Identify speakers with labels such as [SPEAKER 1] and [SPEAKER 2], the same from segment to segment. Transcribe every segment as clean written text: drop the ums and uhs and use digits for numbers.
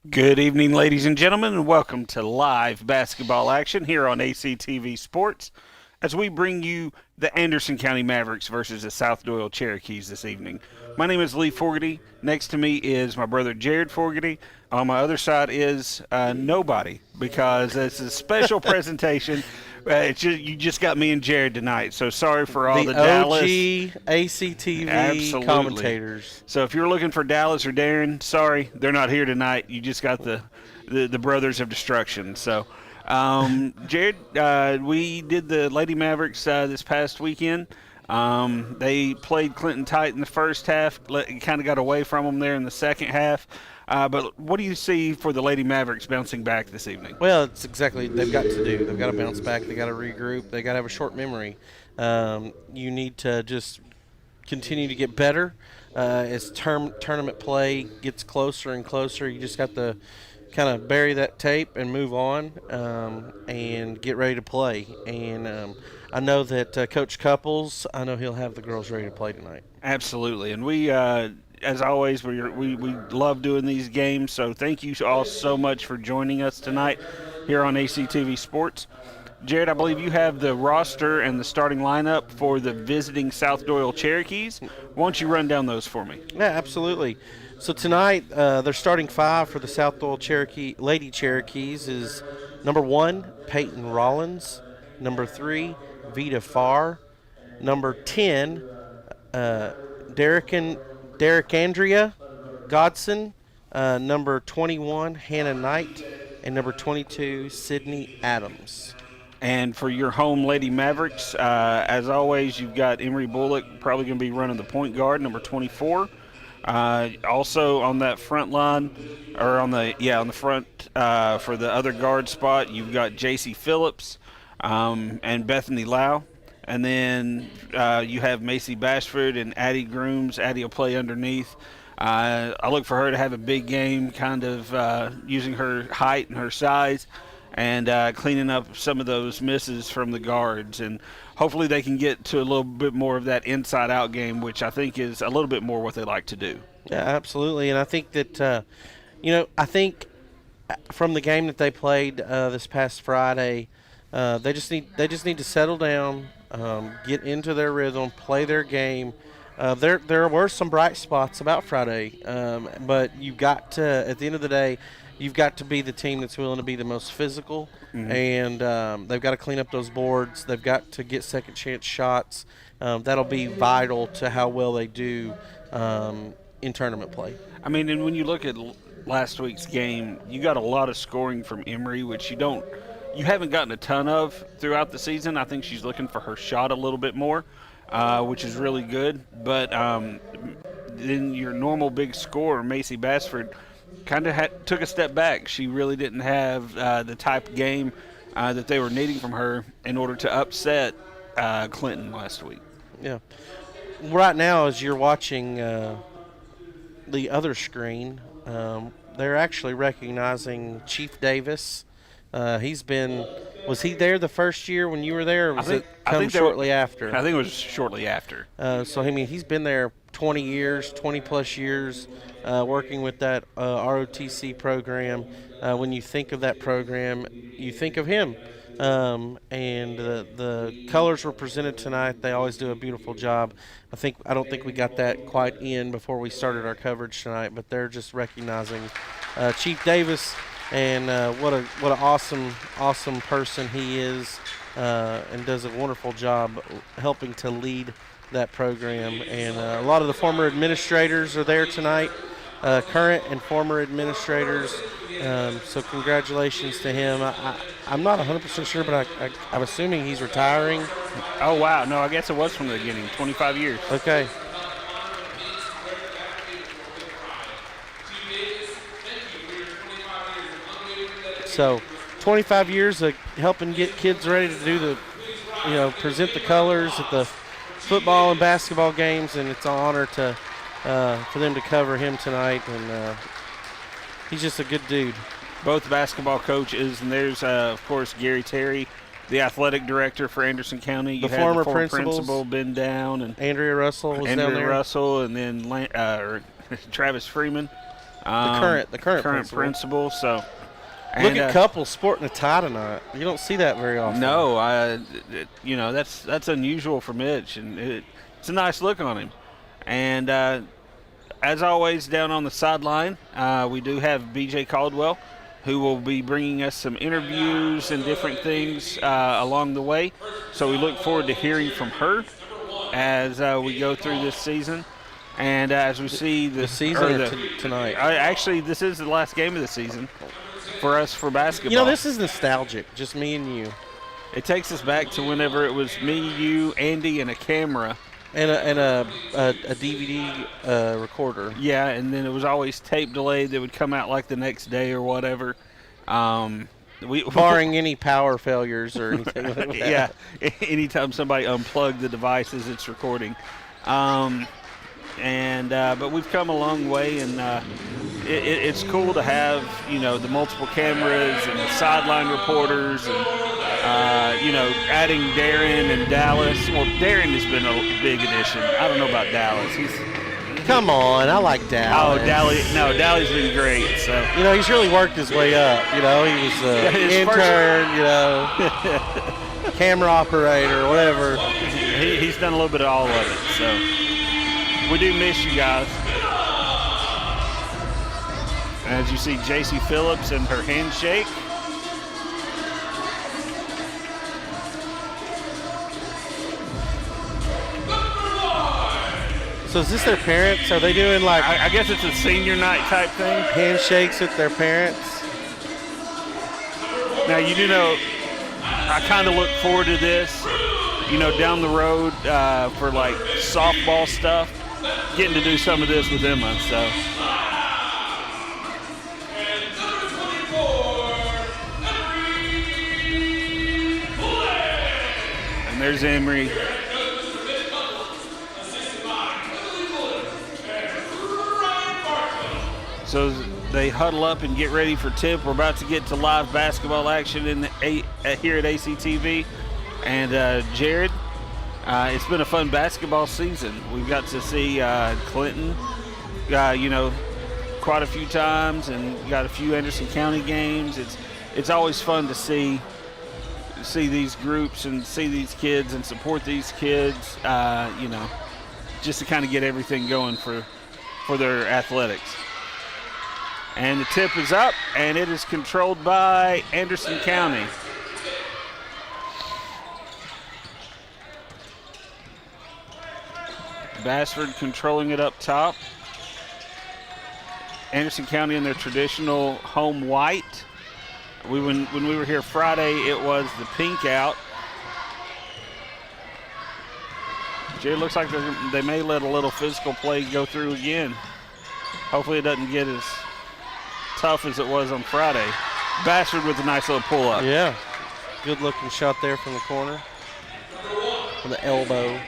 [SPEAKER 1] Good evening, ladies and gentlemen, and welcome to live basketball action here on ACTV Sports as we bring you the Anderson County Mavericks versus the South Doyle Cherokees this evening. My name is Lee Fogarty. Next to me is my brother Jared Fogarty. On my other side is nobody because it's a special presentation. You just got me and Jared tonight, so sorry for all
[SPEAKER 2] The
[SPEAKER 1] the Dallas.
[SPEAKER 2] OG ACTV
[SPEAKER 1] Absolutely.
[SPEAKER 2] commentators.
[SPEAKER 1] So if you're looking for Dallas or Darren, sorry, they're not here tonight. You just got the Brothers of Destruction. So, Jared, we did the Lady Mavericks this past weekend. They played Clinton tight in the first half, kind of got away from them there in the second half. But what do you see for the Lady Mavericks bouncing back this evening?
[SPEAKER 2] Well, it's exactly what they've got to do. They've got to bounce back. They've got to regroup. They've got to have a short memory. You need to just continue to get better as tournament play gets closer and closer. You just got to kind of bury that tape and move on and get ready to play. And I know that Coach Couples, I know he'll have the girls ready to play tonight.
[SPEAKER 1] Absolutely, and we, as always, we love doing these games. So thank you all so much for joining us tonight here on ACTV Sports. Jared, I believe you have the roster and the starting lineup for the visiting South Doyle Cherokees. Why don't you run down those for me?
[SPEAKER 2] Yeah, absolutely. So tonight, their starting five for the South Doyle Lady Cherokees is number 1, Peyton Rollins, number 3, Vita Farr, number 10, Derek Andrea Godson, number 21, Hannah Knight, and number 22, Sydney Adams.
[SPEAKER 1] And for your home Lady Mavericks, as always, you've got Emery Bullock probably going to be running the point guard, number 24. Also on that front line, or on the front for the other guard spot, you've got J.C. Phillips and Bethany Lau. And then you have Macy Bashford and Addie Grooms. Addie will play underneath. I look for her to have a big game, kind of using her height and her size and cleaning up some of those misses from the guards. And hopefully they can get to a little bit more of that inside-out game, which I think is a little bit more what they like to do.
[SPEAKER 2] Yeah, absolutely. And I think that, I think from the game that they played this past Friday, they just need to settle down, get into their rhythm, play their game. There were some bright spots about Friday, but you've got to, at the end of the day, you've got to be the team that's willing to be the most physical, and they've got to clean up those boards. They've got to get second chance shots. That'll be vital to how well they do in tournament play.
[SPEAKER 1] I mean, and when you look at last week's game, you got a lot of scoring from Emery, which you haven't gotten a ton of throughout the season. I think she's looking for her shot a little bit more, which is really good. But then your normal big scorer, Macy Basford, kind of took a step back. She really didn't have the type of game that they were needing from her in order to upset Clinton last week.
[SPEAKER 2] Yeah. Right now, as you're watching the other screen, they're actually recognizing Chief Davis. Was he there the first year when you were there, or was it shortly after?
[SPEAKER 1] I think it was shortly after.
[SPEAKER 2] So, I mean, he's been there 20 years, 20-plus years, working with that ROTC program. When you think of that program, you think of him. And the colors were presented tonight. They always do a beautiful job. I don't think we got that quite in before we started our coverage tonight, but they're just recognizing Chief Davis and what an awesome person he is, and does a wonderful job helping to lead that program. And a lot of the former administrators are there tonight, current and former administrators. So congratulations to him. I'm not 100% sure, but I'm assuming he's retiring.
[SPEAKER 1] Oh, wow. No, I guess it was from the beginning, 25 years.
[SPEAKER 2] Okay. So 25 years of helping get kids ready to do present the colors at the football and basketball games, and it's an honor for them to cover him tonight, and he's just a good dude.
[SPEAKER 1] Both basketball coaches, and there's, of course, Gary Terry, the athletic director for Anderson County. You
[SPEAKER 2] The
[SPEAKER 1] had
[SPEAKER 2] former
[SPEAKER 1] the former
[SPEAKER 2] principals.
[SPEAKER 1] principal Ben Down, and
[SPEAKER 2] Andrea Russell was down
[SPEAKER 1] Andrew
[SPEAKER 2] there.
[SPEAKER 1] Russell, and then Travis Freeman.
[SPEAKER 2] The current principal.
[SPEAKER 1] principal. So,
[SPEAKER 2] Look
[SPEAKER 1] and,
[SPEAKER 2] at couples sporting a tie tonight. You don't see that very often.
[SPEAKER 1] No, that's unusual for Mitch, and it's a nice look on him. And as always, down on the sideline, we do have B.J. Caldwell, who will be bringing us some interviews and different things along the way. So we look forward to hearing from her as we go through this season. And as we see
[SPEAKER 2] the season tonight.
[SPEAKER 1] Actually, this is the last game of the season for us for basketball.
[SPEAKER 2] You know, this is nostalgic, just me and you.
[SPEAKER 1] It takes us back to whenever it was me, you, Andy, and a camera.
[SPEAKER 2] And a DVD recorder.
[SPEAKER 1] Yeah, and then it was always tape delayed that would come out like the next day or whatever.
[SPEAKER 2] Barring any power failures or anything like that.
[SPEAKER 1] Yeah, anytime somebody unplugged the devices, it's recording. But we've come a long way, and it's cool to have, the multiple cameras and the sideline reporters and, adding Darren and Dallas. Well, Darren has been a big addition. I don't know about Dallas.
[SPEAKER 2] Come on, I like Dallas.
[SPEAKER 1] Oh, Dally's been great. So
[SPEAKER 2] he's really worked his way up. He was an intern, camera operator, whatever.
[SPEAKER 1] He's done a little bit of all of it. So we do miss you guys. As you see, J.C. Phillips and her handshake.
[SPEAKER 2] So is this their parents? Are they doing like...
[SPEAKER 1] I guess it's a senior night type thing.
[SPEAKER 2] Handshakes with their parents?
[SPEAKER 1] Now, I kind of look forward to this, down the road for like softball stuff, getting to do some of this with Emma, so. And there's Emery. So they huddle up and get ready for tip. We're about to get to live basketball action here at ACTV. And Jared, it's been a fun basketball season. We've got to see Clinton, quite a few times, and got a few Anderson County games. It's always fun to see these groups and see these kids and support these kids. Just to kind of get everything going for their athletics. And the tip is up, and it is controlled by Anderson County. Bassford controlling it up top. Anderson County in their traditional home white. When we were here Friday, it was the pink out. It looks like they may let a little physical play go through again. Hopefully it doesn't get as tough as it was on Friday. Bassford with a nice little pull-up.
[SPEAKER 2] Yeah, good looking shot there from the corner. From the elbow.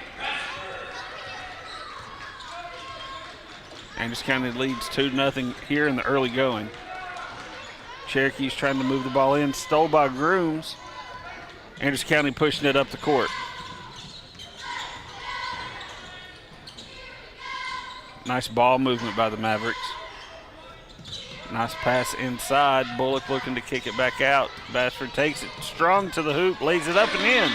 [SPEAKER 1] Anderson County leads 2-0 here in the early going. Cherokee's trying to move the ball in. Stole by Grooms. Anderson County pushing it up the court. Nice ball movement by the Mavericks. Nice pass inside. Bullock looking to kick it back out. Bassford takes it strong to the hoop, lays it up and in.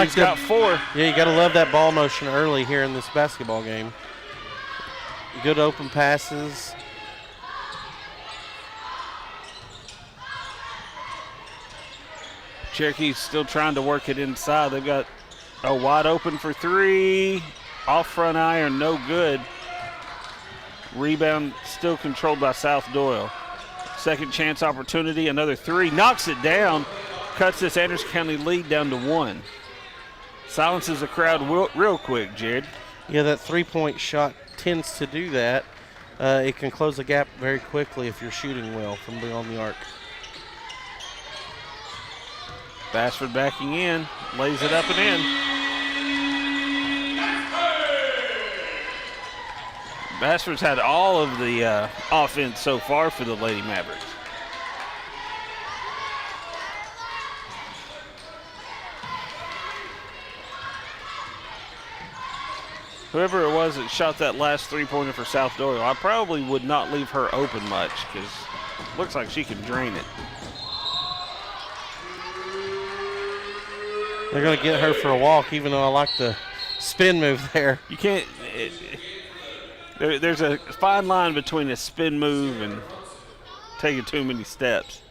[SPEAKER 1] She's got 4.
[SPEAKER 2] Yeah, you got to love that ball motion early here in this basketball game. Good open passes.
[SPEAKER 1] Cherokee's still trying to work it inside. They've got a wide open for 3. Off front iron, no good. Rebound still controlled by South Doyle. Second chance opportunity, another 3. Knocks it down. Cuts this Anderson County lead down to 1. Silences the crowd real quick, Jared.
[SPEAKER 2] Yeah, that three-point shot tends to do that. It can close the gap very quickly if you're shooting well from beyond the arc.
[SPEAKER 1] Bassford backing in, lays it up and in. Bassford's had all of the offense so far for the Lady Mavericks. whoever it was that shot that last three-pointer for South Doyle, I probably would not leave her open much because looks like she can drain it.
[SPEAKER 2] They're going to get her for a walk, even though I like the spin move there.
[SPEAKER 1] You can't. There's a fine line between a spin move and taking too many steps.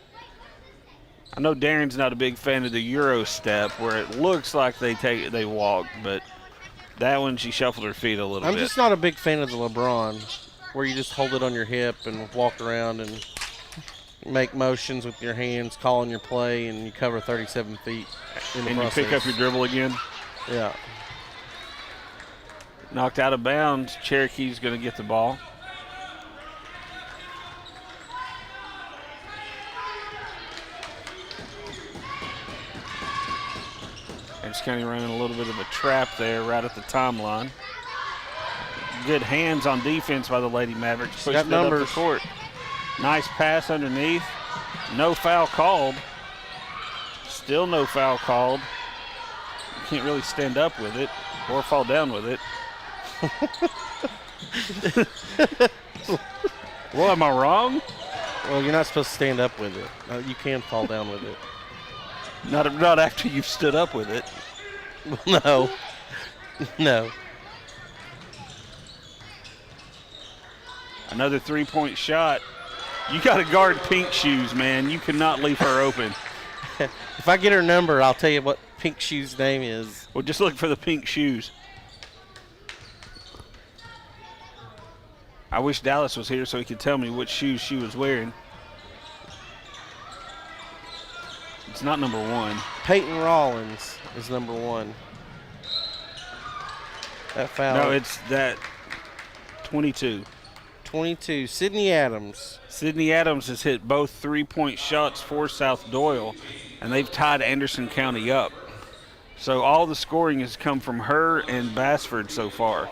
[SPEAKER 1] I know Darren's not a big fan of the Euro step, where it looks like they walk, but that one she shuffled her feet a little
[SPEAKER 2] I'm
[SPEAKER 1] bit.
[SPEAKER 2] just not a big fan of the LeBron, where you just hold it on your hip and walk around and make motions with your hands, calling your play, and you cover 37 feet in the process.
[SPEAKER 1] You pick up your dribble again.
[SPEAKER 2] Yeah.
[SPEAKER 1] Knocked out of bounds. Cherokee's going to get the ball. It's kind of running a little bit of a trap there right at the timeline. Good hands on defense by the Lady Mavericks. Pushed
[SPEAKER 2] got
[SPEAKER 1] it up
[SPEAKER 2] numbers.
[SPEAKER 1] the court. Nice pass underneath. No foul called. Still no foul called. You can't really stand up with it or fall down with it. Well, am I wrong?
[SPEAKER 2] Well, you're not supposed to stand up with it. You can fall down with it.
[SPEAKER 1] Not after you've stood up with it.
[SPEAKER 2] No. No.
[SPEAKER 1] Another three-point shot. You got to guard Pink Shoes, man. You cannot leave her open.
[SPEAKER 2] If I get her number, I'll tell you what Pink Shoes' name is.
[SPEAKER 1] Well, just look for the pink shoes. I wish Dallas was here so he could tell me which shoes she was wearing. It's not number 1.
[SPEAKER 2] Peyton Rollins is number 1. That foul.
[SPEAKER 1] No, it's that 22.
[SPEAKER 2] 22. Sydney Adams.
[SPEAKER 1] Sydney Adams has hit both three-point shots for South Doyle, and they've tied Anderson County up. So all the scoring has come from her and Bassford so far.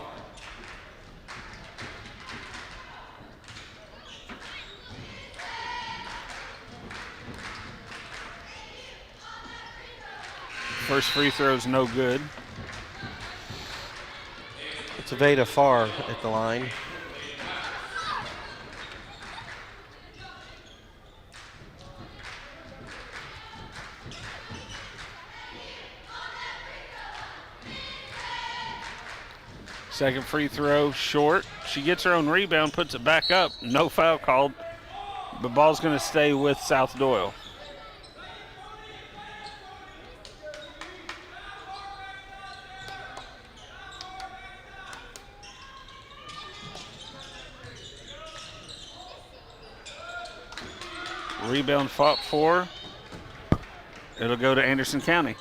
[SPEAKER 1] First free throw is no good.
[SPEAKER 2] It's Aveda Farr at the line.
[SPEAKER 1] Second free throw short. She gets her own rebound, puts it back up. No foul called. The ball's going to stay with South Doyle. Rebound fought for. It'll go to Anderson County.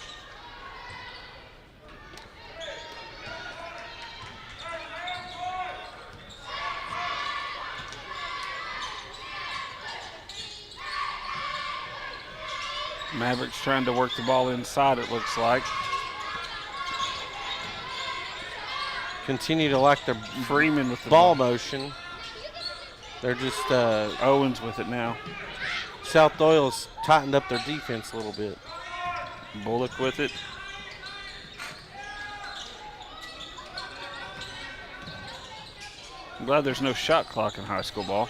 [SPEAKER 1] Mavericks trying to work the ball inside, it looks like.
[SPEAKER 2] Continue to like their
[SPEAKER 1] Freeman with the
[SPEAKER 2] ball motion. They're just
[SPEAKER 1] Owens with it now.
[SPEAKER 2] South Doyle's tightened up their defense a little bit.
[SPEAKER 1] Bullock with it. I'm glad there's no shot clock in high school ball.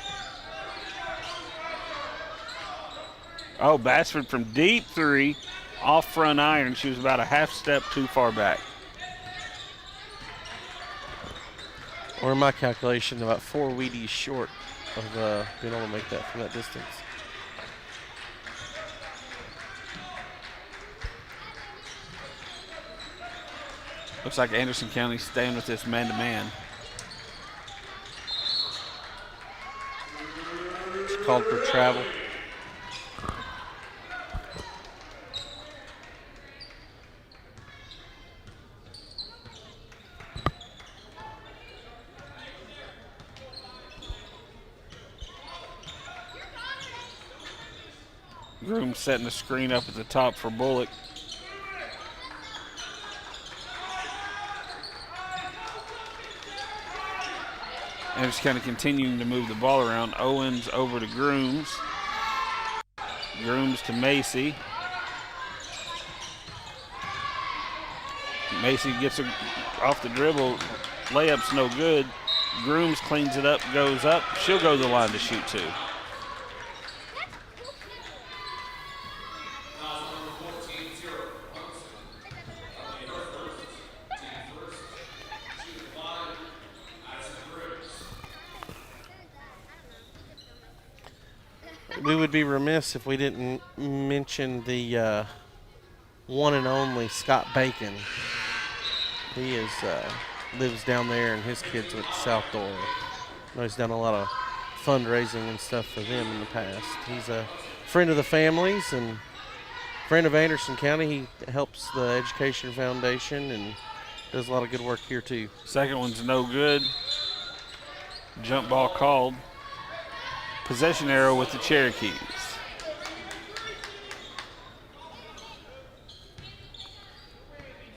[SPEAKER 1] Oh, Bassford from deep three, off front iron. She was about a half step too far back.
[SPEAKER 2] Or in my calculation, about 4 Wheaties short of being able to make that from that distance.
[SPEAKER 1] Looks like Anderson County staying with this man-to-man.
[SPEAKER 2] It's called for travel.
[SPEAKER 1] Groom setting the screen up at the top for Bullock. And just kind of continuing to move the ball around. Owens over to Grooms. Grooms to Macy. Macy gets her off the dribble, layup's no good. Grooms cleans it up, goes up. She'll go to the line to shoot two.
[SPEAKER 2] We would be remiss if we didn't mention the one and only Scott Bacon. He is lives down there, and his kids went to South Doyle. I know he's done a lot of fundraising and stuff for them in the past. He's a friend of the families and friend of Anderson County. He helps the Education Foundation and does a lot of good work here too.
[SPEAKER 1] Second one's no good. Jump ball called. Possession arrow with the Cherokees.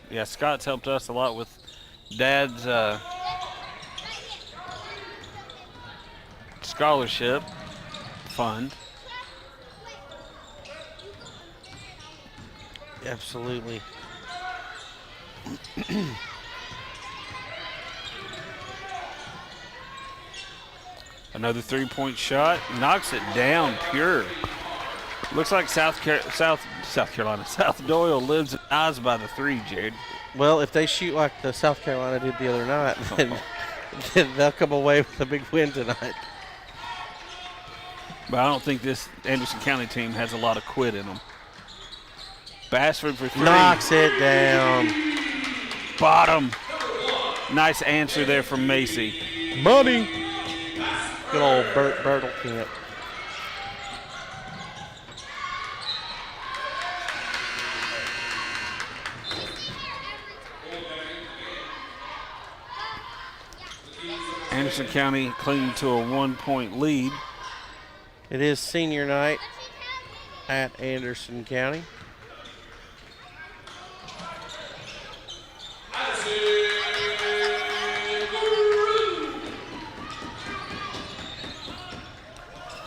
[SPEAKER 1] Yeah, Scott's helped us a lot with Dad's scholarship fund.
[SPEAKER 2] Absolutely.
[SPEAKER 1] Another three-point shot. Knocks it down pure. Looks like South Carolina, South Doyle lives and dies by the three, Jared.
[SPEAKER 2] Well, if they shoot like the South Carolina did the other night, then they'll come away with a big win tonight.
[SPEAKER 1] But I don't think this Anderson County team has a lot of quit in them. Bassford for three.
[SPEAKER 2] Knocks it down.
[SPEAKER 1] Bottom. Nice answer there from Macy.
[SPEAKER 2] Money. Good old Bert Bertelkamp.
[SPEAKER 1] Anderson County clinging to a 1-point lead.
[SPEAKER 2] It is senior night at Anderson County.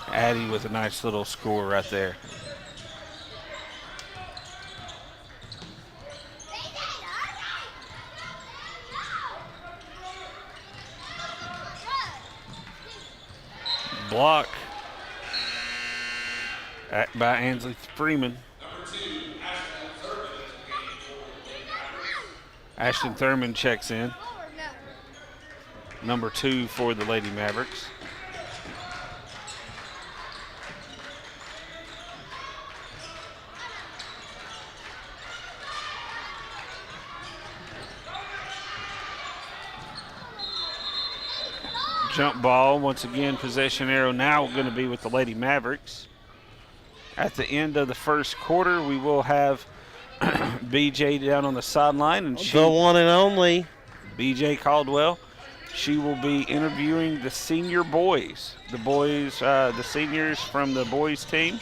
[SPEAKER 1] Addie with a nice little score right there. Block by Ansley Freeman. Ashton Thurman checks in. Number 2 for the Lady Mavericks. Jump ball, once again, possession arrow now going to be with the Lady Mavericks. At the end of the first quarter, we will have BJ down on the sideline. And
[SPEAKER 2] The one and only.
[SPEAKER 1] BJ Caldwell. She will be interviewing the senior boys. The boys, the seniors from the boys team.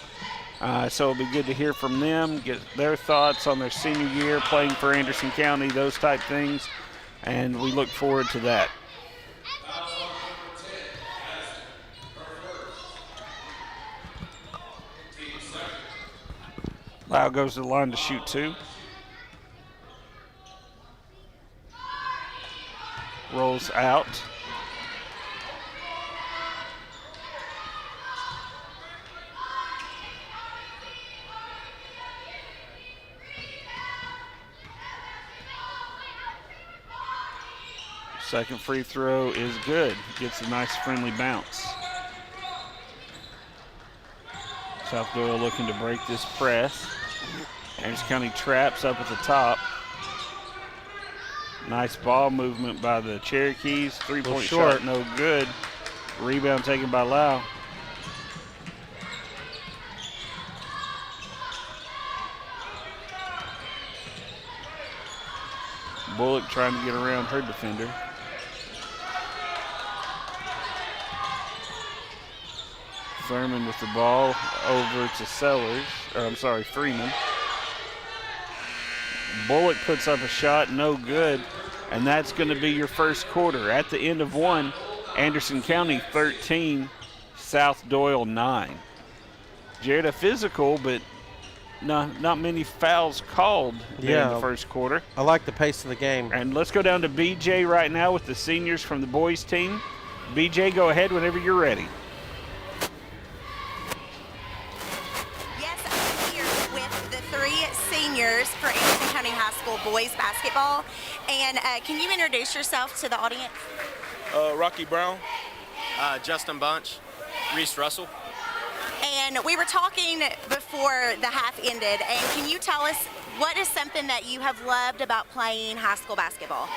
[SPEAKER 1] So it'll be good to hear from them, get their thoughts on their senior year, playing for Anderson County, those type things. And we look forward to that. Lau goes to the line to shoot two. Rolls out. Second free throw is good. Gets a nice friendly bounce. South Doyle looking to break this press. Anderson County traps up at the top. Nice ball movement by the Cherokees. Three-point shot, no good. Rebound taken by Lau. Bullock trying to get around her defender. Thurman with the ball over to Freeman. Bullock puts up a shot, no good, and that's going to be your first quarter. At the end of one, Anderson County 13, South Doyle 9. Jared, a physical, but not many fouls called there in the
[SPEAKER 2] Yeah,
[SPEAKER 1] first quarter.
[SPEAKER 2] I like the pace of the game.
[SPEAKER 1] And let's go down to BJ right now with the seniors from the boys team. BJ, go ahead whenever you're ready.
[SPEAKER 3] Yes, I'm here with the 3 seniors for Anderson County High School boys basketball. And can you introduce yourself to the audience?
[SPEAKER 4] Rocky Brown.
[SPEAKER 5] Justin Bunch, Reese Russell.
[SPEAKER 3] And we were talking before the half ended, and can you tell us what is something that you have loved about playing high school basketball?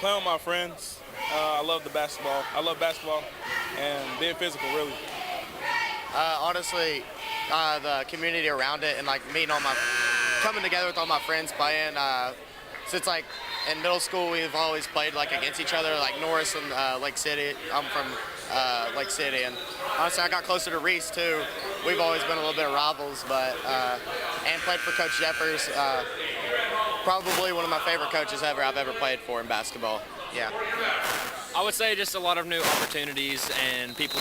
[SPEAKER 4] Playing with my friends. I love the basketball. I love basketball and being physical, really.
[SPEAKER 5] Honestly, the community around it and like coming together with all my friends playing. Since like in middle school, we've always played like against each other, like Norris and Lake City. I'm from Lake City, and honestly, I got closer to Reese too. We've always been a little bit of rivals, but and played for Coach Jeffers. Probably one of my favorite coaches I've ever played for in basketball. Yeah.
[SPEAKER 6] I would say just a lot of new opportunities and people.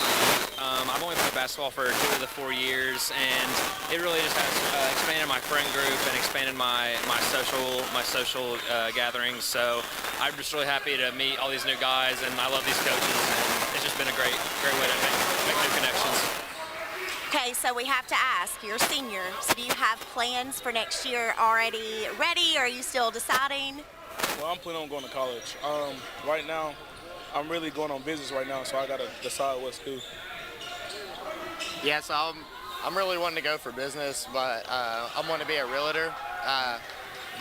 [SPEAKER 6] I've only played basketball for 2 of the 4 years, and it really just has expanded my friend group and expanded my social gatherings. So I'm just really happy to meet all these new guys, and I love these coaches. And it's just been a great way to make new connections.
[SPEAKER 3] Okay, so we have to ask, you're a senior, so do you have plans for next year already ready, or are you still deciding?
[SPEAKER 4] Well, I'm planning on going to college. Right now, I'm really going on business right now, so I gotta decide what to do.
[SPEAKER 5] Yeah, so I'm really wanting to go for business, but I want to be a realtor.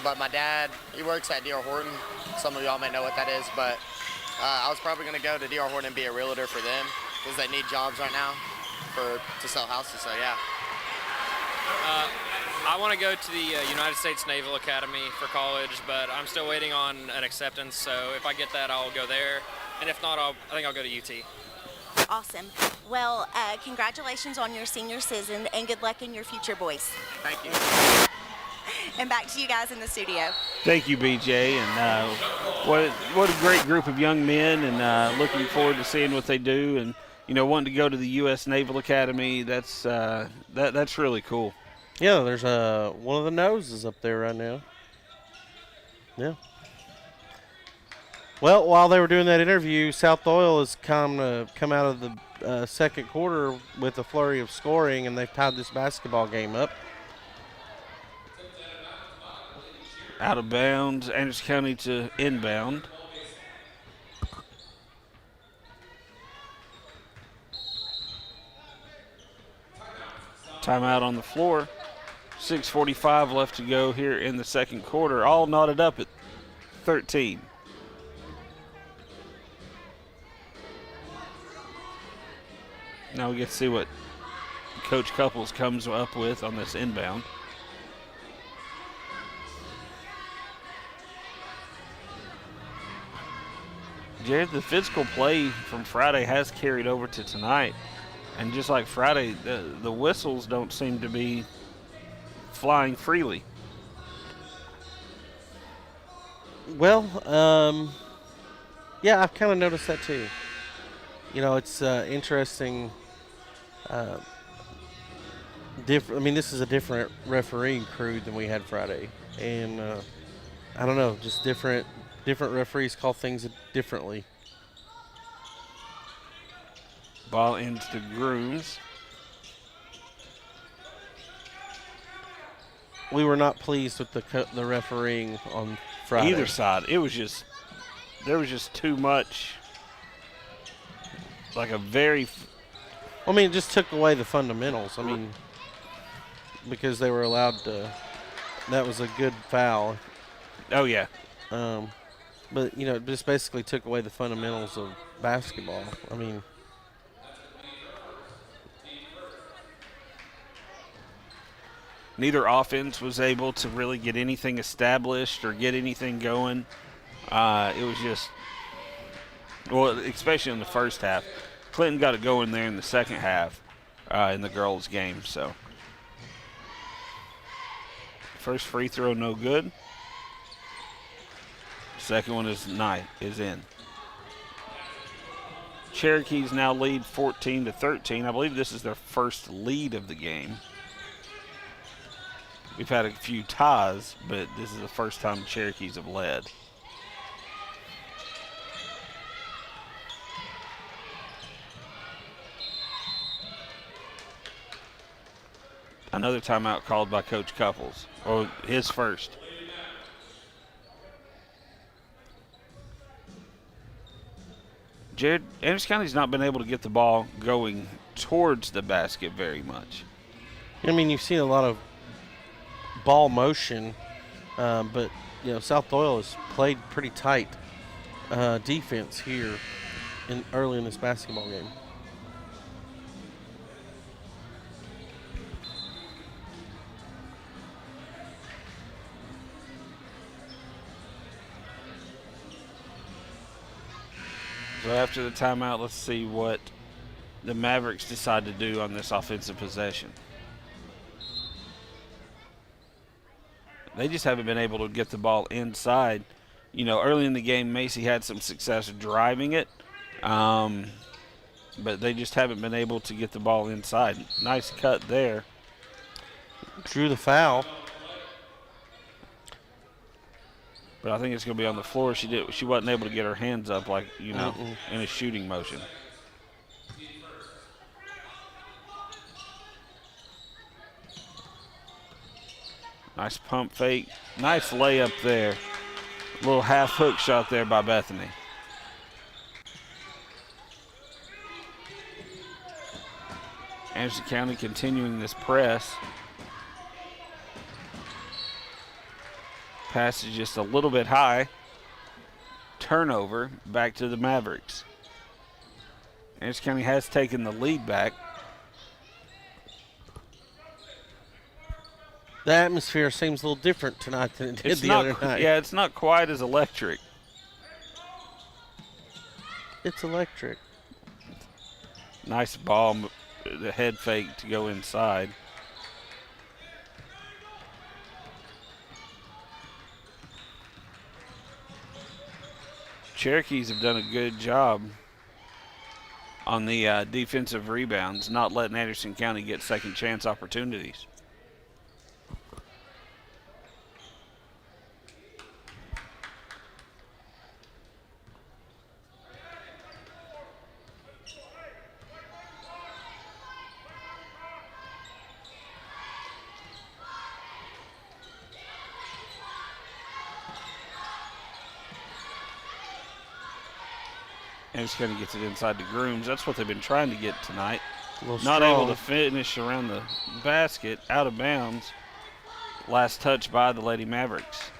[SPEAKER 5] But my dad, he works at D.R. Horton. Some of y'all may know what that is, but I was probably going to go to D.R. Horton and be a realtor for them because they need jobs right now to sell houses. So yeah.
[SPEAKER 6] I want to go to the United States Naval Academy for college, but I'm still waiting on an acceptance. So if I get that, I'll go there, and if not, I think I'll go to UT.
[SPEAKER 3] Awesome. Well, congratulations on your senior season, and good luck in your future, boys.
[SPEAKER 5] Thank you.
[SPEAKER 3] And back to you guys in the studio.
[SPEAKER 1] Thank you, BJ. And what a great group of young men, and looking forward to seeing what they do. And wanting to go to the U.S. Naval Academy. That's really cool.
[SPEAKER 2] Yeah, there's one of the noses up there right now. Yeah. Well, while they were doing that interview, South Doyle has come out of the second quarter with a flurry of scoring, and they've tied this basketball game up.
[SPEAKER 1] Out of bounds, Anderson County to inbound. Timeout on the floor. 6:45 left to go here in the second quarter. All knotted up at 13. Now we get to see what Coach Couples comes up with on this inbound. Jared, the physical play from Friday has carried over to tonight. And just like Friday, the whistles don't seem to be flying freely.
[SPEAKER 2] Well, yeah, I've kind of noticed that too. It's interesting. This is a different refereeing crew than we had Friday, and I don't know, just different referees call things differently.
[SPEAKER 1] Ball into Grooms.
[SPEAKER 2] We were not pleased with the refereeing on Friday.
[SPEAKER 1] Either side, there was just too much. Like a very.
[SPEAKER 2] It just took away the fundamentals. Because they were allowed to. That was a good foul.
[SPEAKER 1] Oh yeah.
[SPEAKER 2] But it just basically took away the fundamentals of basketball.
[SPEAKER 1] Neither offense was able to really get anything established or get anything going. It was just, especially in the first half. Clinton got it going there in the second half in the girls' game. So, first free throw, no good. Second one is in. Cherokees now lead 14-13. I believe this is their first lead of the game. We've had a few ties, but this is the first time the Cherokees have led. Another timeout called by Coach Couples, or his first. Jared, Anderson County's not been able to get the ball going towards the basket very much.
[SPEAKER 2] I mean, you've seen a lot of ball motion, but South Doyle has played pretty tight defense here early in this basketball game.
[SPEAKER 1] So after the timeout, let's see what the Mavericks decide to do on this offensive possession. They just haven't been able to get the ball inside. Early in the game, Macy had some success driving it, but they just haven't been able to get the ball inside. Nice cut there.
[SPEAKER 2] Drew the foul.
[SPEAKER 1] But I think it's going to be on the floor. She wasn't able to get her hands up in a shooting motion. Nice pump fake. Nice layup there. A little half hook shot there by Bethany. Anderson County continuing this press. Pass is just a little bit high. Turnover back to the Mavericks. Anderson County has taken the lead back.
[SPEAKER 2] The atmosphere seems a little different tonight than it did the other night.
[SPEAKER 1] Yeah, it's not quite as electric.
[SPEAKER 2] It's electric.
[SPEAKER 1] Nice ball, the head fake to go inside. Cherokees have done a good job on the defensive rebounds, not letting Anderson County get second chance opportunities. Anderson County gets it inside the grooms. That's what they've been trying to get tonight. Not able to finish around the basket, out of bounds. Last touch by the Lady Mavericks.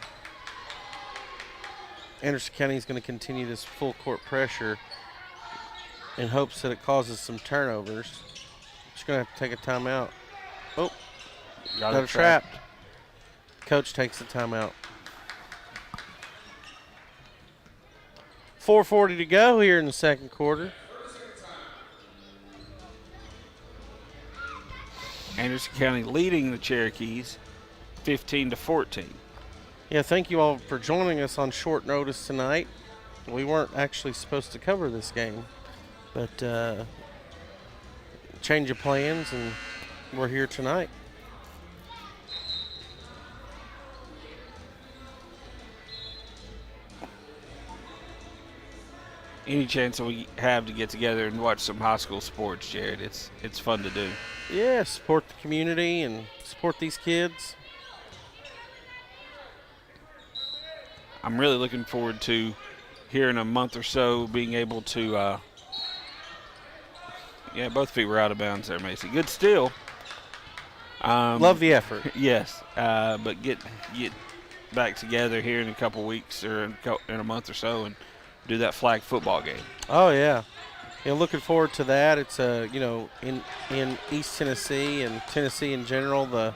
[SPEAKER 2] Anderson County is going to continue this full court pressure in hopes that it causes some turnovers. Just going to have to take a timeout. Oh, got it trapped. Coach takes the timeout. 4:40 to go here in the second quarter.
[SPEAKER 1] Anderson County leading the Cherokees 15-14.
[SPEAKER 2] Yeah, thank you all for joining us on short notice tonight. We weren't actually supposed to cover this game, but change of plans, and we're here tonight.
[SPEAKER 1] Any chance that we have to get together and watch some high school sports, Jared, it's fun to do.
[SPEAKER 2] Yeah, support the community and support these kids.
[SPEAKER 1] I'm really looking forward to here in a month or so being able to both feet were out of bounds there, Macy. Good steal.
[SPEAKER 2] Love the effort.
[SPEAKER 1] Yes, but get back together here in a couple weeks or in a month or so and do that flag football game.
[SPEAKER 2] Oh yeah, looking forward to that. It's in East Tennessee and Tennessee in general, the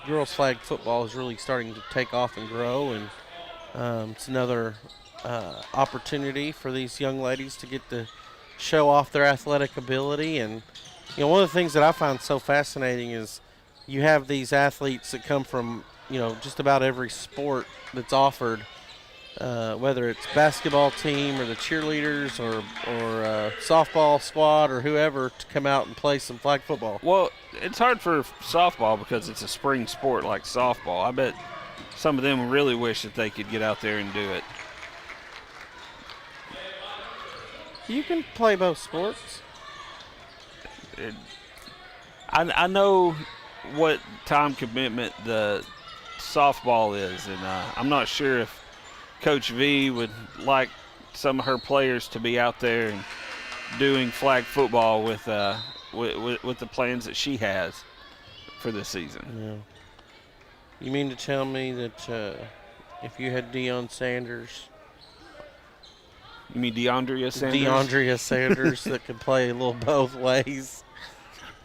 [SPEAKER 2] girls flag football is really starting to take off and grow, and it's another opportunity for these young ladies to get to show off their athletic ability. And one of the things that I find so fascinating is you have these athletes that come from just about every sport that's offered, whether it's basketball team or the cheerleaders or softball squad or whoever to come out and play some flag football.
[SPEAKER 1] Well, it's hard for softball because it's a spring sport like softball. I bet some of them really wish that they could get out there and do it.
[SPEAKER 2] You can play both sports.
[SPEAKER 1] I know what time commitment the softball is, and I'm not sure if Coach V would like some of her players to be out there and doing flag football with the plans that she has for this season.
[SPEAKER 2] Yeah. You mean to tell me that if you had Deion Sanders,
[SPEAKER 1] You mean DeAndrea Sanders?
[SPEAKER 2] DeAndrea Sanders that could play a little both ways?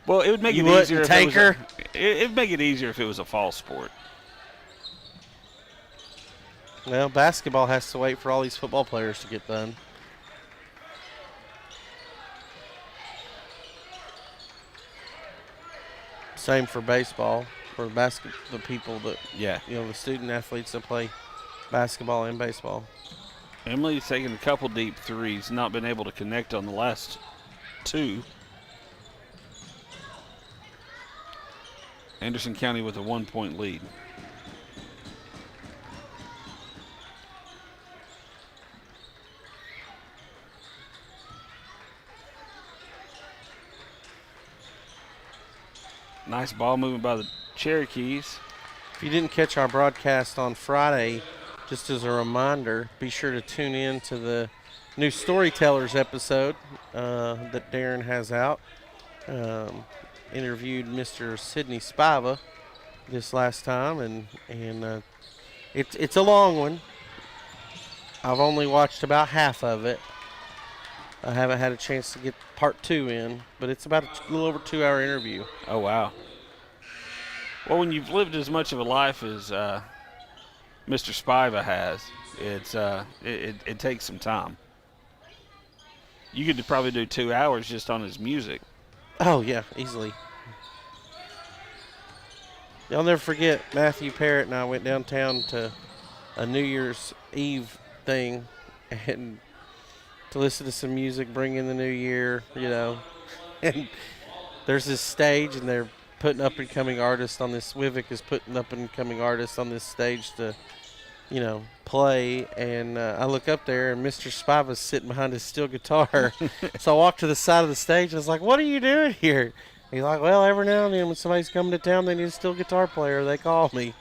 [SPEAKER 1] Well, it would make
[SPEAKER 2] You
[SPEAKER 1] it easier.
[SPEAKER 2] wouldn't take her?
[SPEAKER 1] It'd make it easier if it was a fall sport.
[SPEAKER 2] Well, basketball has to wait for all these football players to get done. Same for baseball, for the people that,
[SPEAKER 1] Yeah.
[SPEAKER 2] the student athletes that play basketball and baseball.
[SPEAKER 1] Emily's taken a couple deep threes, not been able to connect on the last two. Anderson County with a 1-point lead. Nice ball movement by the Cherokees.
[SPEAKER 2] If you didn't catch our broadcast on Friday, just as a reminder, be sure to tune in to the new Storytellers episode that Darren has out. Interviewed Mr. Sidney Spiva this last time, and it's a long one. I've only watched about half of it. I haven't had a chance to get part 2 in, but it's about a little over 2-hour interview.
[SPEAKER 1] Oh, wow. Well, when you've lived as much of a life as Mr. Spiva has, it takes some time. You could probably do 2 hours just on his music.
[SPEAKER 2] Oh, yeah, easily. I'll never forget, Matthew Parrott and I went downtown to a New Year's Eve thing and to listen to some music, bring in the new year, And there's this stage, and they're putting up and coming artists on this. Wivic is putting up and coming artists on this stage to, play. And I look up there, and Mr. Spiva's sitting behind his steel guitar. So I walked to the side of the stage. And I was like, "What are you doing here?" He's like, "Well, every now and then when somebody's coming to town, they need a steel guitar player. They call me."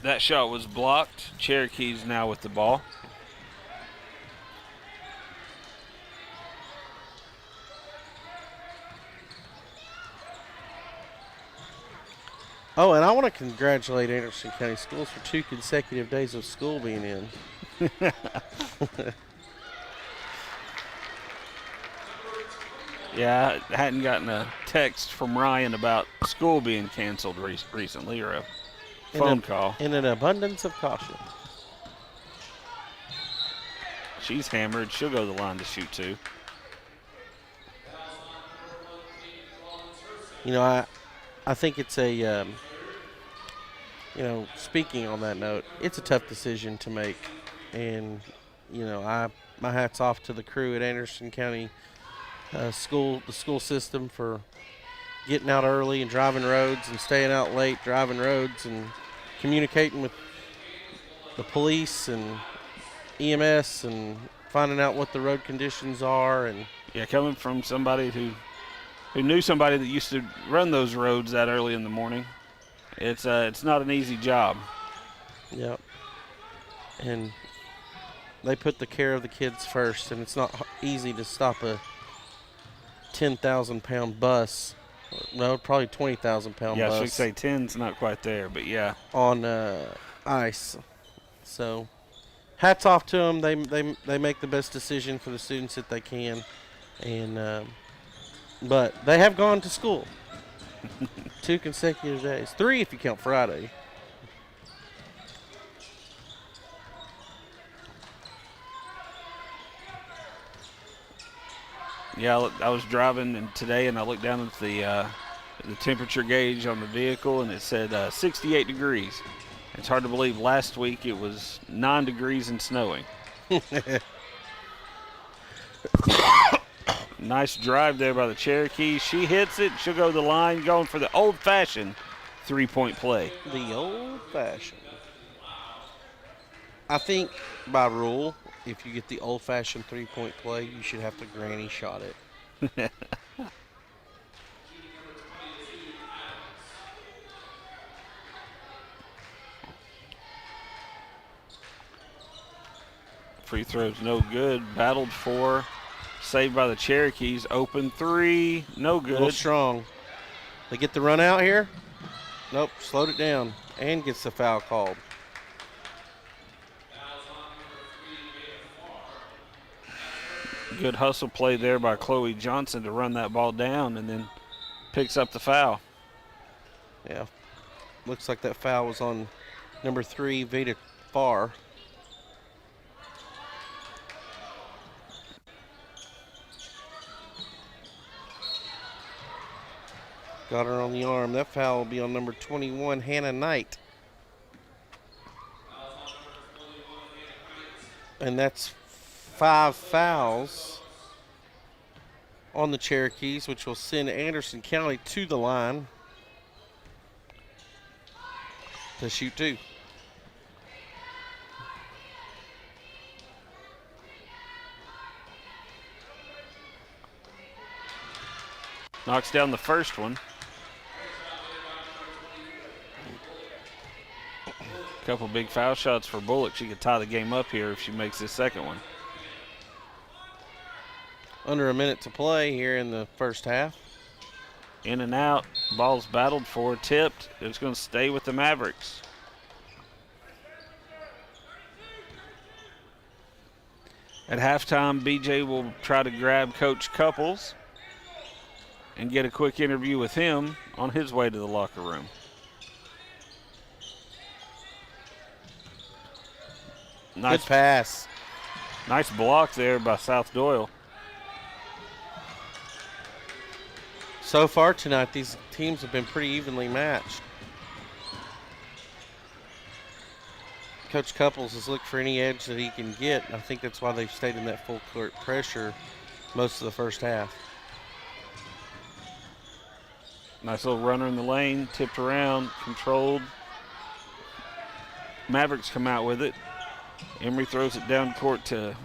[SPEAKER 1] That shot was blocked. Cherokee's now with the ball.
[SPEAKER 2] Oh, and I want to congratulate Anderson County Schools for 2 consecutive days of school being in.
[SPEAKER 1] Yeah, I hadn't gotten a text from Ryan about school being canceled recently, or a phone call.
[SPEAKER 2] In an abundance of caution.
[SPEAKER 1] She's hammered. She'll go to the line to shoot too.
[SPEAKER 2] I think it's a, speaking on that note, it's a tough decision to make. And, my hat's off to the crew at Anderson County the school system for getting out early and driving roads and staying out late driving roads and communicating with the police and EMS and finding out what the road conditions are. And
[SPEAKER 1] yeah, coming from somebody who knew somebody that used to run those roads that early in the morning, it's not an easy job.
[SPEAKER 2] Yep. And they put the care of the kids first, and it's not easy to stop a 10,000-pound bus. No, probably 20,000-pound
[SPEAKER 1] Yeah,
[SPEAKER 2] bus.
[SPEAKER 1] I should say 10's not quite there, but yeah.
[SPEAKER 2] On ice. So, hats off to them. They make the best decision for the students that they can, and but they have gone to school 2 consecutive days, 3 if you count Friday.
[SPEAKER 1] Yeah, I was driving today, and I looked down at the temperature gauge on the vehicle, and it said 68 degrees. It's hard to believe last week it was 9 degrees and snowing. Nice drive there by the Cherokee. She hits it. She'll go to the line, going for the old-fashioned three-point play.
[SPEAKER 2] The old-fashioned. I think by rule, if you get the old-fashioned three-point play, you should have to granny shot it.
[SPEAKER 1] Free throw's no good. Battled for. Saved by the Cherokees. Open three. No good.
[SPEAKER 2] A little strong. They get the run out here. Nope, slowed it down and gets the foul called.
[SPEAKER 1] Good hustle play there by Chloe Johnson to run that ball down, and then picks up the foul.
[SPEAKER 2] Yeah, looks like that foul was on number 3, Veda Farr. Got her on the arm. That foul will be on number 21, Hannah Knight. And that's 5 fouls on the Cherokees, which will send Anderson County to the line to shoot 2.
[SPEAKER 1] Knocks down the first one. Couple big foul shots for Bullock. She could tie the game up here if she makes this second one.
[SPEAKER 2] Under a minute to play here in the first half.
[SPEAKER 1] In and out. Ball's battled for, tipped. It's going to stay with the Mavericks. At halftime, BJ will try to grab Coach Couples and get a quick interview with him on his way to the locker room.
[SPEAKER 2] Nice good pass.
[SPEAKER 1] Nice block there by South Doyle.
[SPEAKER 2] So far tonight, these teams have been pretty evenly matched. Coach Couples has looked for any edge that he can get. I think that's why they've stayed in that full court pressure most of the first half.
[SPEAKER 1] Nice little runner in the lane, tipped around, controlled. Mavericks come out with it. Emery throws it down court to,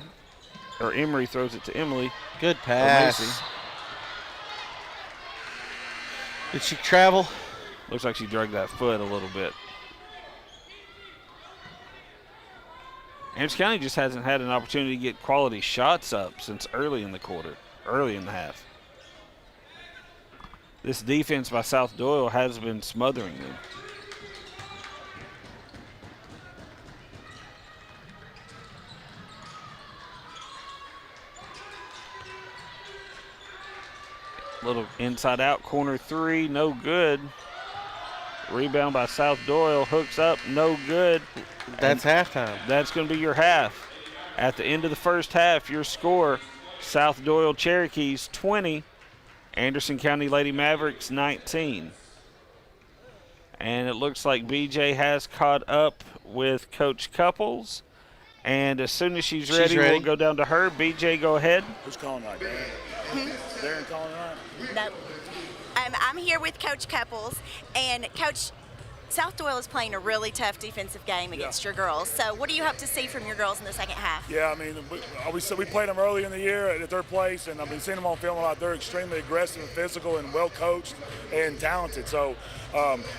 [SPEAKER 1] or Emery throws it to Emily.
[SPEAKER 2] Good pass. Did she travel?
[SPEAKER 1] Looks like she dragged that foot a little bit. Anderson County just hasn't had an opportunity to get quality shots up since early in the quarter, early in the half. This defense by South Doyle has been smothering them. Little inside out corner three, no good. Rebound by South Doyle, hooks up, no good.
[SPEAKER 2] That's halftime.
[SPEAKER 1] That's going to be your half. At the end of the first half, your score, South Doyle Cherokees 20, Anderson County Lady Mavericks 19. And it looks like BJ has caught up with Coach Couples. And as soon as she's ready, we'll go down to her. BJ, go ahead.
[SPEAKER 4] Who's calling tonight, Darren? Darren calling tonight?
[SPEAKER 3] No. I'm here with Coach Couples, and Coach, South Doyle is playing a really tough defensive game against your girls. So what do you hope to see from your girls in the second half?
[SPEAKER 4] Yeah, I mean, we played them early in the year at third place, and I've been seeing them on film a lot. They're extremely aggressive and physical and well-coached and talented. So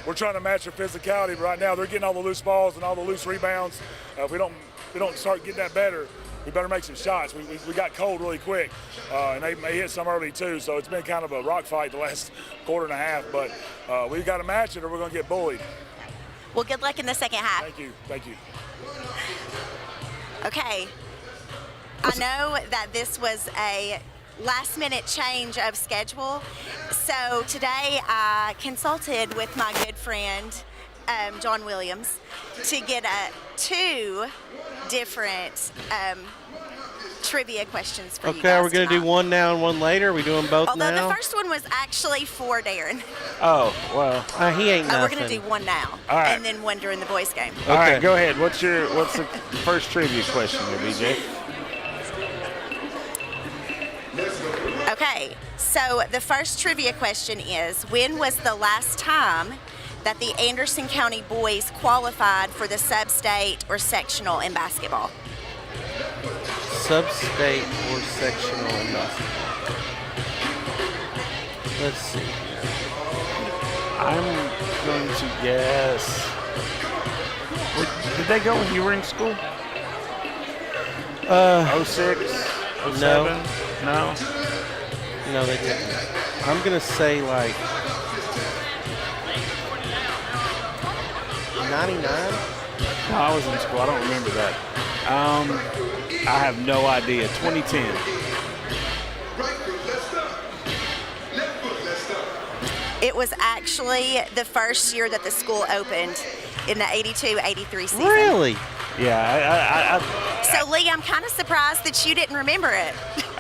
[SPEAKER 4] we're trying to match their physicality, but right now they're getting all the loose balls and all the loose rebounds. If we don't start getting that better, we better make some shots. We got cold really quick, and they hit some early too, so it's been kind of a rock fight the last quarter and a half, but we've got to match it or we're going to get bullied.
[SPEAKER 3] Well, good luck in the second half.
[SPEAKER 4] Thank you. Thank you.
[SPEAKER 3] Okay. I know that this was a last-minute change of schedule, so today I consulted with my good friend, John Williams, to get 2 different trivia questions for you
[SPEAKER 2] Okay,
[SPEAKER 3] guys
[SPEAKER 2] are we going to do
[SPEAKER 3] tonight.
[SPEAKER 2] one now and one later? Are we doing both
[SPEAKER 3] Although
[SPEAKER 2] now?
[SPEAKER 3] the first one was actually for Darren.
[SPEAKER 1] Oh, well.
[SPEAKER 2] He ain't nothing.
[SPEAKER 3] We're going to do one now.
[SPEAKER 1] All right.
[SPEAKER 3] And then one during the boys' game.
[SPEAKER 1] All right,
[SPEAKER 2] Okay.
[SPEAKER 1] go ahead. What's the first trivia question there, BJ?
[SPEAKER 3] Okay, so the first trivia question is, when was the last time that the Anderson County boys qualified for the sub-state or sectional in basketball?
[SPEAKER 2] Sub-state or sectional in basketball. Let's see.
[SPEAKER 1] I'm going to guess. Did they go when you were in school? 06? 07? No?
[SPEAKER 2] No, they didn't. I'm going to say like 99?
[SPEAKER 1] No, I was in school. I don't remember that. I have no idea. 2010.
[SPEAKER 3] It was actually the first year that the school opened in the 82-83 season.
[SPEAKER 2] Really?
[SPEAKER 1] Yeah,
[SPEAKER 3] So, Lee, I'm kind of surprised that you didn't remember it.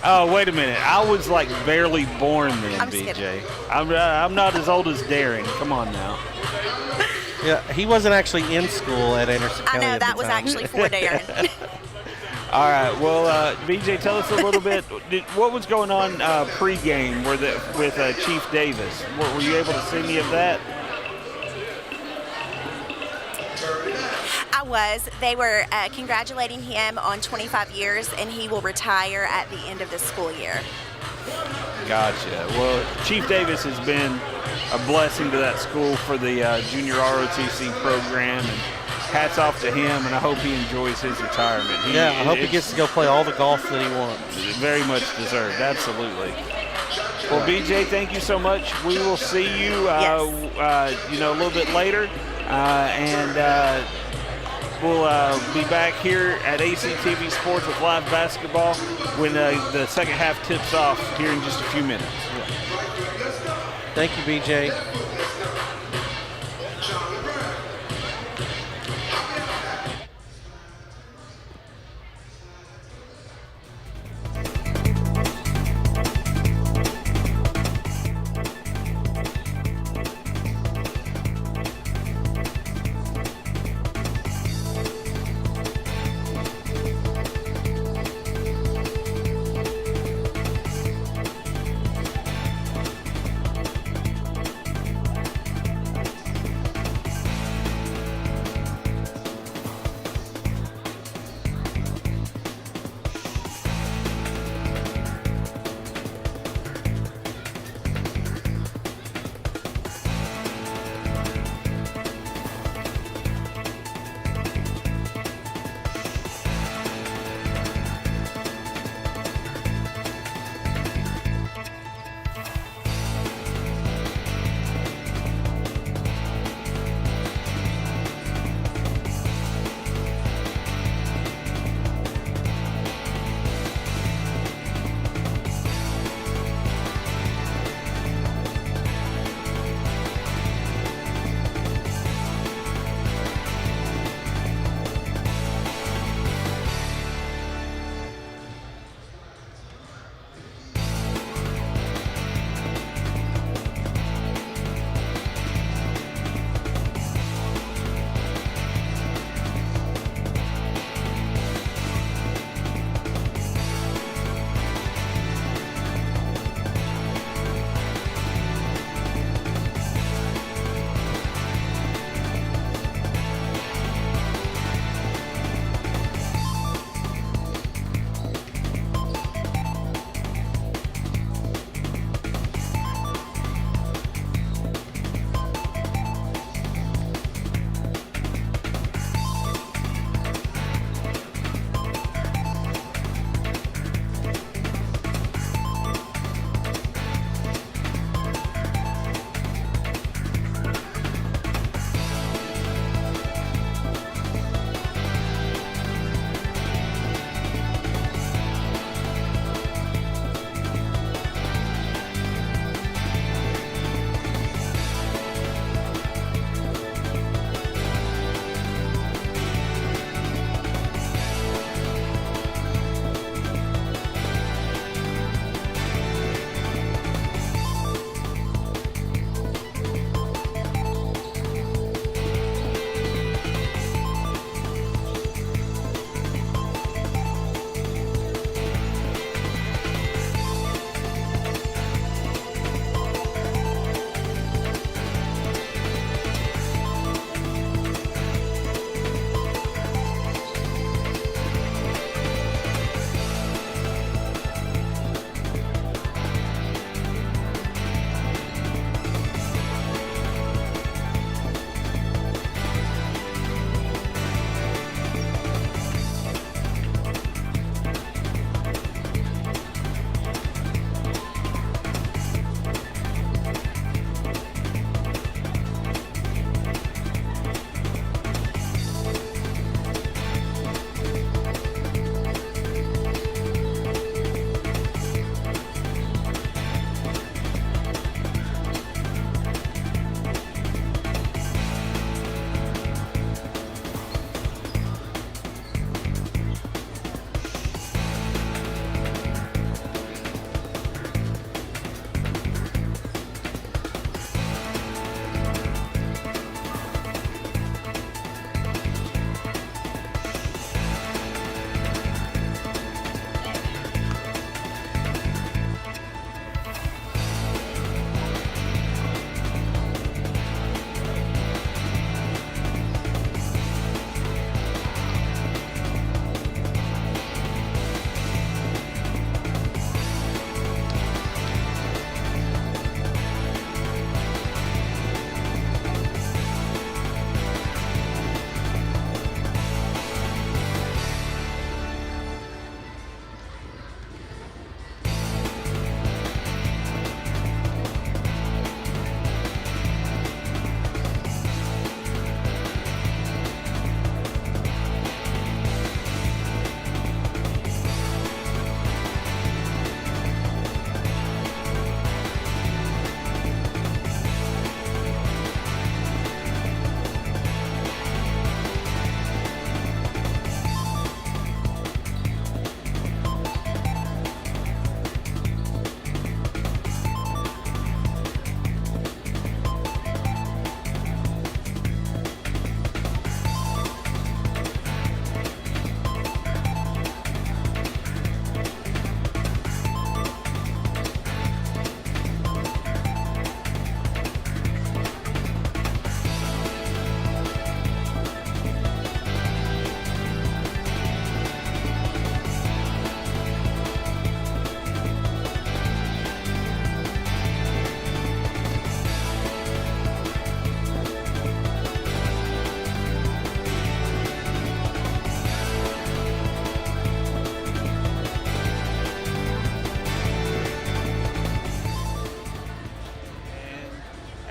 [SPEAKER 1] oh, wait a minute. I was like barely born then,
[SPEAKER 3] I'm just
[SPEAKER 1] BJ.
[SPEAKER 3] kidding.
[SPEAKER 1] I'm not as old as Darren. Come on now.
[SPEAKER 2] Yeah, he wasn't actually in school at Anderson
[SPEAKER 3] I
[SPEAKER 2] County
[SPEAKER 3] know,
[SPEAKER 2] at the
[SPEAKER 3] that was
[SPEAKER 2] time.
[SPEAKER 3] actually for Darren.
[SPEAKER 1] All right. Well, BJ, tell us a little bit. What was going on pregame with Chief Davis? Were you able to see any of that?
[SPEAKER 3] I was. They were congratulating him on 25 years, and he will retire at the end of the school year.
[SPEAKER 1] Gotcha. Well, Chief Davis has been a blessing to that school for the junior ROTC program, and hats off to him, and I hope he enjoys his retirement.
[SPEAKER 2] Yeah, I hope he gets to go play all the golf that he wants.
[SPEAKER 1] Very much deserved, absolutely. Well, BJ, thank you so much. We will see you, a little bit later, and we'll be back here at ACTV Sports with live basketball when the second half tips off here in just a few minutes.
[SPEAKER 2] Thank you, BJ.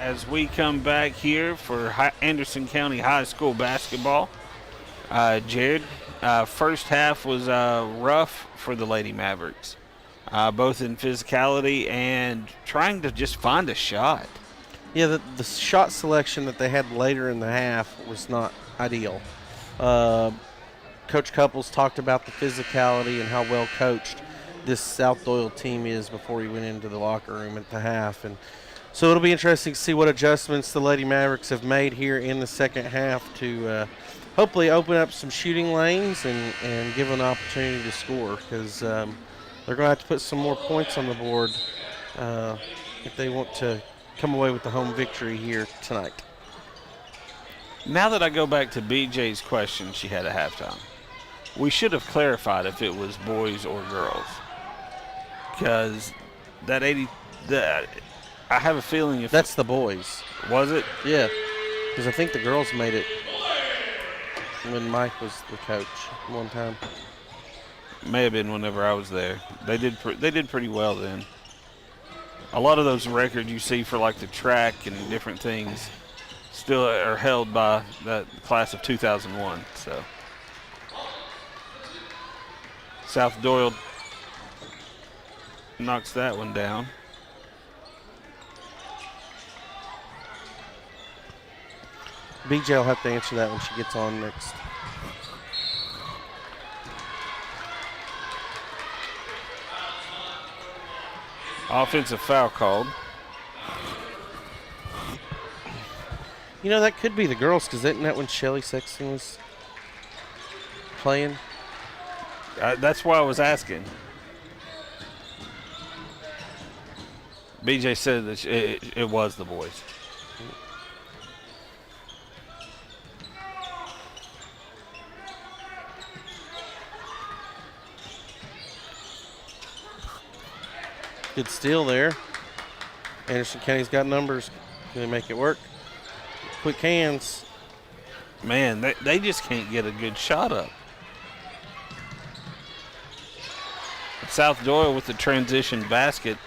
[SPEAKER 1] as we come back here for Anderson County High School basketball. Jared, first half was rough for the Lady Mavericks, both in physicality and trying to just find a shot.
[SPEAKER 2] Yeah, the shot selection that they had later in the half was not ideal. Coach Couples talked about the physicality and how well coached this South Doyle team is before he went into the locker room at the half. And so it'll be interesting to see what adjustments the Lady Mavericks have made here in the second half to hopefully open up some shooting lanes and give an opportunity to score, because they're going to have to put some more points on the board if they want to come away with the home victory here tonight.
[SPEAKER 1] Now that I go back to BJ's question she had at halftime, we should have clarified if it was boys or girls. Because I have a feeling if
[SPEAKER 2] That's the boys.
[SPEAKER 1] was it?
[SPEAKER 2] Yeah, because I think the girls made it when Mike was the coach one time.
[SPEAKER 1] May have been whenever I was there. They did pretty well then. A lot of those records you see for like the track and different things still are held by that class of 2001. So South Doyle knocks that one down.
[SPEAKER 2] BJ will have to answer that when she gets on next.
[SPEAKER 1] Offensive foul called.
[SPEAKER 2] You know, that could be the girls, because isn't that when Shelly Sexton was playing?
[SPEAKER 1] That's why I was asking. BJ said that it was the boys.
[SPEAKER 2] Good steal there. Anderson County's got numbers. Can they make it work? Quick hands.
[SPEAKER 1] Man, they just can't get a good shot up. South Doyle with the transition basket.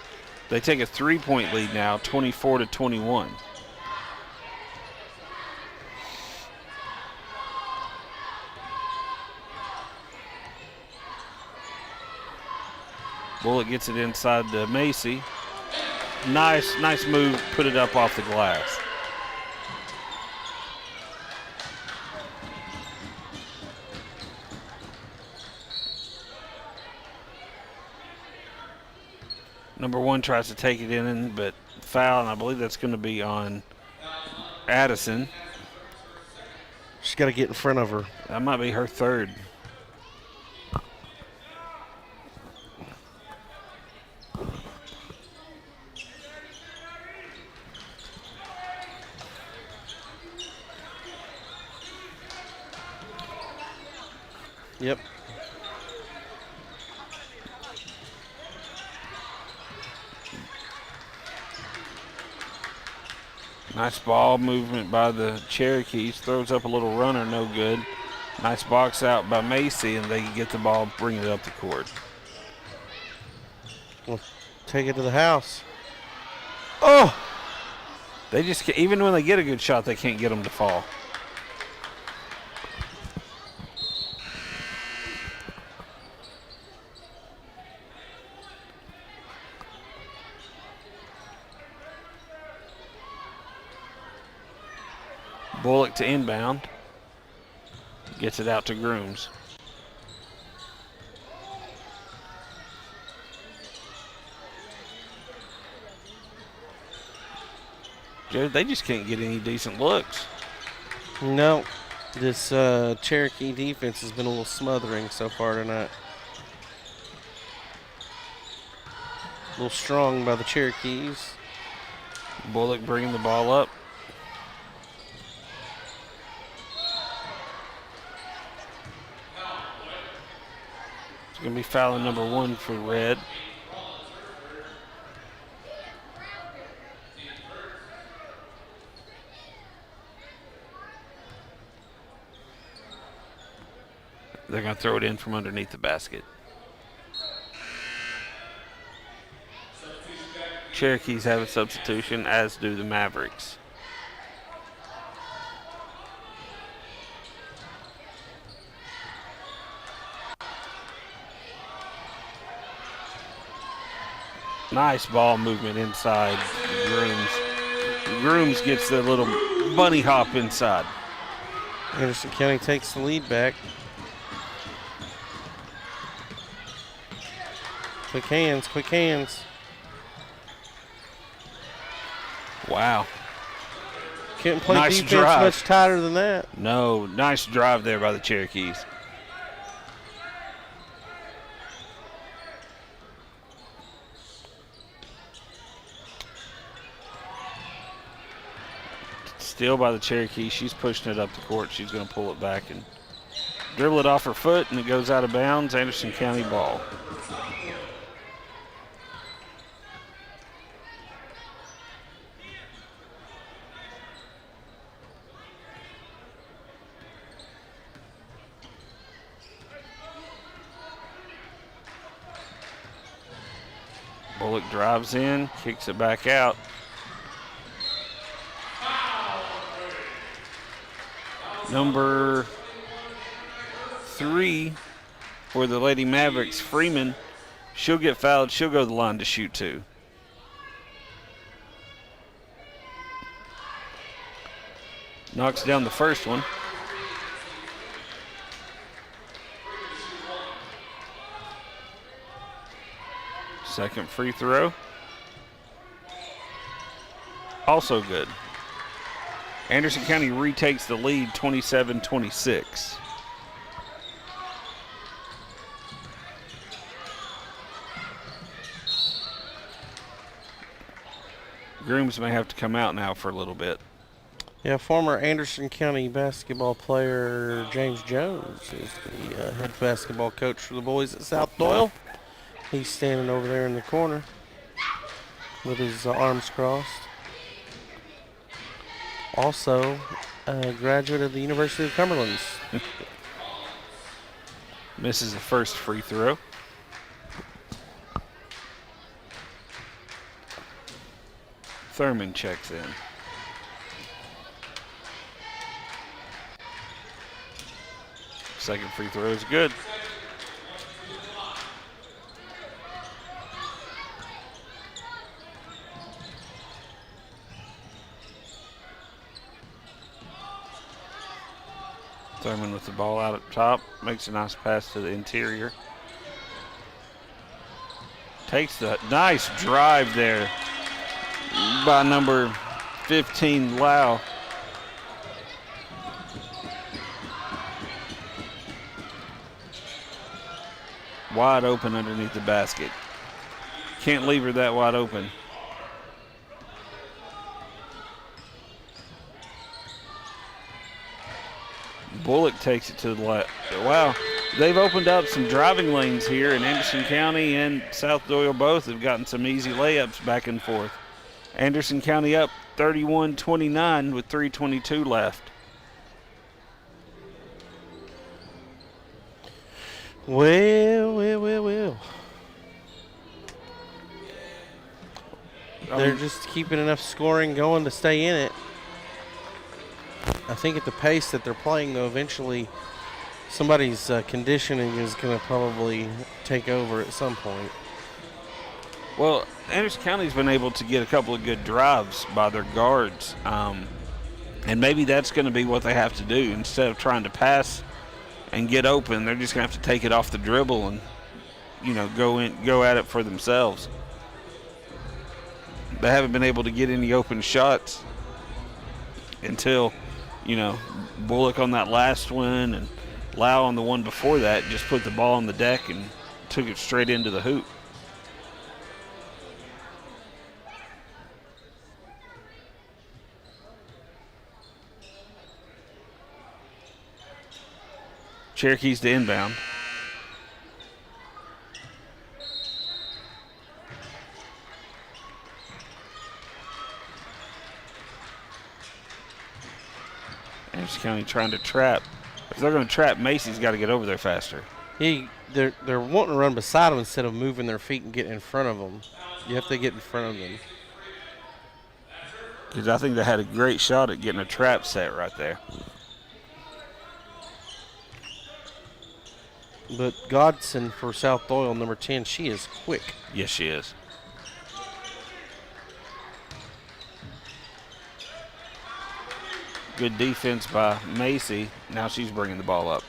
[SPEAKER 1] They take a 3-point lead now, 24-21. Bullock gets it inside to Macy. Nice move, put it up off the glass. Number one tries to take it in, but foul, and I believe that's going to be on Addison.
[SPEAKER 2] She's got to get in front of her.
[SPEAKER 1] That might be her third.
[SPEAKER 2] Yep.
[SPEAKER 1] Nice ball movement by the Cherokees. Throws up a little runner, no good. Nice box out by Macy, and they can get the ball, bring it up the court.
[SPEAKER 2] We'll take it to the house. Oh!
[SPEAKER 1] They just, even when they get a good shot, they can't get them to fall. Bullock to inbound. Gets it out to Grooms. Jared, they just can't get any decent looks.
[SPEAKER 2] No. This Cherokee defense has been a little smothering so far tonight. A little strong by the Cherokees.
[SPEAKER 1] Bullock bringing the ball up. It's going to be fouling number one for Red. They're going to throw it in from underneath the basket. Cherokees have a substitution, as do the Mavericks. Nice ball movement inside. Grooms gets the little bunny hop inside.
[SPEAKER 2] Anderson County takes the lead back. Quick hands, quick hands.
[SPEAKER 1] Wow.
[SPEAKER 2] Couldn't play
[SPEAKER 1] Nice
[SPEAKER 2] defense
[SPEAKER 1] drive.
[SPEAKER 2] much tighter than that.
[SPEAKER 1] No, nice drive there by the Cherokees. Still by the Cherokee. She's pushing it up the court. She's going to pull it back and dribble it off her foot, and it goes out of bounds. Anderson County ball. Bullock drives in, kicks it back out. Number 3 for the Lady Mavericks, Freeman. She'll get fouled. She'll go to the line to shoot 2. Knocks down the first one. Second free throw. Also good. Anderson County retakes the lead 27-26. Grooms may have to come out now for a little bit.
[SPEAKER 2] Yeah, former Anderson County basketball player James Jones is the head basketball coach for the boys at South Doyle. He's standing over there in the corner with his arms crossed. Also, a graduate of the University of Cumberland's.
[SPEAKER 1] Misses the first free throw. Thurman checks in. Second free throw is good. Thurman with the ball out at top, makes a nice pass to the interior. Takes the nice drive there by number 15, Lau. Wide open underneath the basket. Can't leave her that wide open. Bullock takes it to the left. Wow, they've opened up some driving lanes here, and Anderson County and South Doyle both have gotten some easy layups back and forth. Anderson County up 31-29 with 3:22 left.
[SPEAKER 2] Well. They're just keeping enough scoring going to stay in it. I think at the pace that they're playing, though, eventually somebody's conditioning is going to probably take over at some point.
[SPEAKER 1] Well, Anderson County's been able to get a couple of good drives by their guards, and maybe that's going to be what they have to do. Instead of trying to pass and get open, they're just going to have to take it off the dribble and, go at it for themselves. They haven't been able to get any open shots until, Bullock on that last one and Lau on the one before that just put the ball on the deck and took it straight into the hoop. Cherokees to inbound. Anderson County trying to trap. If they're going to trap, Macy's got to get over there faster.
[SPEAKER 2] They're wanting to run beside them instead of moving their feet and getting in front of them. You have to get in front of them.
[SPEAKER 1] Because I think they had a great shot at getting a trap set right there.
[SPEAKER 2] But Godson for South Doyle, number 10, she is quick.
[SPEAKER 1] Yes, she is. Good defense by Macy. Now she's bringing the ball up.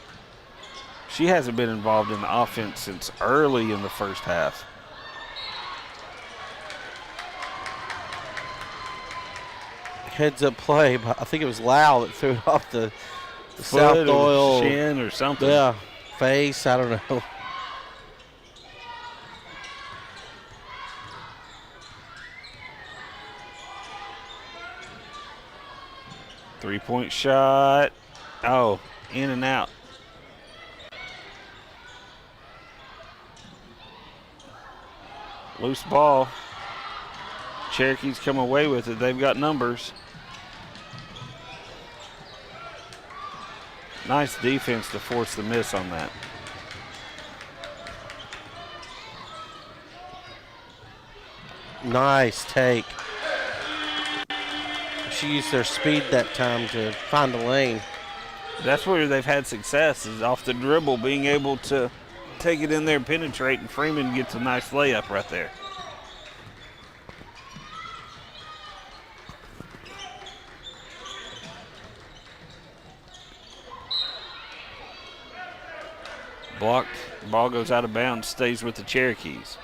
[SPEAKER 1] She hasn't been involved in the offense since early in the first half.
[SPEAKER 2] Heads up play, but I think it was Lau that threw it off the South
[SPEAKER 1] Foot or
[SPEAKER 2] Doyle
[SPEAKER 1] shin or something.
[SPEAKER 2] Yeah, face. I don't know.
[SPEAKER 1] Three-point shot. Oh, in and out. Loose ball. Cherokees come away with it. They've got numbers. Nice defense to force the miss on that.
[SPEAKER 2] Nice take. She used their speed that time to find the lane.
[SPEAKER 1] That's where they've had success, is off the dribble, being able to take it in there, penetrate, and Freeman gets a nice layup right there. Blocked, ball goes out of bounds, stays with the Cherokees.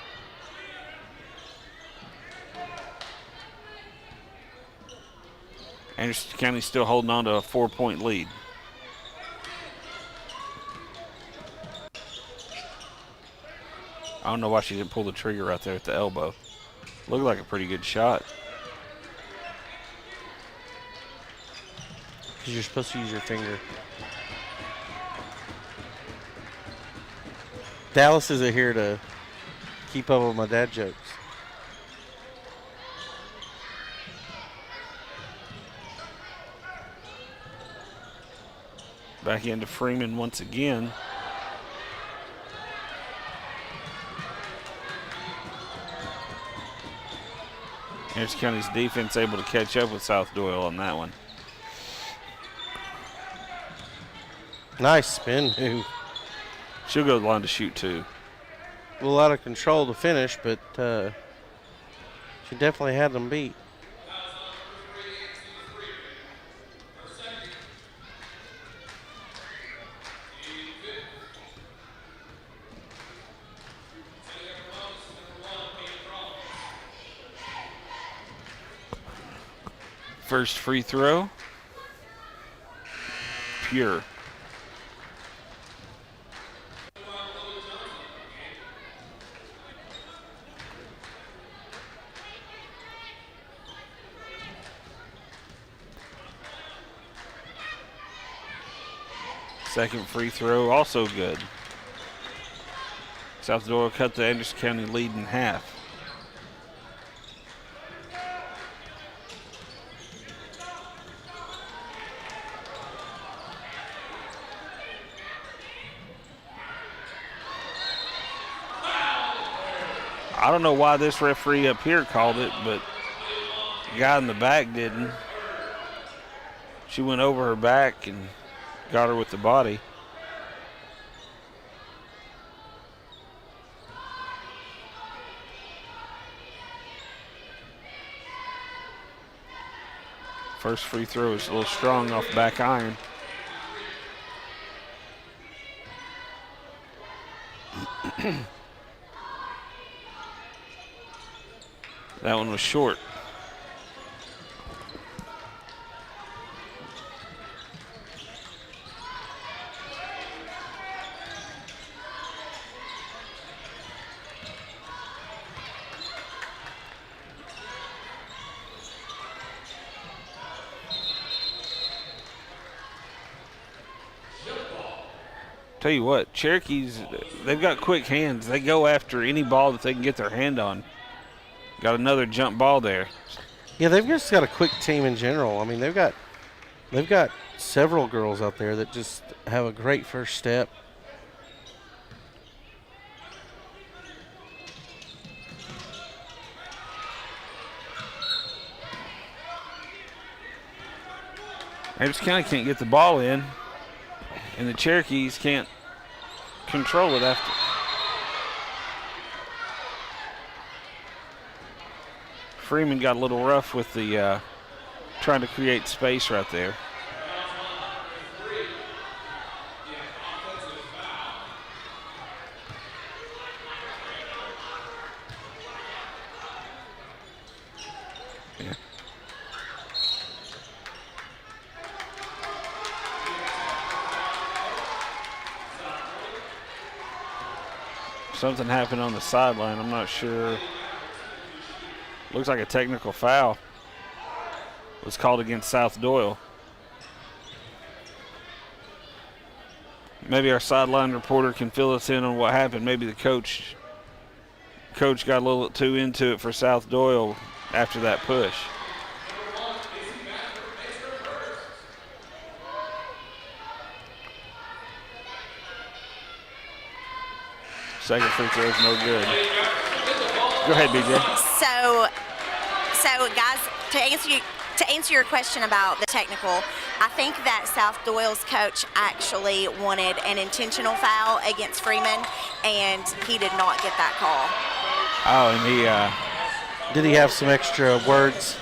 [SPEAKER 1] Anderson County still holding on to a 4-point lead. I don't know why she didn't pull the trigger right there at the elbow. Looked like a pretty good shot.
[SPEAKER 2] Because you're supposed to use your finger. Dallas isn't here to keep up with my dad jokes.
[SPEAKER 1] Back into Freeman once again. Anderson County's defense able to catch up with South Doyle on that one.
[SPEAKER 2] Nice spin move.
[SPEAKER 1] She'll go to the line to shoot too.
[SPEAKER 2] A little out of control to finish, but she definitely had them beat.
[SPEAKER 1] First free throw. Pure. Second free throw, also good. South Doyle cut the Anderson County lead in half. I don't know why this referee up here called it, but the guy in the back didn't. She went over her back and got her with the body. First free throw is a little strong off back iron. That one was short. Tell you what, Cherokees, they've got quick hands. They go after any ball that they can get their hand on. Got another jump ball there.
[SPEAKER 2] Yeah, they've just got a quick team in general. I mean, they've got several girls out there that just have a great first step.
[SPEAKER 1] Anderson County can't get the ball in, and the Cherokees can't control it after. Freeman got a little rough with the trying to create space right there. Yeah. Something happened on the sideline. I'm not sure. Looks like a technical foul was called against South Doyle. Maybe our sideline reporter can fill us in on what happened. Maybe the coach got a little too into it for South Doyle after that push. Second free throw is no good. Go ahead, BJ.
[SPEAKER 3] So guys, to answer your question about the technical, I think that South Doyle's coach actually wanted an intentional foul against Freeman, and he did not get that call.
[SPEAKER 1] Oh, and
[SPEAKER 2] Did he have some extra words?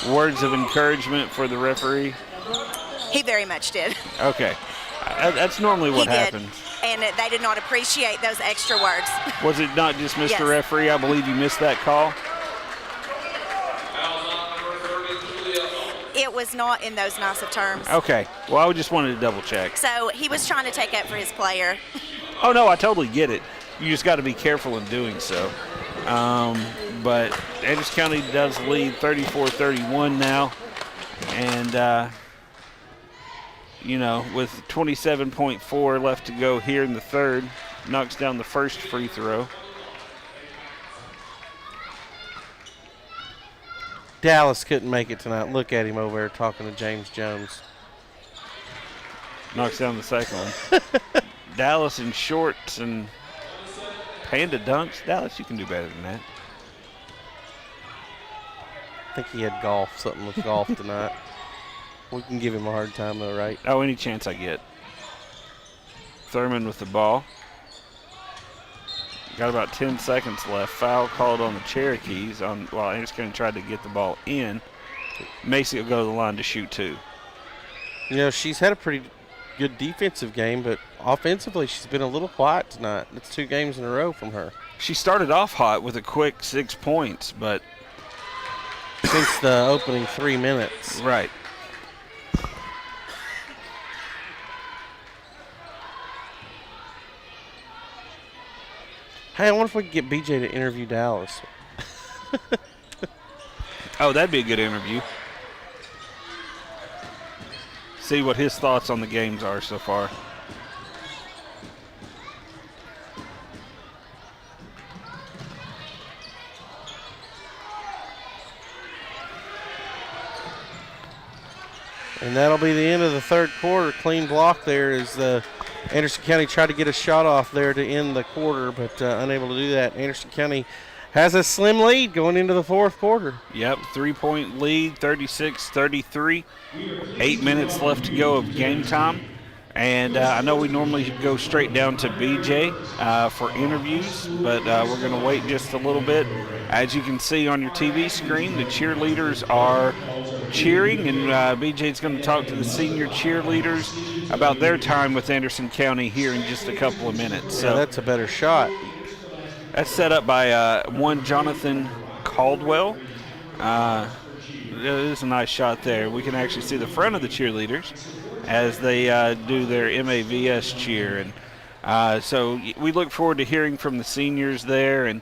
[SPEAKER 1] Words of encouragement for the referee?
[SPEAKER 3] He very much did.
[SPEAKER 1] Okay. That's normally what
[SPEAKER 3] He
[SPEAKER 1] happens.
[SPEAKER 3] did, and they did not appreciate those extra words.
[SPEAKER 1] Was it not just Mr.
[SPEAKER 3] Yes.
[SPEAKER 1] Referee? I believe you missed that call.
[SPEAKER 3] It was not in those nice of terms.
[SPEAKER 1] Okay. Well, I just wanted to double check.
[SPEAKER 3] So he was trying to take up for his player.
[SPEAKER 1] Oh, no, I totally get it. You just got to be careful in doing so. But Anderson County does lead 34-31 now. And, with 27.4 left to go here in the third, knocks down the first free throw.
[SPEAKER 2] Dallas couldn't make it tonight. Look at him over there talking to James Jones.
[SPEAKER 1] Knocks down the second one. Dallas in shorts and panda dunks. Dallas, you can do better than that.
[SPEAKER 2] I think he had something with golf tonight. We can give him a hard time though, right?
[SPEAKER 1] Oh, any chance I get. Thurman with the ball. Got about 10 seconds left. Foul called on the Cherokees while Anderson County tried to get the ball in. Macy will go to the line to shoot two.
[SPEAKER 2] She's had a pretty good defensive game, but offensively she's been a little quiet tonight. It's 2 games in a row from her.
[SPEAKER 1] She started off hot with a quick 6 points, but
[SPEAKER 2] since the opening 3 minutes.
[SPEAKER 1] Right.
[SPEAKER 2] Hey, I wonder if we could get BJ to interview Dallas.
[SPEAKER 1] Oh, that'd be a good interview. See what his thoughts on the games are so far.
[SPEAKER 2] And that'll be the end of the third quarter. Clean block there as Anderson County tried to get a shot off there to end the quarter, but unable to do that. Anderson County has a slim lead going into the fourth quarter.
[SPEAKER 1] Yep, 3-point lead, 36-33. 8 minutes left to go of game time. And I know we normally go straight down to BJ for interviews, but we're going to wait just a little bit. As you can see on your TV screen, the cheerleaders are cheering, and BJ's going to talk to the senior cheerleaders about their time with Anderson County here in just a couple of minutes.
[SPEAKER 2] So that's a better shot.
[SPEAKER 1] That's set up by one Jonathan Caldwell. It is a nice shot there. We can actually see the front of the cheerleaders as they do their MAVS cheer. And so we look forward to hearing from the seniors there, and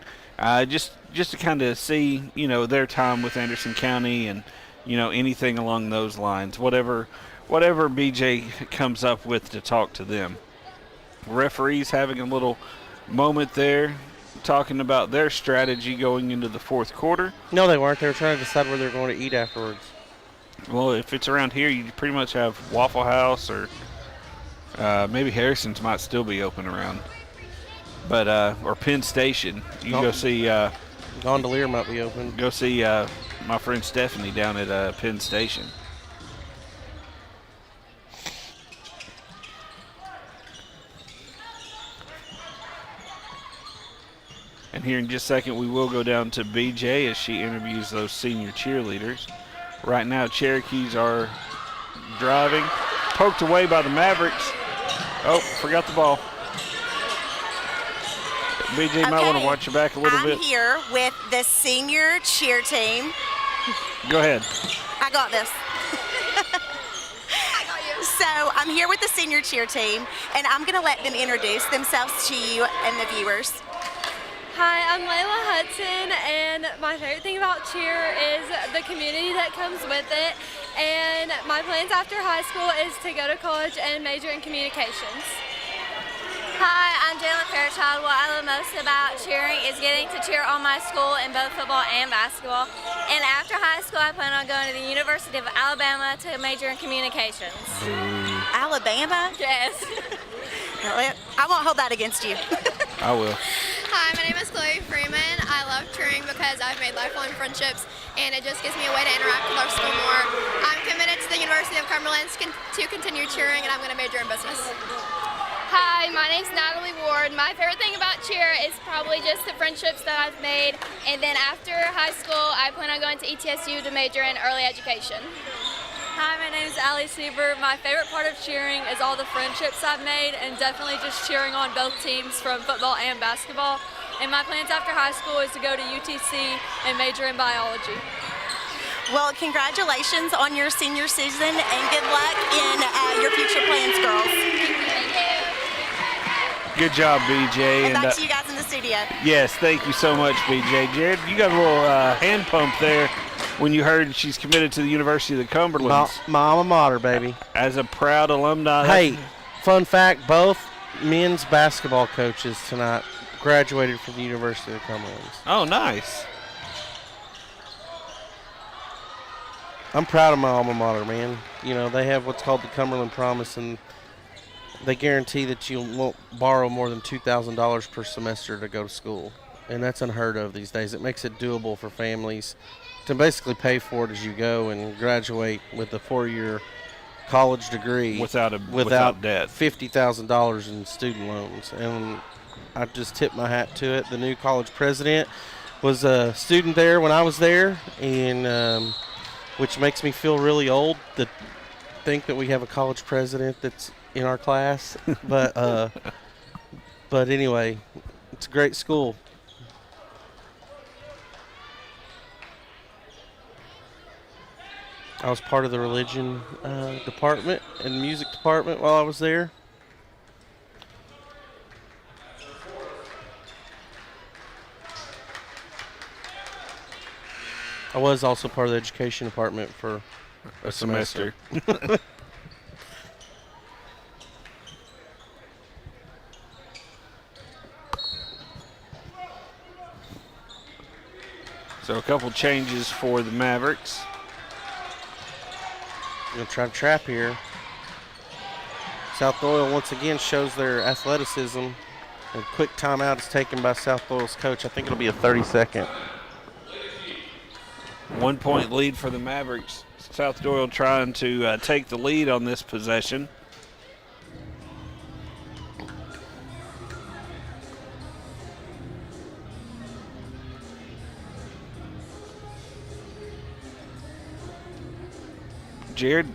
[SPEAKER 1] just to kind of see, their time with Anderson County and, anything along those lines, whatever BJ comes up with to talk to them. Referees having a little moment there, talking about their strategy going into the fourth quarter.
[SPEAKER 2] No, they weren't. They were trying to decide where they were going to eat afterwards.
[SPEAKER 1] Well, if it's around here, you pretty much have Waffle House or maybe Harrison's might still be open around. But or Penn Station. You can go see.
[SPEAKER 2] Gondolier might be open.
[SPEAKER 1] Go see my friend Stephanie down at Penn Station. And here in just a second, we will go down to BJ as she interviews those senior cheerleaders. Right now, Cherokees are driving. Poked away by the Mavericks. Oh, forgot the ball. BJ might want to watch your back a little bit.
[SPEAKER 3] I'm here with the senior cheer team.
[SPEAKER 1] Go ahead.
[SPEAKER 3] I got this. So I'm here with the senior cheer team, and I'm going to let them introduce themselves to you and the viewers.
[SPEAKER 7] Hi, I'm Layla Hudson, and my favorite thing about cheer is the community that comes with it. And my plans after high school is to go to college and major in communications.
[SPEAKER 8] Hi, I'm Jalen Fairchild. What I love most about cheering is getting to cheer on my school in both football and basketball. And after high school, I plan on going to the University of Alabama to major in communications.
[SPEAKER 3] Alabama?
[SPEAKER 8] Yes.
[SPEAKER 3] I won't hold that against you.
[SPEAKER 1] I will.
[SPEAKER 9] Hi, my name is Chloe Freeman. I love cheering because I've made lifelong friendships and it just gives me a way to interact with our school more. I'm committed to the University of Cumberland to continue cheering, and I'm going to major in business.
[SPEAKER 10] Hi, my name's Natalie Ward. My favorite thing about cheer is probably just the friendships that I've made. And then after high school, I plan on going to ETSU to major in early education.
[SPEAKER 7] Hi, my name is Allie Sieber. My favorite part of cheering is all the friendships I've made, and definitely just cheering on both teams from football and basketball. And my plans after high school is to go to UTC and major in biology.
[SPEAKER 3] Well, congratulations on your senior season, and good luck in your future plans, girls.
[SPEAKER 1] Good job, BJ.
[SPEAKER 3] And back to you guys in the studio.
[SPEAKER 1] Yes, thank you so much, BJ. Jared, you got a little hand pump there when you heard she's committed to the University of the Cumberland.
[SPEAKER 2] My alma mater, baby.
[SPEAKER 1] As a proud alumni.
[SPEAKER 2] Hey, fun fact, both men's basketball coaches tonight graduated from the University of Cumberland.
[SPEAKER 1] Oh, nice.
[SPEAKER 2] I'm proud of my alma mater, man. You know, they have what's called the Cumberland Promise, and they guarantee that you won't borrow more than $2,000 per semester to go to school. And that's unheard of these days. It makes it doable for families to basically pay for it as you go and graduate with a 4-year college degree
[SPEAKER 1] without debt.
[SPEAKER 2] $50,000 in student loans. And I just tip my hat to it. The new college president was a student there when I was there, and which makes me feel really old to think that we have a college president that's in our class. But anyway, it's a great school. I was part of the religion department and music department while I was there. I was also part of the education department for a semester.
[SPEAKER 1] So a couple changes for the Mavericks.
[SPEAKER 2] Going to try to trap here. South Doyle once again shows their athleticism. A quick timeout is taken by South Doyle's coach. I think it'll be a 30-second.
[SPEAKER 1] 1 point lead for the Mavericks. South Doyle trying to take the lead on this possession. Jared,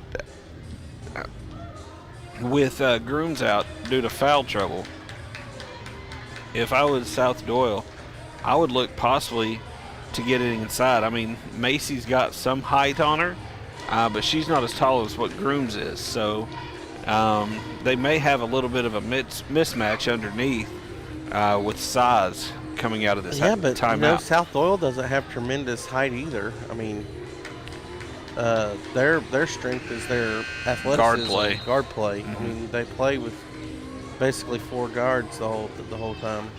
[SPEAKER 1] with Grooms out due to foul trouble, if I was South Doyle, I would look possibly to get it inside. I mean, Macy's got some height on her, but she's not as tall as what Grooms is. So they may have a little bit of a mismatch underneath with size coming out of this timeout.
[SPEAKER 2] Yeah, but South Doyle doesn't have tremendous height either. I mean, their strength is their athleticism. Guard play.
[SPEAKER 1] Mm-hmm.
[SPEAKER 2] I mean, they play with basically 4 guards the whole time.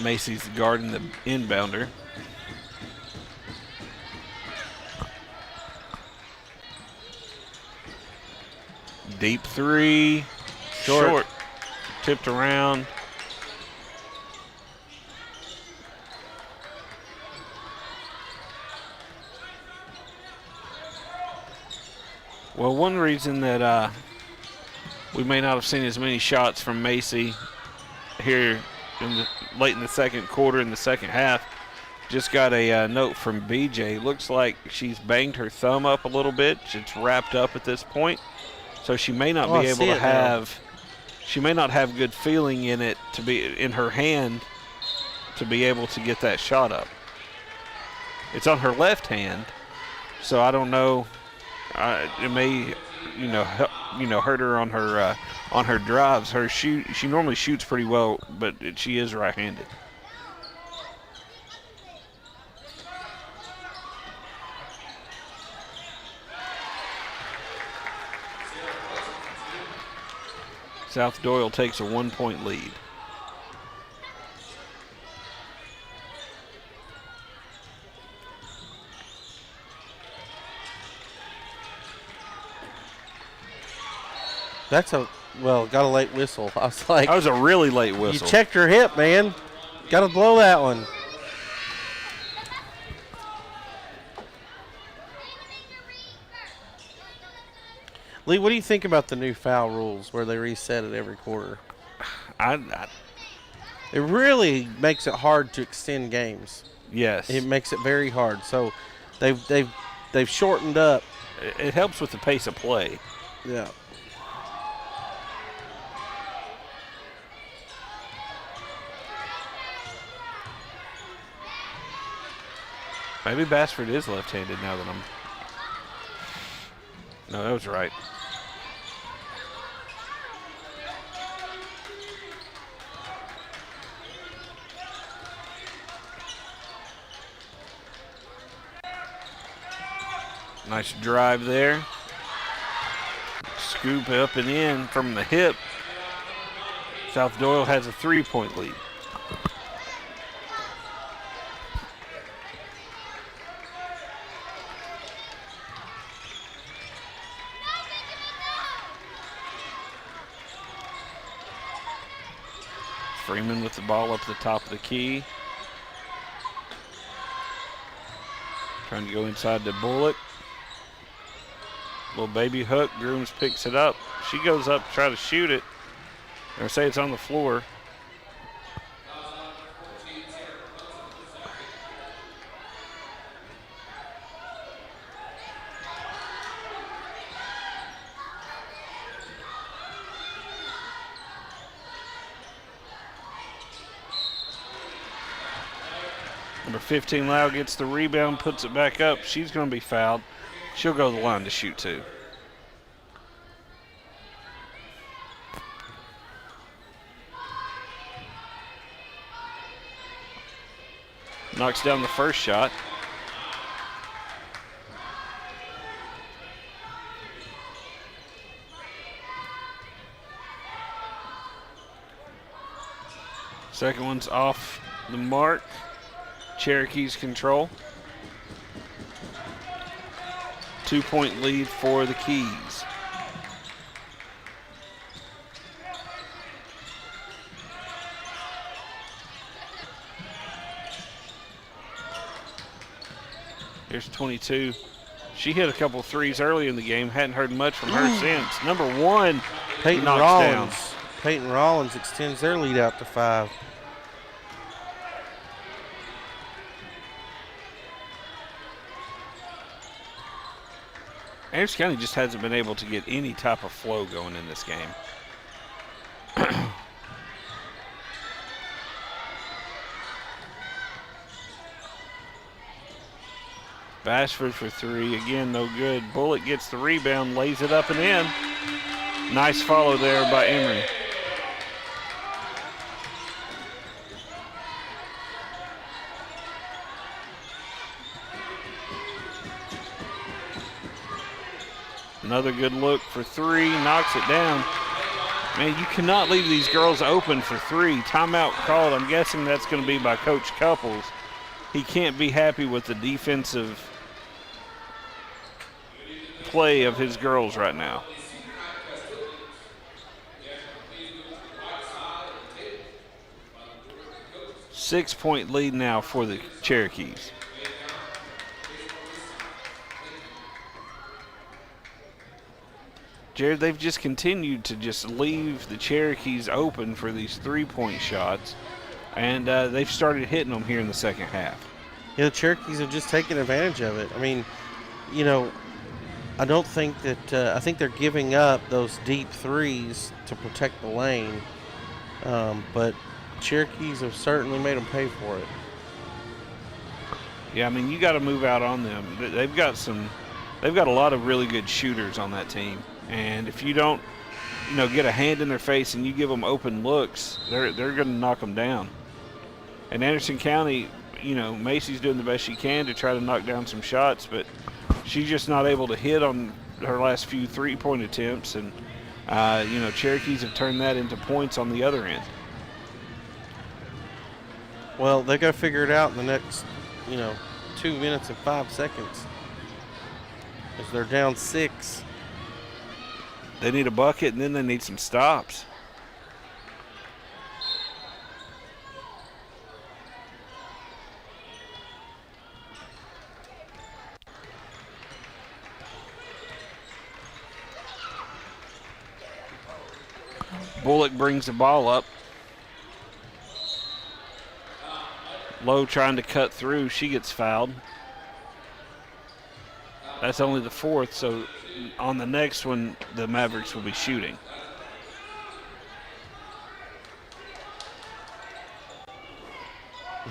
[SPEAKER 1] Macy's guarding the inbounder. Deep three. Short. Tipped around. Well, one reason that we may not have seen as many shots from Macy here late in the second quarter, in the second half, just got a note from BJ. Looks like she's banged her thumb up a little bit. It's wrapped up at this point, so she may not be able to have. She may not have good feeling in it to be in her hand to be able to get that shot up. It's on her left hand, so I don't know. It may, hurt her on her drives. She normally shoots pretty well, but she is right-handed. South Doyle takes a 1-point lead.
[SPEAKER 2] Got a late whistle. I was like,
[SPEAKER 1] that was a really late whistle.
[SPEAKER 2] You checked her hip, man. Got to blow that one. Lee, what do you think about the new foul rules where they reset it every quarter? It really makes it hard to extend games.
[SPEAKER 1] Yes,
[SPEAKER 2] it makes it very hard. So they've shortened up.
[SPEAKER 1] It helps with the pace of play.
[SPEAKER 2] Yeah.
[SPEAKER 1] Maybe Bassford is left-handed now that I'm. No, that was right. Nice drive there. Scoop up and in from the hip. South Doyle has a 3-point lead. Freeman with the ball up the top of the key. Trying to go inside to Bullock. Little baby hook. Grooms picks it up. She goes up to try to shoot it. Or say it's on the floor. Number 15, Lau gets the rebound, puts it back up. She's going to be fouled. She'll go to the line to shoot two. Knocks down the first shot. Second one's off the mark. Cherokee's control. 2-point lead for the Keys. Here's 22. She hit a couple threes early in the game. Hadn't heard much from her since. Number 1,
[SPEAKER 2] Peyton
[SPEAKER 1] knocks
[SPEAKER 2] Rollins.
[SPEAKER 1] down.
[SPEAKER 2] Peyton Rollins extends their lead out to 5.
[SPEAKER 1] Anderson County just hasn't been able to get any type of flow going in this game. Bashford for 3, again no good. Bullock gets the rebound, lays it up and in. Nice follow there by Emery. Another good look for 3, knocks it down. Man, you cannot leave these girls open for 3. Timeout called. I'm guessing that's going to be by Coach Couples. He can't be happy with the defensive play of his girls right now. Six-point lead now for the Cherokees. Jared, they've just continued to just leave the Cherokees open for these three-point shots, and they've started hitting them here in the second half.
[SPEAKER 2] The Cherokees have just taken advantage of it. I mean, I don't think that I think they're giving up those deep threes to protect the lane, but Cherokees have certainly made them pay for it.
[SPEAKER 1] Yeah, I mean, you got to move out on them. They've got a lot of really good shooters on that team, and if you don't, get a hand in their face and you give them open looks, they're going to knock them down. And Anderson County, Macy's doing the best she can to try to knock down some shots, but she's just not able to hit on her last few three-point attempts, and Cherokees have turned that into points on the other end.
[SPEAKER 2] Well, they got to figure it out in the next, 2 minutes and 5 seconds. As they're down 6.
[SPEAKER 1] They need a bucket, and then they need some stops. Bullock brings the ball up. Lowe trying to cut through. She gets fouled. That's only the fourth, so on the next one, the Mavericks will be shooting.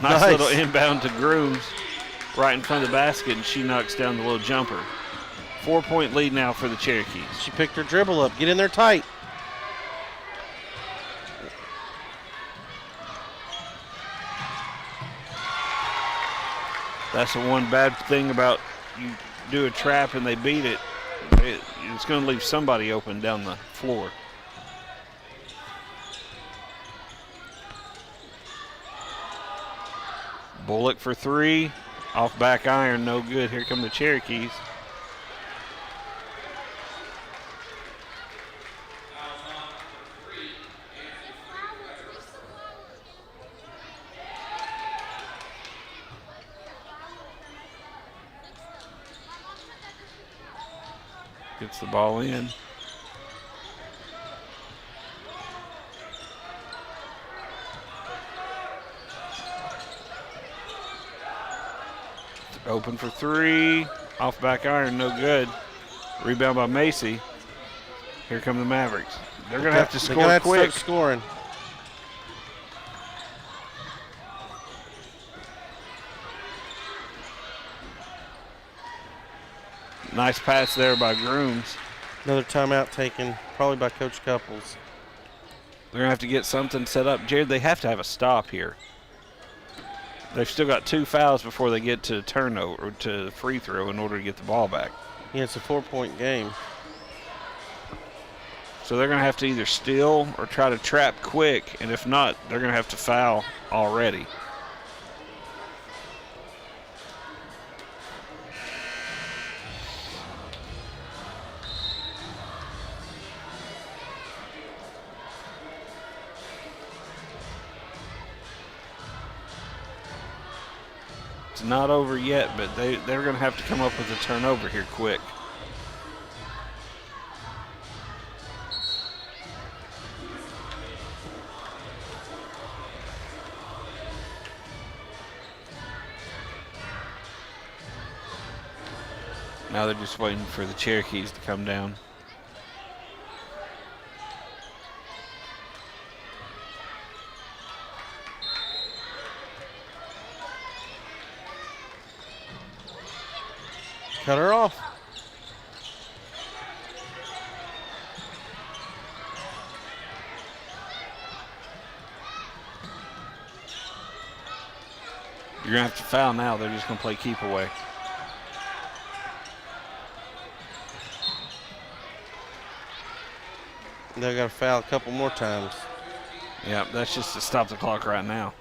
[SPEAKER 1] Nice little inbound to Grooms right in front of the basket, and she knocks down the little jumper. 4-point lead now for the Cherokees.
[SPEAKER 2] She picked her dribble up. Get in there tight.
[SPEAKER 1] That's the one bad thing about you do a trap and they beat it. It's going to leave somebody open down the floor. Bullock for three. Off back iron, no good. Here come the Cherokees. Gets the ball in. Open for three. Off back iron, no good. Rebound by Macy. Here come the Mavericks. They're going to have to score quick.
[SPEAKER 2] Start scoring.
[SPEAKER 1] Nice pass there by Grooms.
[SPEAKER 2] Another timeout taken, probably by Coach Couples.
[SPEAKER 1] They're going to have to get something set up. Jared, they have to have a stop here. They've still got 2 fouls before they get to turnover, or to free throw in order to get the ball back.
[SPEAKER 2] Yeah, it's a 4-point game.
[SPEAKER 1] So they're going to have to either steal or try to trap quick, and if not, they're going to have to foul already. It's not over yet, but they're going to have to come up with a turnover here quick. Now they're just waiting for the Cherokees to come down.
[SPEAKER 2] Cut her off.
[SPEAKER 1] You're going to have to foul now. They're just going to play keep away.
[SPEAKER 2] They've got to foul a couple more times.
[SPEAKER 1] Yeah, that's just to stop the clock right now.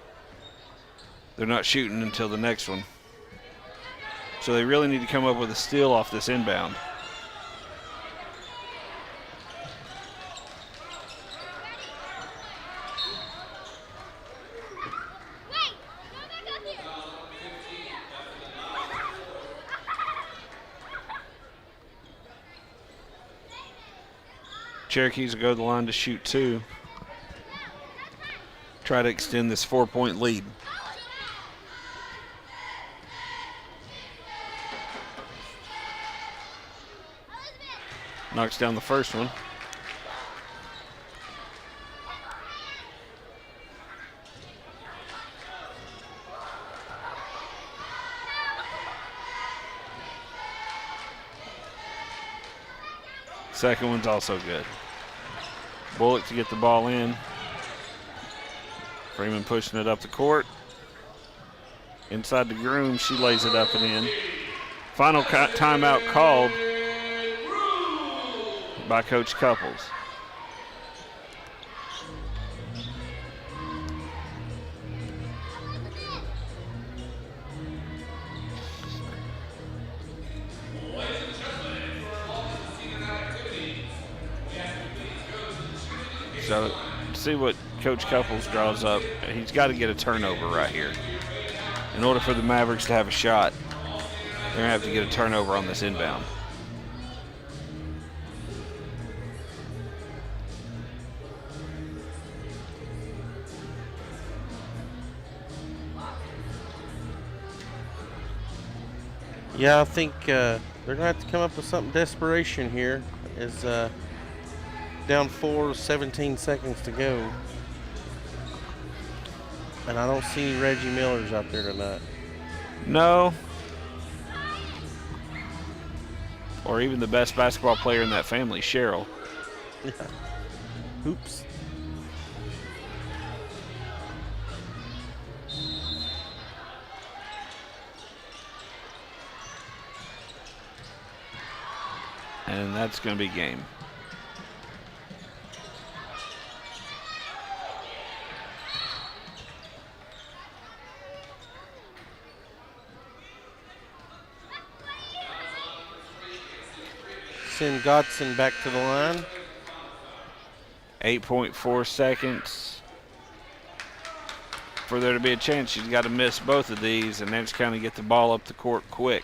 [SPEAKER 1] They're not shooting until the next one. So they really need to come up with a steal off this inbound. Cherokees will go to the line to shoot 2. Try to extend this 4-point lead. Knocks down the first one. Second one's also good. Bullock to get the ball in. Freeman pushing it up the court. Inside the groom, she lays it up and in. Final timeout called by Coach Couples. So, see what Coach Couples draws up. He's got to get a turnover right here. In order for the Mavericks to have a shot, they're going to have to get a turnover on this inbound.
[SPEAKER 2] Yeah, I think they're going to have to come up with something desperation here. Is down 4, 17 seconds to go. And I don't see Reggie Millers out there tonight.
[SPEAKER 1] No. Or even the best basketball player in that family, Cheryl.
[SPEAKER 2] Yeah. Oops.
[SPEAKER 1] And that's going to be game.
[SPEAKER 2] Send Godson back to the line.
[SPEAKER 1] 8.4 seconds for there to be a chance. She's got to miss both of these and then just kind of get the ball up the court quick.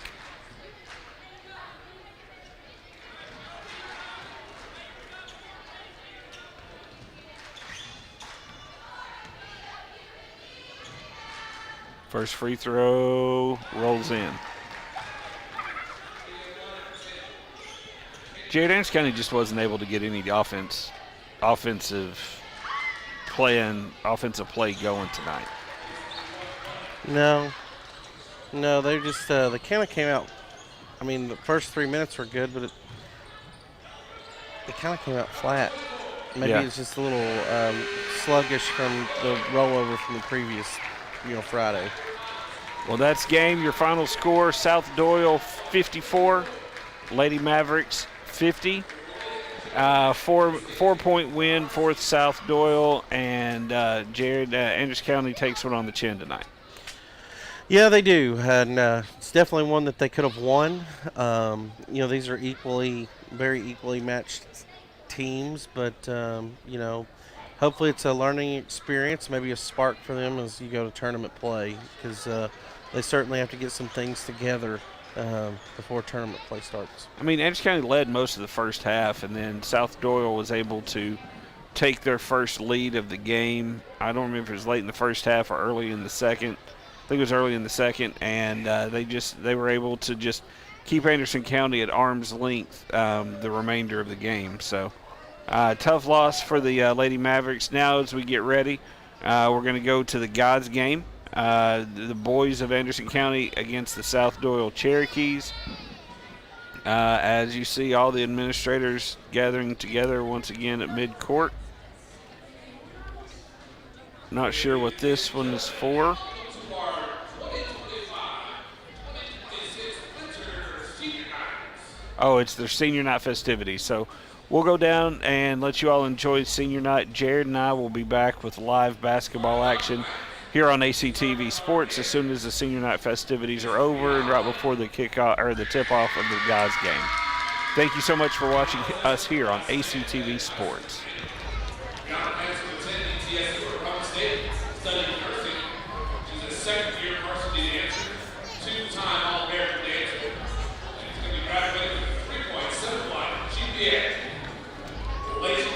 [SPEAKER 1] First free throw rolls in. Jared Anderson County just wasn't able to get any offensive play going tonight.
[SPEAKER 2] No, they just they kind of came out. I mean, the first 3 minutes were good, but it kind of came out flat. Maybe it's just a little sluggish from the rollover from the previous, Friday.
[SPEAKER 1] Well, that's game. Your final score: South Doyle 54, Lady Mavericks 50. 4-point win for South Doyle, and Jared Anderson County takes one on the chin tonight.
[SPEAKER 2] Yeah, they do, and it's definitely one that they could have won. These are very equally matched teams, but hopefully it's a learning experience, maybe a spark for them as you go to tournament play, because they certainly have to get some things together before tournament play starts.
[SPEAKER 1] I mean, Anderson County led most of the first half, and then South Doyle was able to take their first lead of the game. I don't remember if it was late in the first half or early in the second. I think it was early in the second, and they were able to just keep Anderson County at arm's length the remainder of the game. So tough loss for the Lady Mavericks. Now as we get ready, we're going to go to the Gods game. The boys of Anderson County against the South Doyle Cherokees. As you see, all the administrators gathering together once again at midcourt. Not sure what this one is for. Oh, it's their senior night festivities. So we'll go down and let you all enjoy senior night. Jared and I will be back with live basketball action here on ACTV Sports as soon as the senior night festivities are over and right before the kickoff or the tip-off of the guys' game. Thank you so much for watching us here on ACTV Sports.
[SPEAKER 11] Ladies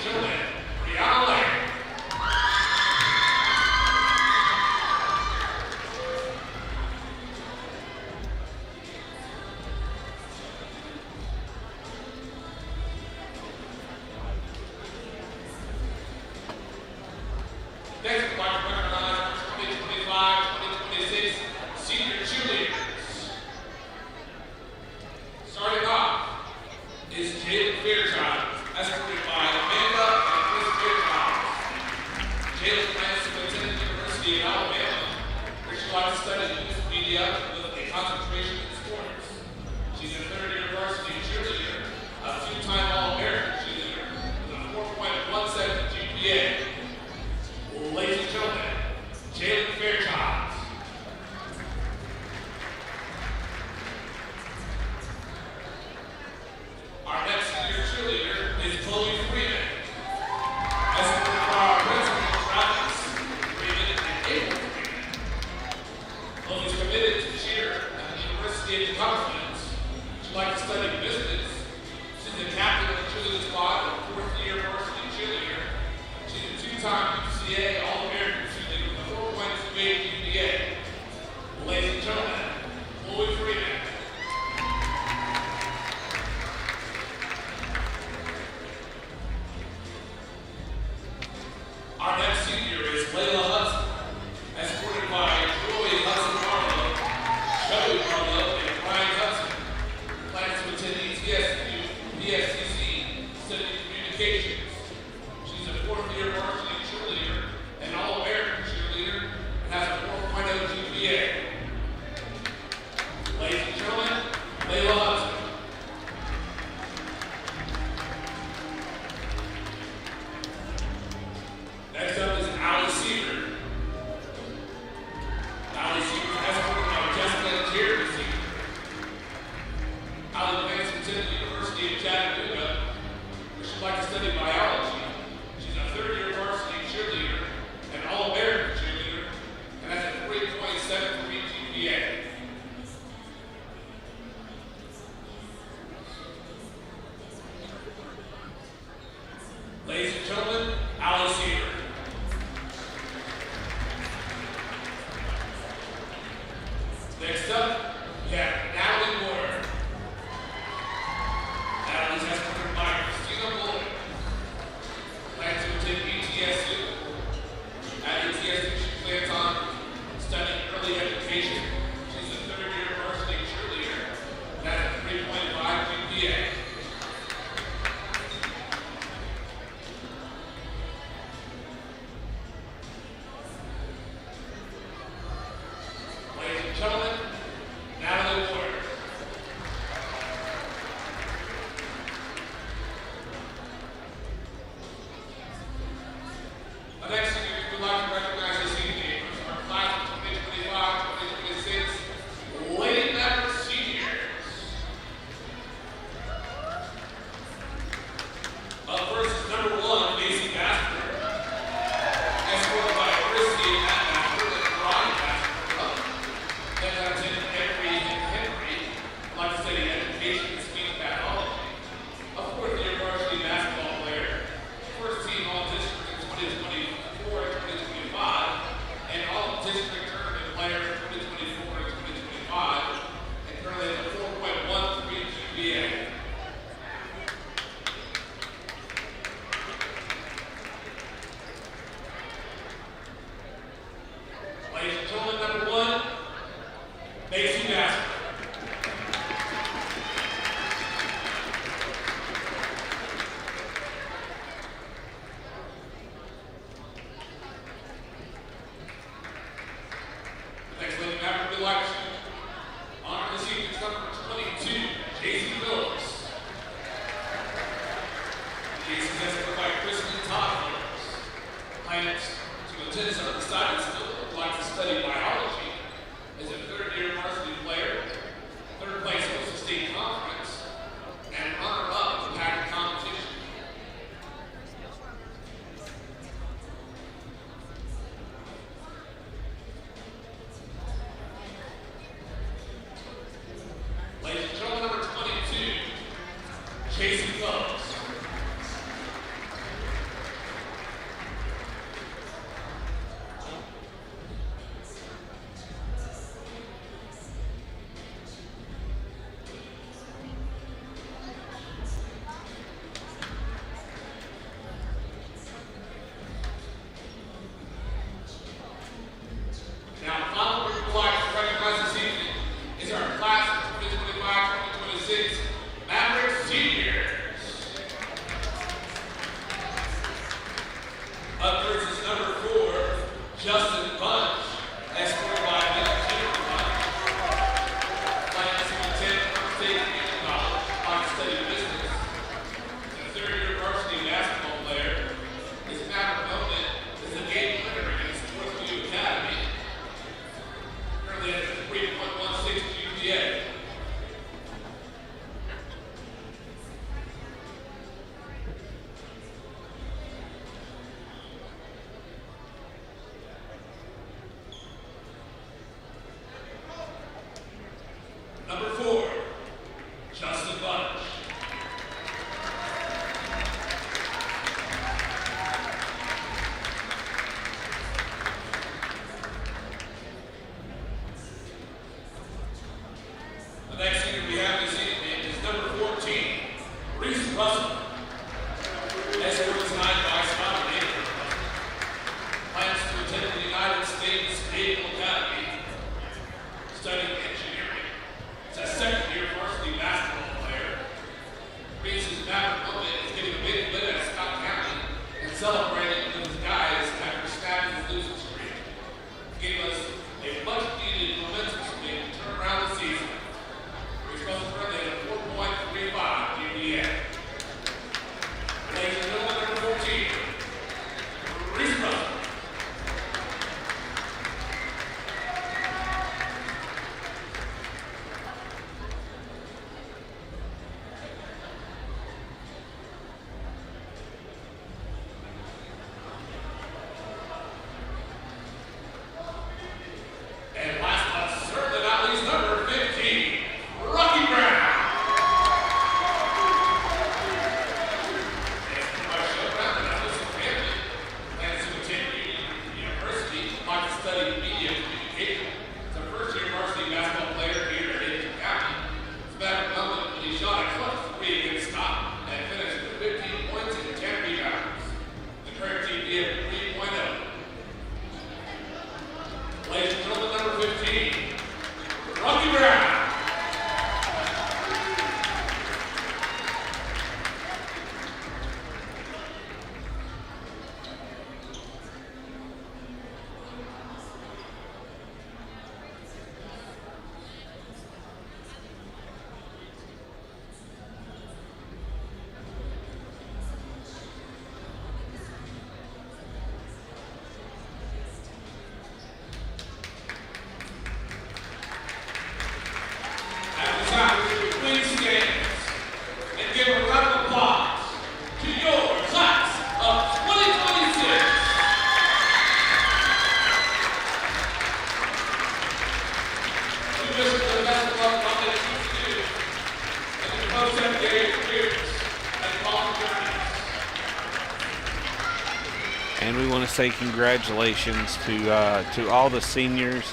[SPEAKER 1] want to say congratulations to all the seniors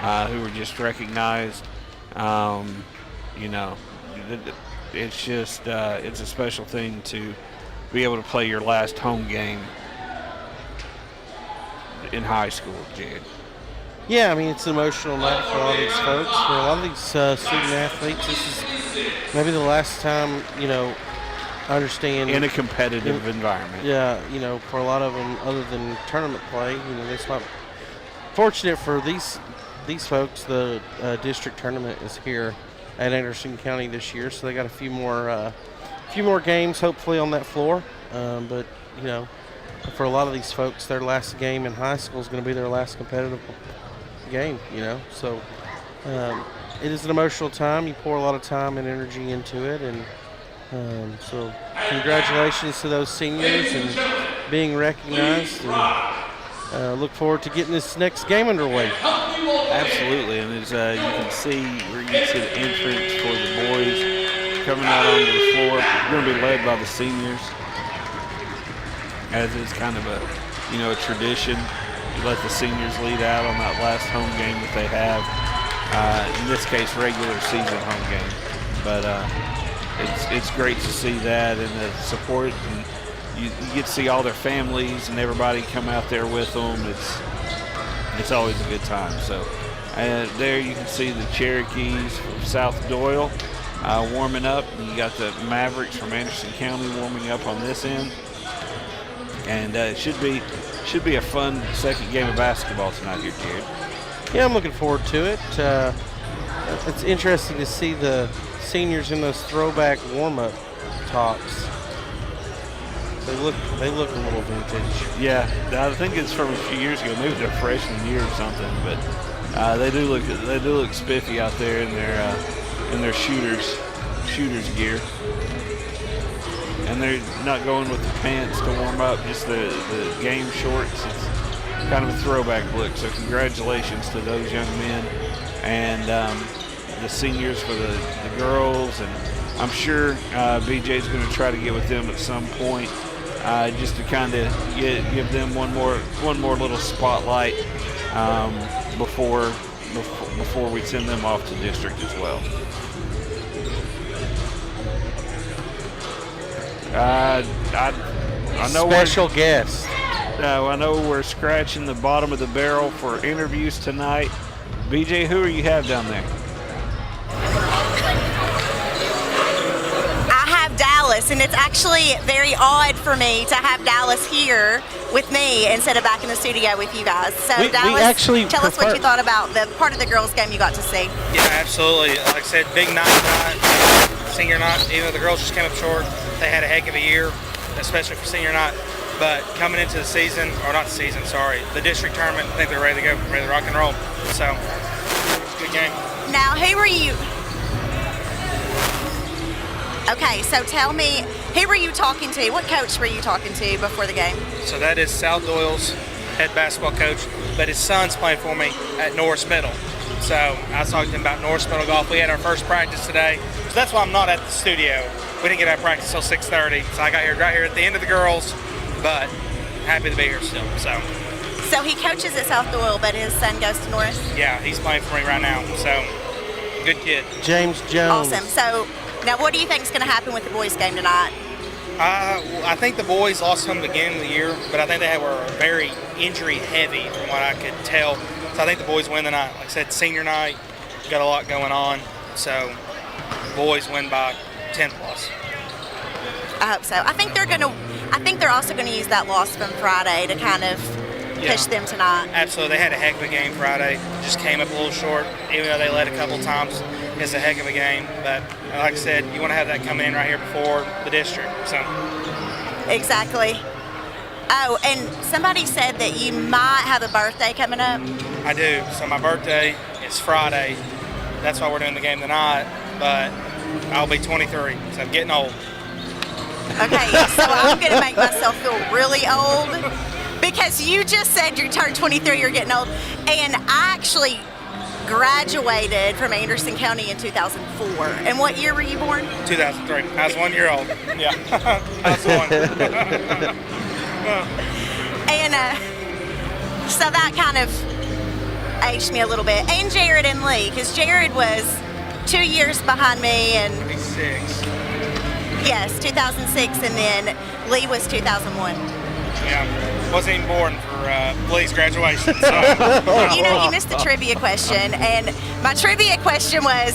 [SPEAKER 1] who were just recognized. You know, it's just it's a special thing to be able to play your last home game in high school, Jed.
[SPEAKER 2] Yeah, I mean, it's an emotional night for a lot of these folks. For a lot of these student athletes, this is maybe the last time, you know, I understand.
[SPEAKER 1] In a competitive environment.
[SPEAKER 2] Yeah, you know, for a lot of them, other than tournament play, you know, it's not fortunate for these folks. The district tournament is here at Anderson County this year, so they got a few more games, hopefully, on that floor. But, you know, for a lot of these folks, their last game in high school is going to be their last competitive game, you know. So it is an emotional time. You pour a lot of time and energy into it, and so congratulations to those seniors and being recognized, and look forward to getting this next game underway.
[SPEAKER 1] Absolutely, and as you can see, where you can see the entrance for the boys coming out onto the floor. We're going to be led by the seniors, as is kind of a tradition. You let the seniors lead out on that last home game that they have. In this case, regular season home game. But it's great to see that and the support. And you get to see all their families and everybody come out there with them. It's always a good time. So there you can see the Cherokees from South Doyle warming up. You got the Mavericks from Anderson County warming up on this end. And it should be a fun second game of basketball tonight here, Jared.
[SPEAKER 2] Yeah, I'm looking forward to it. It's interesting to see the seniors in those throwback warm-up tops. They look a little vintage.
[SPEAKER 1] Yeah, I think it's from a few years ago. Maybe their freshman year or something. But they do look spiffy out there in their shooters gear. And they're not going with the pants to warm up, just the game shorts. It's kind of a throwback look. So congratulations to those young men and the seniors for the girls. And I'm sure BJ's going to try to get with them at some point, just to kind of give them one more little spotlight before we send them off to district as well. I know
[SPEAKER 2] special guest.
[SPEAKER 1] I know we're scratching the bottom of the barrel for interviews tonight. BJ, who do you have down there?
[SPEAKER 3] I have Dallas, and it's actually very odd for me to have Dallas here with me instead of back in the studio with you guys. So Dallas, tell us what you thought about the part of the girls' game you got to see.
[SPEAKER 11] Yeah, absolutely. Like I said, big night tonight, senior night. Even though the girls just came up short, they had a heck of a year, especially for senior night. But coming into the season, or not the season, sorry, the district tournament, I think they're ready to go, ready to rock and roll. So, it's a good game.
[SPEAKER 3] Now, who were you? Okay, so tell me, who were you talking to? What coach were you talking to before the game?
[SPEAKER 11] So that is South Doyle's head basketball coach, but his son's playing for me at Norris Middle. So I was talking to him about Norris Middle golf. We had our first practice today, so that's why I'm not at the studio. We didn't get out of practice till 6:30, so I got here right here at the end of the girls, but happy to be here still.
[SPEAKER 3] So he coaches at South Doyle, but his son goes to Norris?
[SPEAKER 11] Yeah, he's playing for me right now, so good kid.
[SPEAKER 2] James Jones.
[SPEAKER 3] Awesome. So now what do you think is going to happen with the boys' game tonight?
[SPEAKER 11] I think the boys lost some at the beginning of the year, but I think they were very injury heavy from what I could tell. So I think the boys win tonight. Like I said, senior night, got a lot going on, so boys win by 10 plus.
[SPEAKER 3] I hope so. I think they're also going to use that loss from Friday to kind of push them tonight.
[SPEAKER 11] Absolutely. They had a heck of a game Friday. Just came up a little short, even though they led a couple times. It's a heck of a game. But like I said, you want to have that come in right here before the district. So.
[SPEAKER 3] Exactly. Oh, and somebody said that you might have a birthday coming up.
[SPEAKER 11] I do. So my birthday is Friday. That's why we're doing the game tonight. But I'll be 23, so I'm getting old.
[SPEAKER 3] Okay, so I'm going to make myself feel really old because you just said you turned 23, you're getting old. And I actually graduated from Anderson County in 2004. And what year were you born?
[SPEAKER 11] 2003. I was 1 year old. Yeah, I was one.
[SPEAKER 3] And so that kind of aged me a little bit. And Jared and Lee, because Jared was 2 years behind me, and
[SPEAKER 11] 26.
[SPEAKER 3] yes, 2006, and then Lee was 2001.
[SPEAKER 11] Yeah, wasn't even born for Lee's graduation. So.
[SPEAKER 3] You know, you missed the trivia question, and my trivia question was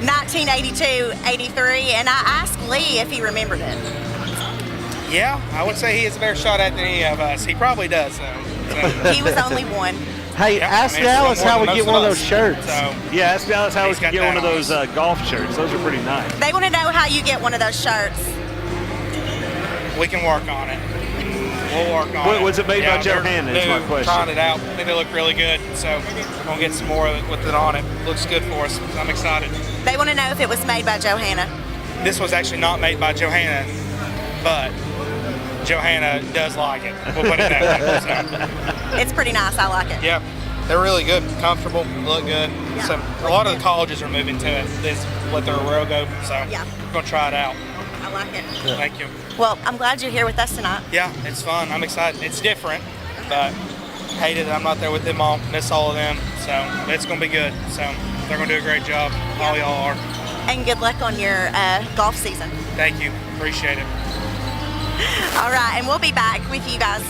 [SPEAKER 3] 1982, 83, and I asked Lee if he remembered it.
[SPEAKER 11] Yeah, I would say he has a better shot at than any of us. He probably does, though.
[SPEAKER 3] He was only one.
[SPEAKER 2] Hey,
[SPEAKER 11] Yep,
[SPEAKER 2] ask
[SPEAKER 11] I mean, it's
[SPEAKER 2] Dallas
[SPEAKER 11] more
[SPEAKER 2] how
[SPEAKER 11] than
[SPEAKER 2] we get
[SPEAKER 11] most
[SPEAKER 2] one of
[SPEAKER 11] of
[SPEAKER 2] those
[SPEAKER 11] us.
[SPEAKER 2] shirts.
[SPEAKER 11] So,
[SPEAKER 1] Yeah, ask Dallas how we
[SPEAKER 11] He's
[SPEAKER 1] can
[SPEAKER 11] got
[SPEAKER 1] get
[SPEAKER 11] that
[SPEAKER 1] one of
[SPEAKER 11] on
[SPEAKER 1] those golf shirts. Those are pretty nice.
[SPEAKER 3] They want to know how you get one of those shirts.
[SPEAKER 11] we can work on it. We'll work on it.
[SPEAKER 1] Was it made by
[SPEAKER 11] they're
[SPEAKER 1] Johanna is my
[SPEAKER 11] new,
[SPEAKER 1] question.
[SPEAKER 11] Trying it out. I think they look really good. So we're going to get some more of it with it on it. Looks good for us. I'm excited.
[SPEAKER 3] They want to know if it was made by Johanna.
[SPEAKER 11] This was actually not made by Johanna, but Johanna does like it. We'll put it that way. So,
[SPEAKER 3] It's pretty nice. I like it.
[SPEAKER 11] yeah, they're really good, comfortable, look good.
[SPEAKER 3] Yeah.
[SPEAKER 11] So a lot of the colleges are moving to it. This let their row go. So
[SPEAKER 3] Yeah.
[SPEAKER 11] we're going to try it out.
[SPEAKER 3] I like it.
[SPEAKER 11] Thank you.
[SPEAKER 3] Well, I'm glad you're here with us tonight.
[SPEAKER 11] Yeah, it's fun. I'm excited. It's different, but hated that I'm not there with them all. Miss all of them. So it's going to be good. So they're going to do a great job. All y'all are.
[SPEAKER 3] And good luck on your golf season.
[SPEAKER 11] Thank you. Appreciate it.
[SPEAKER 3] All right, and we'll be back with you guys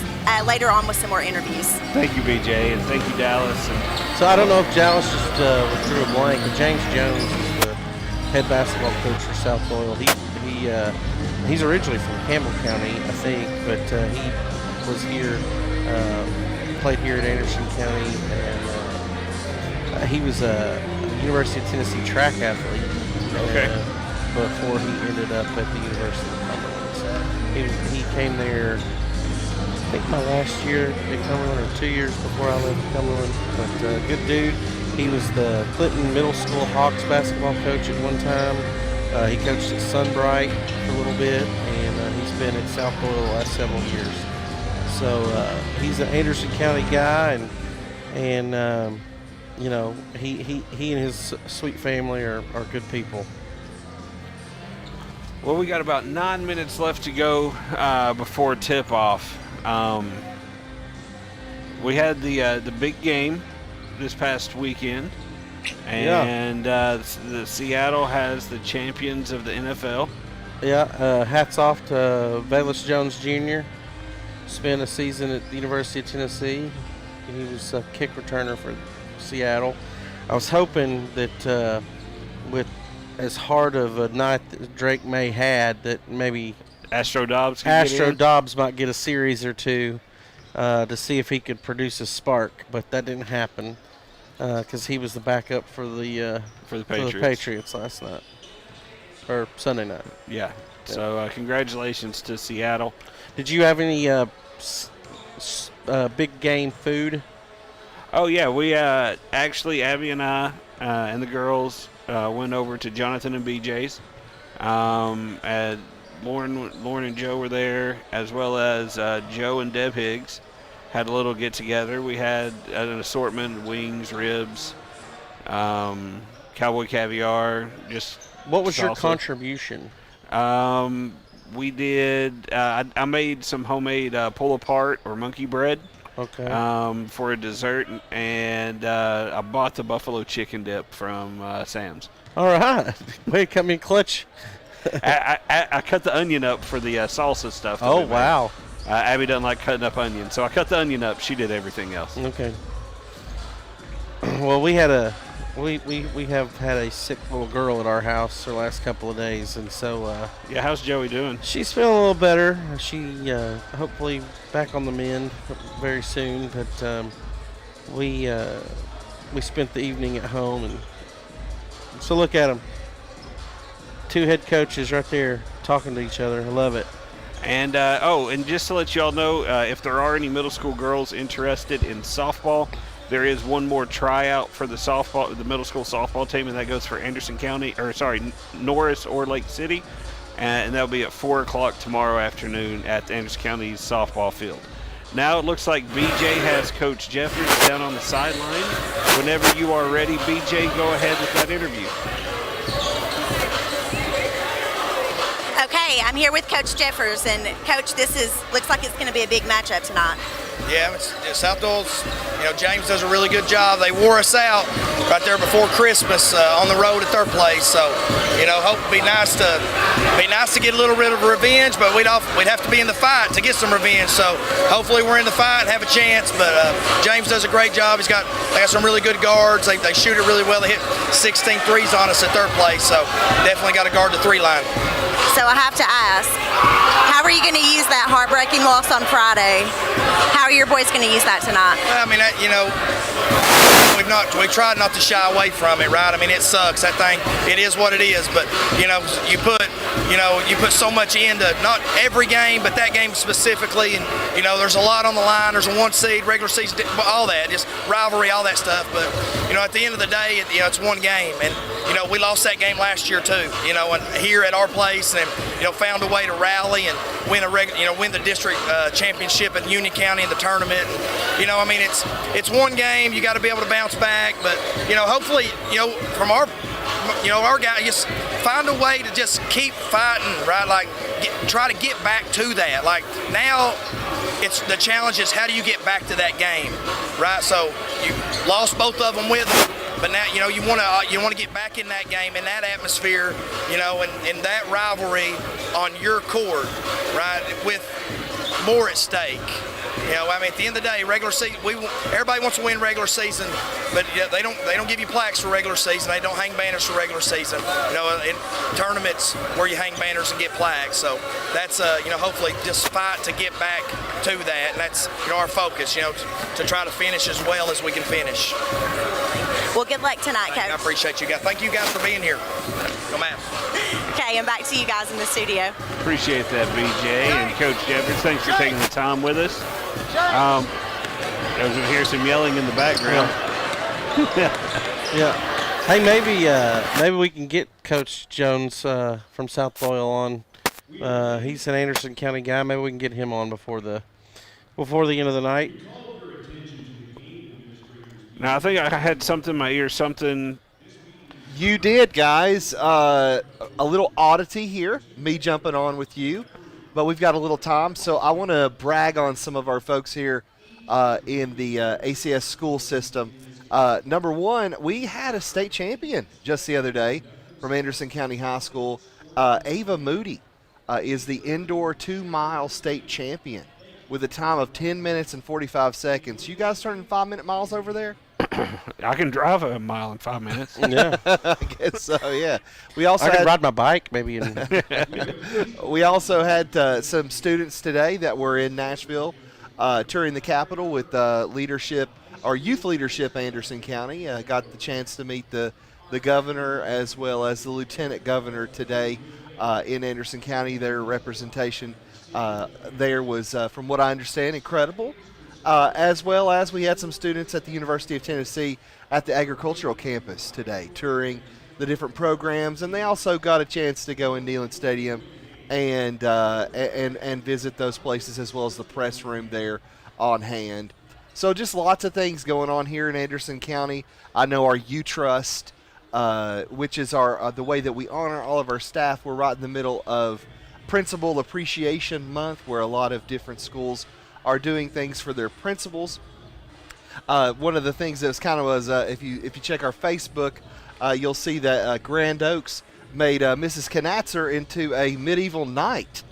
[SPEAKER 3] later on with some more interviews.
[SPEAKER 1] Thank you, BJ, and thank you, Dallas. And
[SPEAKER 2] So I don't know if Dallas just drew a blank, but James Jones is the head basketball coach for South Doyle. He's originally from Campbell County, I think, but he was here, played here at Anderson County, and he was a University of Tennessee track athlete.
[SPEAKER 1] Okay.
[SPEAKER 2] Before he ended up at the University of Cumberland. So he came there, I think my last year at Cumberland, or 2 years before I left Cumberland. But good dude. He was the Clinton Middle School Hawks basketball coach at one time. He coached at Sunbright for a little bit, and he's been at South Doyle the last several years. So he's an Anderson County guy, and you know, he and his sweet family are good people.
[SPEAKER 1] well, we got about 9 minutes left to go before tip-off. We had the big game this past weekend, and the Seattle has the champions of the NFL.
[SPEAKER 2] Yeah, hats off to Velus Jones Jr. Spent a season at the University of Tennessee. He was a kick returner for Seattle. I was hoping that with as hard of a night that Drake May had, that maybe
[SPEAKER 1] Astro Dobbs can get in.
[SPEAKER 2] Dobbs might get a series or two to see if he could produce a spark, but that didn't happen because he was the backup for the Patriots last night or Sunday night.
[SPEAKER 1] Yeah. So congratulations to Seattle.
[SPEAKER 2] Did you have any big game food?
[SPEAKER 1] Oh yeah, we actually Abby and I and the girls went over to Jonathan and BJ's. Lauren and Joe were there, as well as Joe and Deb Higgs had a little get together. We had an assortment: wings, ribs, cowboy caviar. Just
[SPEAKER 2] what was
[SPEAKER 1] salsa.
[SPEAKER 2] Your contribution?
[SPEAKER 1] We did. I made some homemade pull apart or monkey bread.
[SPEAKER 2] Okay.
[SPEAKER 1] For a dessert, and I bought the buffalo chicken dip from Sam's.
[SPEAKER 2] All right. Way to come in clutch.
[SPEAKER 1] I cut the onion up for the salsa stuff.
[SPEAKER 2] Oh, wow.
[SPEAKER 1] Abby doesn't like cutting up onions, so I cut the onion up. She did everything else.
[SPEAKER 2] Okay. Well, we have had a sick little girl at our house the last couple of days, and so
[SPEAKER 1] yeah. How's Joey doing?
[SPEAKER 2] She's feeling a little better. She hopefully back on the mend very soon. But we spent the evening at home, and so look at them. Two head coaches right there talking to each other. I love it.
[SPEAKER 1] And and just to let you all know, if there are any middle school girls interested in softball, there is one more tryout for the middle school softball team, and that goes for Norris or Lake City, and that'll be at 4 o'clock tomorrow afternoon at the Anderson County softball field. Now it looks like BJ has Coach Jeffers down on the sideline. Whenever you are ready, BJ, go ahead with that interview.
[SPEAKER 3] Okay, I'm here with Coach Jeffers, and Coach, looks like it's going to be a big matchup tonight.
[SPEAKER 12] Yeah, South Doyle's, James does a really good job. They wore us out right there before Christmas on the road at their place. So, hope it'd be nice to get a little bit of revenge, but we'd have to be in the fight to get some revenge. So, hopefully we're in the fight and have a chance. But James does a great job. They got some really good guards. They shoot it really well. They hit 16 threes on us at their place. So, definitely got to guard the 3-line.
[SPEAKER 3] So I have to ask, how are you going to use that heartbreaking loss on Friday? How are your boys going to use that tonight?
[SPEAKER 12] Well, I mean, we tried not to shy away from it, right? I mean, it sucks. That thing, it is what it is. But you put so much into not every game, but that game specifically, and there's a lot on the line. There's a 1 seed, regular season, all that, just rivalry, all that stuff. But at the end of the day, it's one game, and we lost that game last year too. And here at our place, and found a way to rally and win win the district championship in Union County in the tournament. And, I mean, it's one game. You got to be able to bounce back, but hopefully, from our guys, just find a way to just keep fighting, right? Like, try to get back to that. Like, now, it's the challenge is how do you get back to that game, right? So you lost both of them with them, but now you want to get back in that game, in that atmosphere, and that rivalry on your court, right? With more at stake. I mean, at the end of the day, regular season, everybody wants to win regular season, but they don't give you plaques for regular season. They don't hang banners for regular season. In tournaments where you hang banners and get plaques. So that's hopefully just fight to get back to that. And that's our focus. To try to finish as well as we can finish.
[SPEAKER 3] Well, good luck tonight, Coach.
[SPEAKER 12] I appreciate you guys. Thank you guys for being here. Go Mavs.
[SPEAKER 3] Okay, and back to you guys in the studio.
[SPEAKER 1] Appreciate that, BJ and Coach Jeffers. Thanks for taking the time with us. There's hear some yelling in the background.
[SPEAKER 2] Yeah. Hey, maybe we can get Coach Jones from South Doyle on. He's an Anderson County guy. Maybe we can get him on before the end of the night.
[SPEAKER 1] Now, I think I had something in my ear, something.
[SPEAKER 13] You did, guys. A little oddity here, me jumping on with you, but we've got a little time, so I want to brag on some of our folks here in the ACS school system. Number one, we had a state champion just the other day from Anderson County High School. Ava Moody is the indoor 2-mile state champion with a time of 10 minutes and 45 seconds. You guys turning 5-minute miles over there?
[SPEAKER 1] I can drive a mile in 5 minutes.
[SPEAKER 2] Yeah.
[SPEAKER 13] I guess so, yeah. We also
[SPEAKER 2] I can ride my bike maybe.
[SPEAKER 13] We also had some students today that were in Nashville touring the Capitol with youth leadership Anderson County. Got the chance to meet the governor as well as the lieutenant governor today in Anderson County. Their representation there was, from what I understand, incredible. As well as we had some students at the University of Tennessee at the agricultural campus today touring the different programs, and they also got a chance to go in Neyland Stadium and visit those places as well as the press room there on hand. So just lots of things going on here in Anderson County. I know our U-Trust, which is our the way that we honor all of our staff. We're right in the middle of Principal Appreciation Month, where a lot of different schools are doing things for their principals. One of the things that was kind of was, if you check our Facebook, you'll see that Grand Oaks made Mrs. Knatzer into a medieval knight.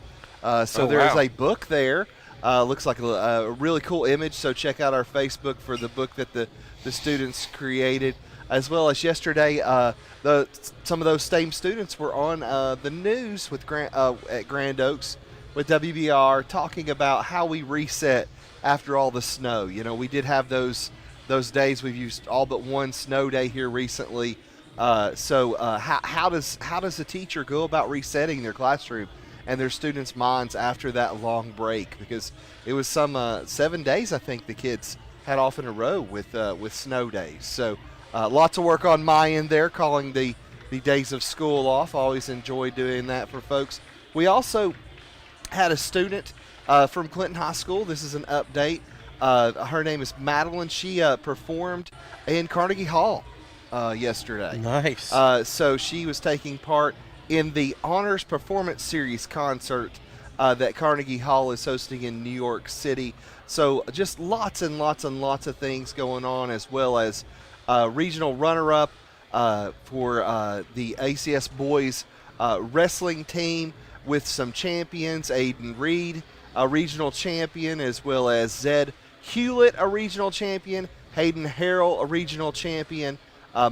[SPEAKER 13] There's a book there. Looks like a really cool image, so check out our Facebook for the book that the students created. As well as yesterday, some of those same students were on the news with at Grand Oaks with WBR talking about how we reset after all the snow. We did have those days. We've used all but one snow day here recently. How does a teacher go about resetting their classroom and their students' minds after that long break? Because it was some 7 days, I think, the kids had off in a row with snow days. So lots of work on my end there, calling the days of school off. Always enjoy doing that for folks. We also had a student from Clinton High School. This is an update. Her name is Madeline. She performed in Carnegie Hall yesterday.
[SPEAKER 2] Nice.
[SPEAKER 13] So she was taking part in the Honors Performance Series concert that Carnegie Hall is hosting in New York City. So just lots and lots and lots of things going on, as well as regional runner-up for the ACS boys wrestling team with some champions. Aiden Reed, a regional champion, as well as Zed Hewlett, a regional champion. Hayden Harrell, a regional champion.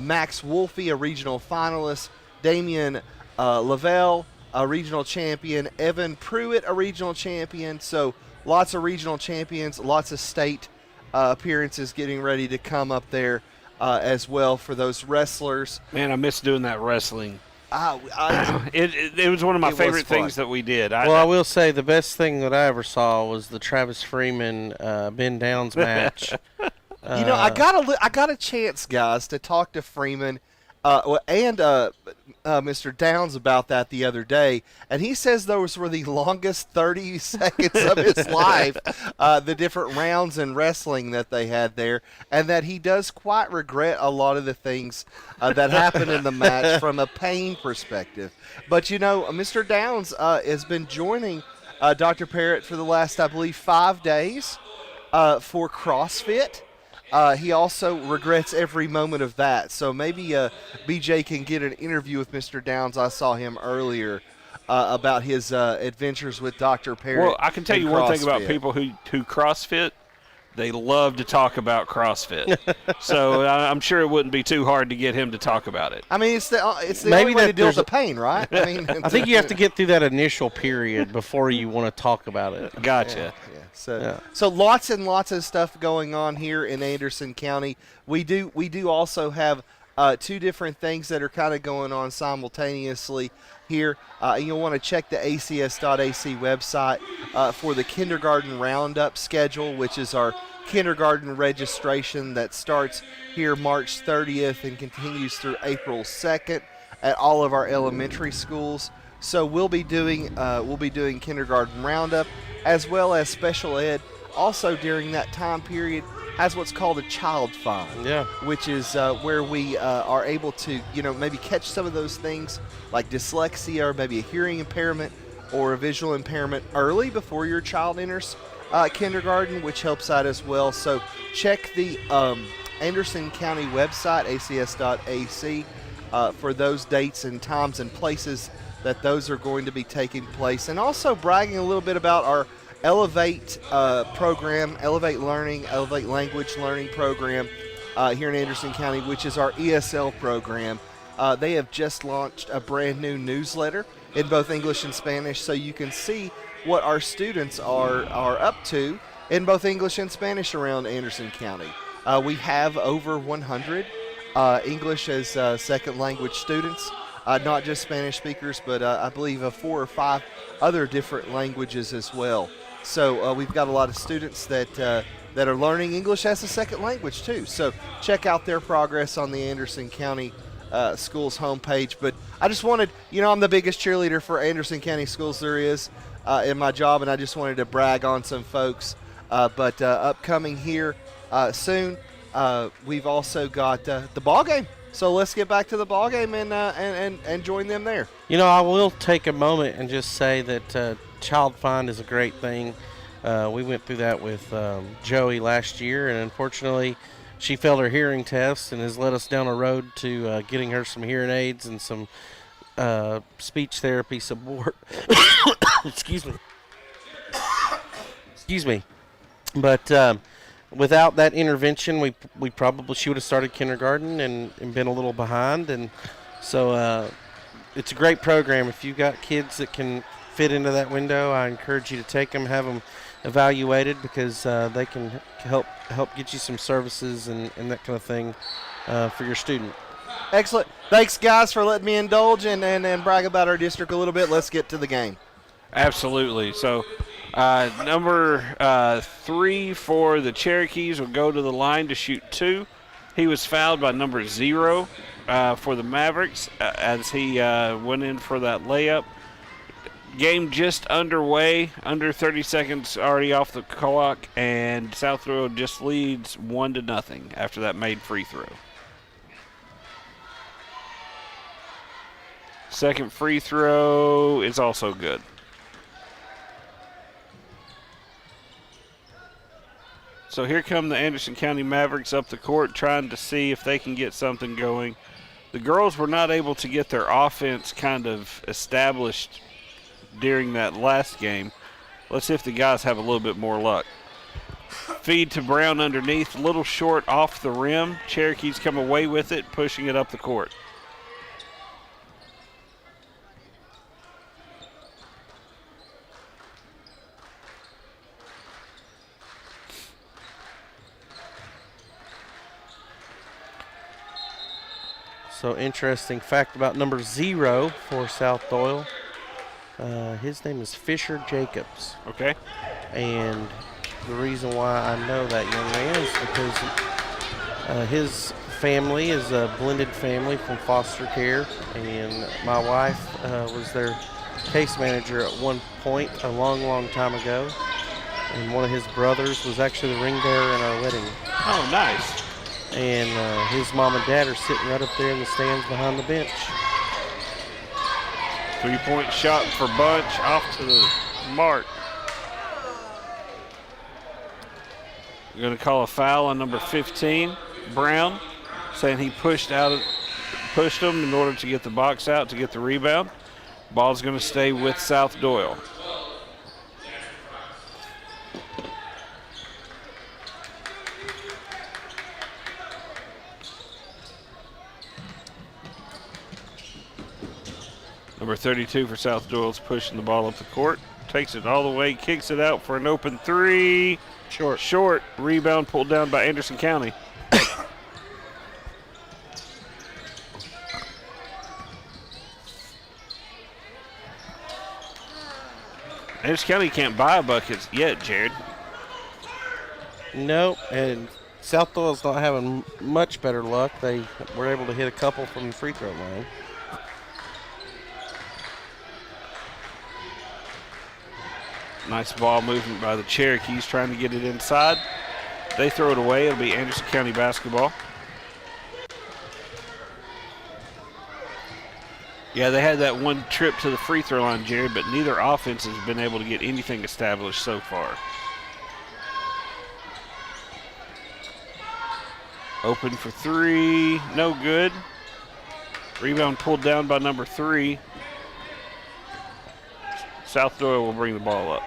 [SPEAKER 13] Max Wolfe, a regional finalist. Damian Lavelle, a regional champion. Evan Pruitt, a regional champion. So lots of regional champions, lots of state appearances getting ready to come up there as well for those wrestlers.
[SPEAKER 1] Man, I miss doing that wrestling.
[SPEAKER 13] I
[SPEAKER 1] It was one of my favorite things that we did.
[SPEAKER 2] I will say the best thing that I ever saw was the Travis Freeman Ben Downs match.
[SPEAKER 13] I got a chance, guys, to talk to Freeman and Mr. Downs about that the other day, and he says those were the longest 30 seconds of his life, the different rounds in wrestling that they had there, and that he does quite regret a lot of the things that happened in the match from a pain perspective. But, Mr. Downs has been joining Dr. Parrott for the last, I believe, 5 days for CrossFit. He also regrets every moment of that. So maybe BJ can get an interview with Mr. Downs. I saw him earlier about his adventures with Dr. Parrott.
[SPEAKER 1] Well, I can tell you one thing about people who CrossFit. They love to talk about CrossFit. So I'm sure it wouldn't be too hard to get him to talk about it.
[SPEAKER 13] I mean, it's the only way to deal with the pain, right? I mean,
[SPEAKER 2] I think you have to get through that initial period before you want to talk about it.
[SPEAKER 1] Gotcha.
[SPEAKER 13] Yeah. So lots and lots of stuff going on here in Anderson County. We do also have 2 different things that are kind of going on simultaneously here. You'll want to check the acs.ac website for the kindergarten roundup schedule, which is our kindergarten registration that starts here March 30th and continues through April 2nd at all of our elementary schools. So we'll be doing kindergarten roundup as well as special ed. Also during that time period has what's called a child find, which is where we are able to maybe catch some of those things like dyslexia or maybe a hearing impairment or a visual impairment early before your child enters kindergarten, which helps out as well. So check the Anderson County website, acs.ac, for those dates and times and places that those are going to be taking place. And also bragging a little bit about our Elevate program, Elevate Language Learning program here in Anderson County, which is our ESL program. They have just launched a brand new newsletter in both English and Spanish, so you can see what our students are up to in both English and Spanish around Anderson County. We have over 100 English as second language students, not just Spanish speakers, but I believe 4 or 5 other different languages as well. So we've got a lot of students that are learning English as a second language too. So check out their progress on the Anderson County Schools homepage. But I just wanted, I'm the biggest cheerleader for Anderson County Schools there is in my job, and I just wanted to brag on some folks. But upcoming here soon, we've also got the ball game. So let's get back to the ball game and join them there.
[SPEAKER 2] I will take a moment and just say that Child Find is a great thing. We went through that with Joey last year, and unfortunately she failed her hearing test and has led us down a road to getting her some hearing aids and some speech therapy support. Excuse me. But without that intervention, we probably she would have started kindergarten and been a little behind. And so it's a great program. If you've got kids that can fit into that window, I encourage you to take them, have them evaluated, because they can help get you some services and that kind of thing for your student.
[SPEAKER 13] Excellent. Thanks, guys, for letting me indulge and brag about our district a little bit. Let's get to the game.
[SPEAKER 1] Absolutely. So number 3 for the Cherokees will go to the line to shoot 2. He was fouled by number 0 for the Mavericks as he went in for that layup. Game just underway, under 30 seconds already off the clock, and South Royal just leads 1-0 after that made free throw. Second free throw is also good. So here come the Anderson County Mavericks up the court trying to see if they can get something going. The girls were not able to get their offense kind of established during that last game. Let's see if the guys have a little bit more luck. Feed to Brown underneath, a little short off the rim. Cherokees come away with it, pushing it up the court.
[SPEAKER 2] So interesting fact about number 0 for South Doyle. His name is Fisher Jacobs.
[SPEAKER 1] Okay.
[SPEAKER 2] And the reason why I know that young man is because his family is a blended family from foster care, and my wife was their case manager at one point a long, long time ago. And one of his brothers was actually the ring bearer in our wedding.
[SPEAKER 1] Oh, nice.
[SPEAKER 2] And his mom and dad are sitting right up there in the stands behind the bench.
[SPEAKER 1] 3-point shot for Bunch, off to the mark. We're going to call a foul on number 15, Brown, saying he pushed him in order to get the box out to get the rebound. Ball's going to stay with South Doyle. Number 32 for South Doyle is pushing the ball up the court. Takes it all the way, kicks it out for an open three. Short. Rebound pulled down by Anderson County. Anderson County can't buy buckets yet, Jared.
[SPEAKER 2] No, and South Doyle's not having much better luck. They were able to hit a couple from the free throw line.
[SPEAKER 1] Nice ball movement by the Cherokees trying to get it inside. They throw it away. It'll be Anderson County basketball. Yeah, they had that one trip to the free throw line, Jared, but neither offense has been able to get anything established so far. Open for three, no good. Rebound pulled down by number 3. South Doyle will bring the ball up.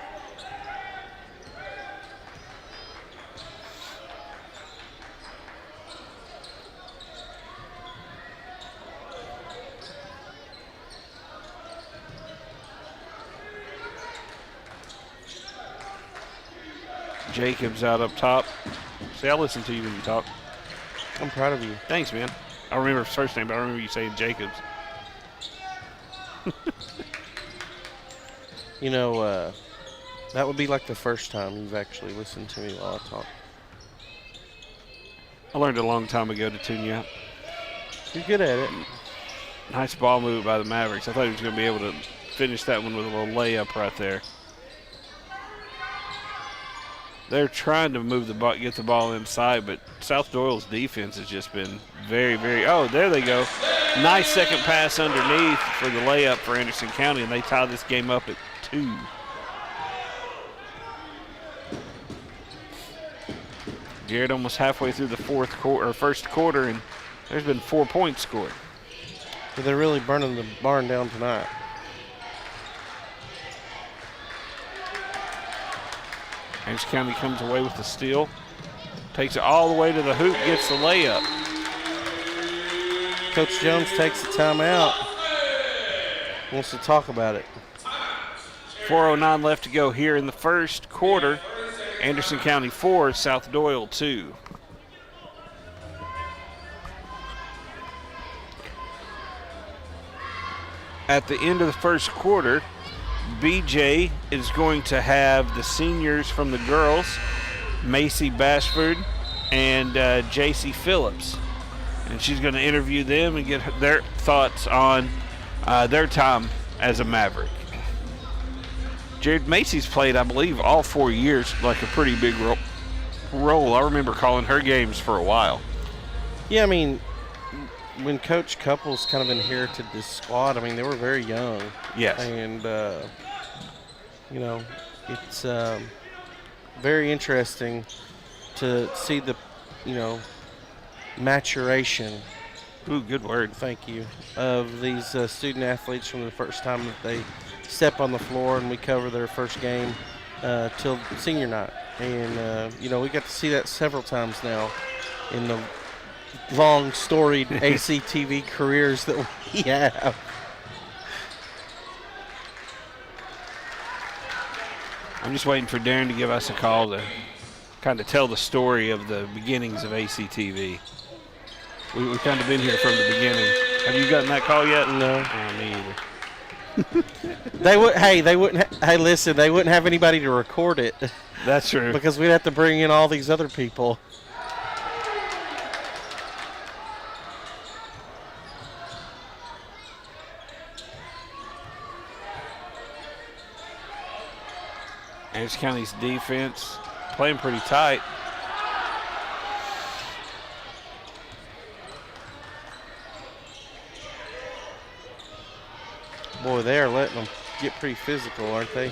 [SPEAKER 1] Jacobs out up top. See, I listen to you when you talk.
[SPEAKER 2] I'm proud of you.
[SPEAKER 1] Thanks, man. I don't remember his first name, but I remember you saying Jacobs.
[SPEAKER 2] You know, that would be like the first time you've actually listened to me while I talk.
[SPEAKER 1] I learned a long time ago to tune you out.
[SPEAKER 2] You're good at it.
[SPEAKER 1] Nice ball move by the Mavericks. I thought he was going to be able to finish that one with a little layup right there. They're trying to move the ball, get the ball inside, but South Doyle's defense has just been very, very. Oh, there they go. Nice second pass underneath for the layup for Anderson County, and they tie this game up at 2. Jared almost halfway through the first quarter, and there's been 4 points scored.
[SPEAKER 2] So they're really burning the barn down tonight.
[SPEAKER 1] Anderson County comes away with the steal. Takes it all the way to the hoop, gets the layup.
[SPEAKER 2] Coach Jones takes the timeout. Wants to talk about it.
[SPEAKER 1] 4:09 left to go here in the first quarter. Anderson County 4, South Doyle 2. At the end of the first quarter, BJ is going to have the seniors from the girls, Macy Bashford and JC Phillips. And she's going to interview them and get their thoughts on their time as a Maverick. Jared, Macy's played, I believe, all 4 years, like a pretty big role. I remember calling her games for a while.
[SPEAKER 2] Yeah, I mean, when Coach Couples kind of inherited this squad, I mean, they were very young.
[SPEAKER 1] Yes.
[SPEAKER 2] And, you know, it's very interesting to see the, maturation.
[SPEAKER 1] Ooh, good word.
[SPEAKER 2] Thank you. Of these student athletes from the first time that they step on the floor and we cover their first game till senior night. And, we got to see that several times now in the long, storied ACTV careers that we have.
[SPEAKER 1] I'm just waiting for Darren to give us a call to kind of tell the story of the beginnings of ACTV. We've kind of been here from the beginning. Have you gotten that call yet?
[SPEAKER 2] No.
[SPEAKER 1] Me either.
[SPEAKER 2] They wouldn't have anybody to record it.
[SPEAKER 1] That's true.
[SPEAKER 2] Because we'd have to bring in all these other people.
[SPEAKER 1] Anderson County's defense playing pretty tight.
[SPEAKER 2] Boy, they are letting them get pretty physical, aren't they?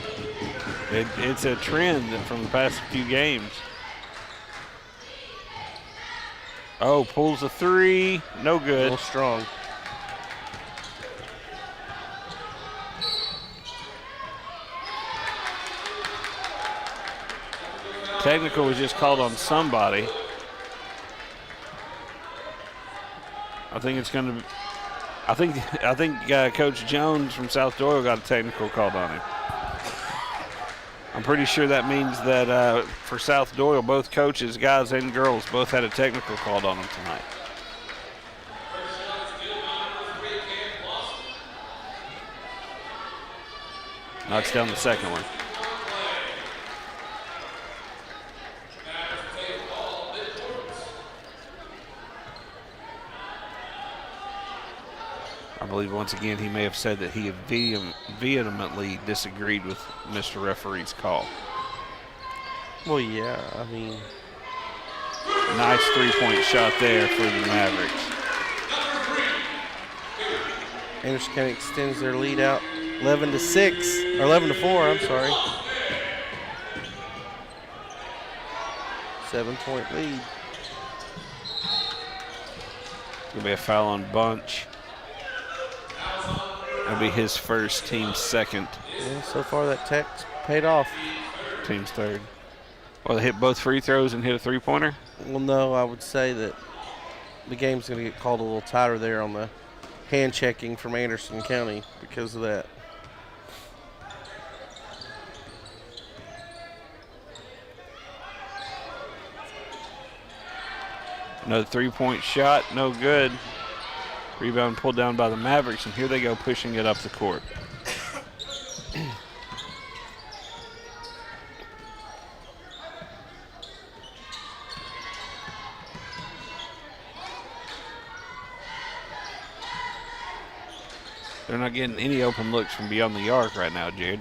[SPEAKER 1] It's a trend from the past few games. Oh, pulls a three. No good.
[SPEAKER 2] A little strong.
[SPEAKER 1] Technical was just called on somebody. I think it's going to. I think Coach Jones from South Doyle got a technical called on him. I'm pretty sure that means that for South Doyle, both coaches, guys and girls, both had a technical called on them tonight. Knocks down the second one. I believe once again he may have said that he vehemently disagreed with Mr. Referee's call.
[SPEAKER 2] Well, yeah, I mean.
[SPEAKER 1] Nice three-point shot there for the Mavericks.
[SPEAKER 2] Anderson County extends their lead out 11-6, or 11-4, I'm sorry. 7-point lead.
[SPEAKER 1] Gonna be a foul on Bunch. That'll be his first, team's second.
[SPEAKER 2] Yeah, so far that tech's paid off.
[SPEAKER 1] Team's third. Well, they hit both free throws and hit a three-pointer?
[SPEAKER 2] Well, no, I would say that the game's going to get called a little tighter there on the hand checking from Anderson County because of that.
[SPEAKER 1] Another three-point shot, no good. Rebound pulled down by the Mavericks, and here they go pushing it up the court. They're not getting any open looks from beyond the arc right now, Jared.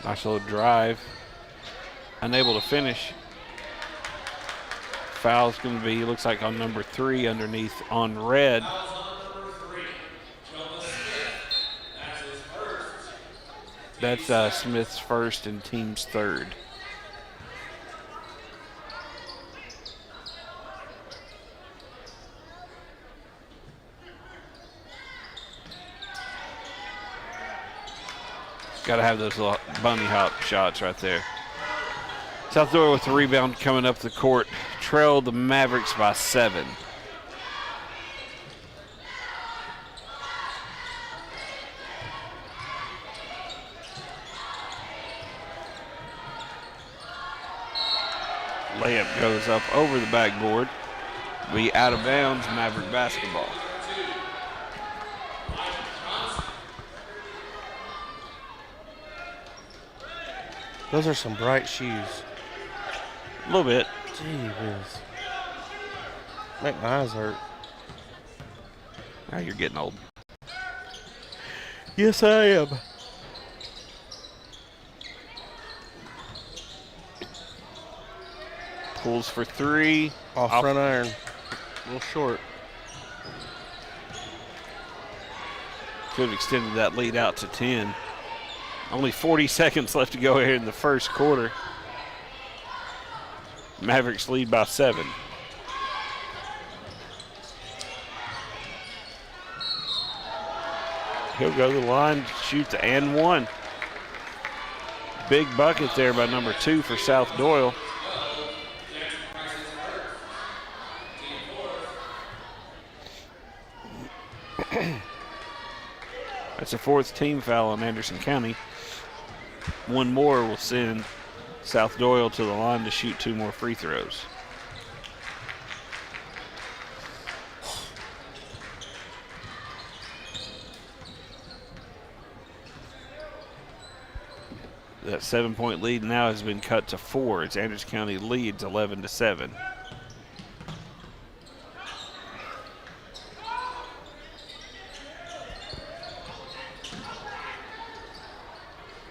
[SPEAKER 1] Nice little drive. Unable to finish. Foul's going to be, looks like on number 3 underneath on red. That's Smith's first and team's third. Got to have those little bunny hop shots right there. South Doyle with the rebound coming up the court. Trailed the Mavericks by 7. Layup goes up over the backboard. Be out of bounds, Maverick basketball.
[SPEAKER 2] Those are some bright shoes.
[SPEAKER 1] A little bit.
[SPEAKER 2] Gee whiz. Make my eyes hurt.
[SPEAKER 1] Now you're getting old.
[SPEAKER 2] Yes, I am.
[SPEAKER 1] Pulls for three.
[SPEAKER 2] Off front iron. A little short.
[SPEAKER 1] Could have extended that lead out to 10. Only 40 seconds left to go here in the first quarter. Mavericks lead by 7. He'll go to the line, shoots and one. Big bucket there by number 2 for South Doyle. That's a 4th team foul on Anderson County. One more will send South Doyle to the line to shoot 2 more free throws. That 7-point lead now has been cut to 4. It's Anderson County leads 11-7.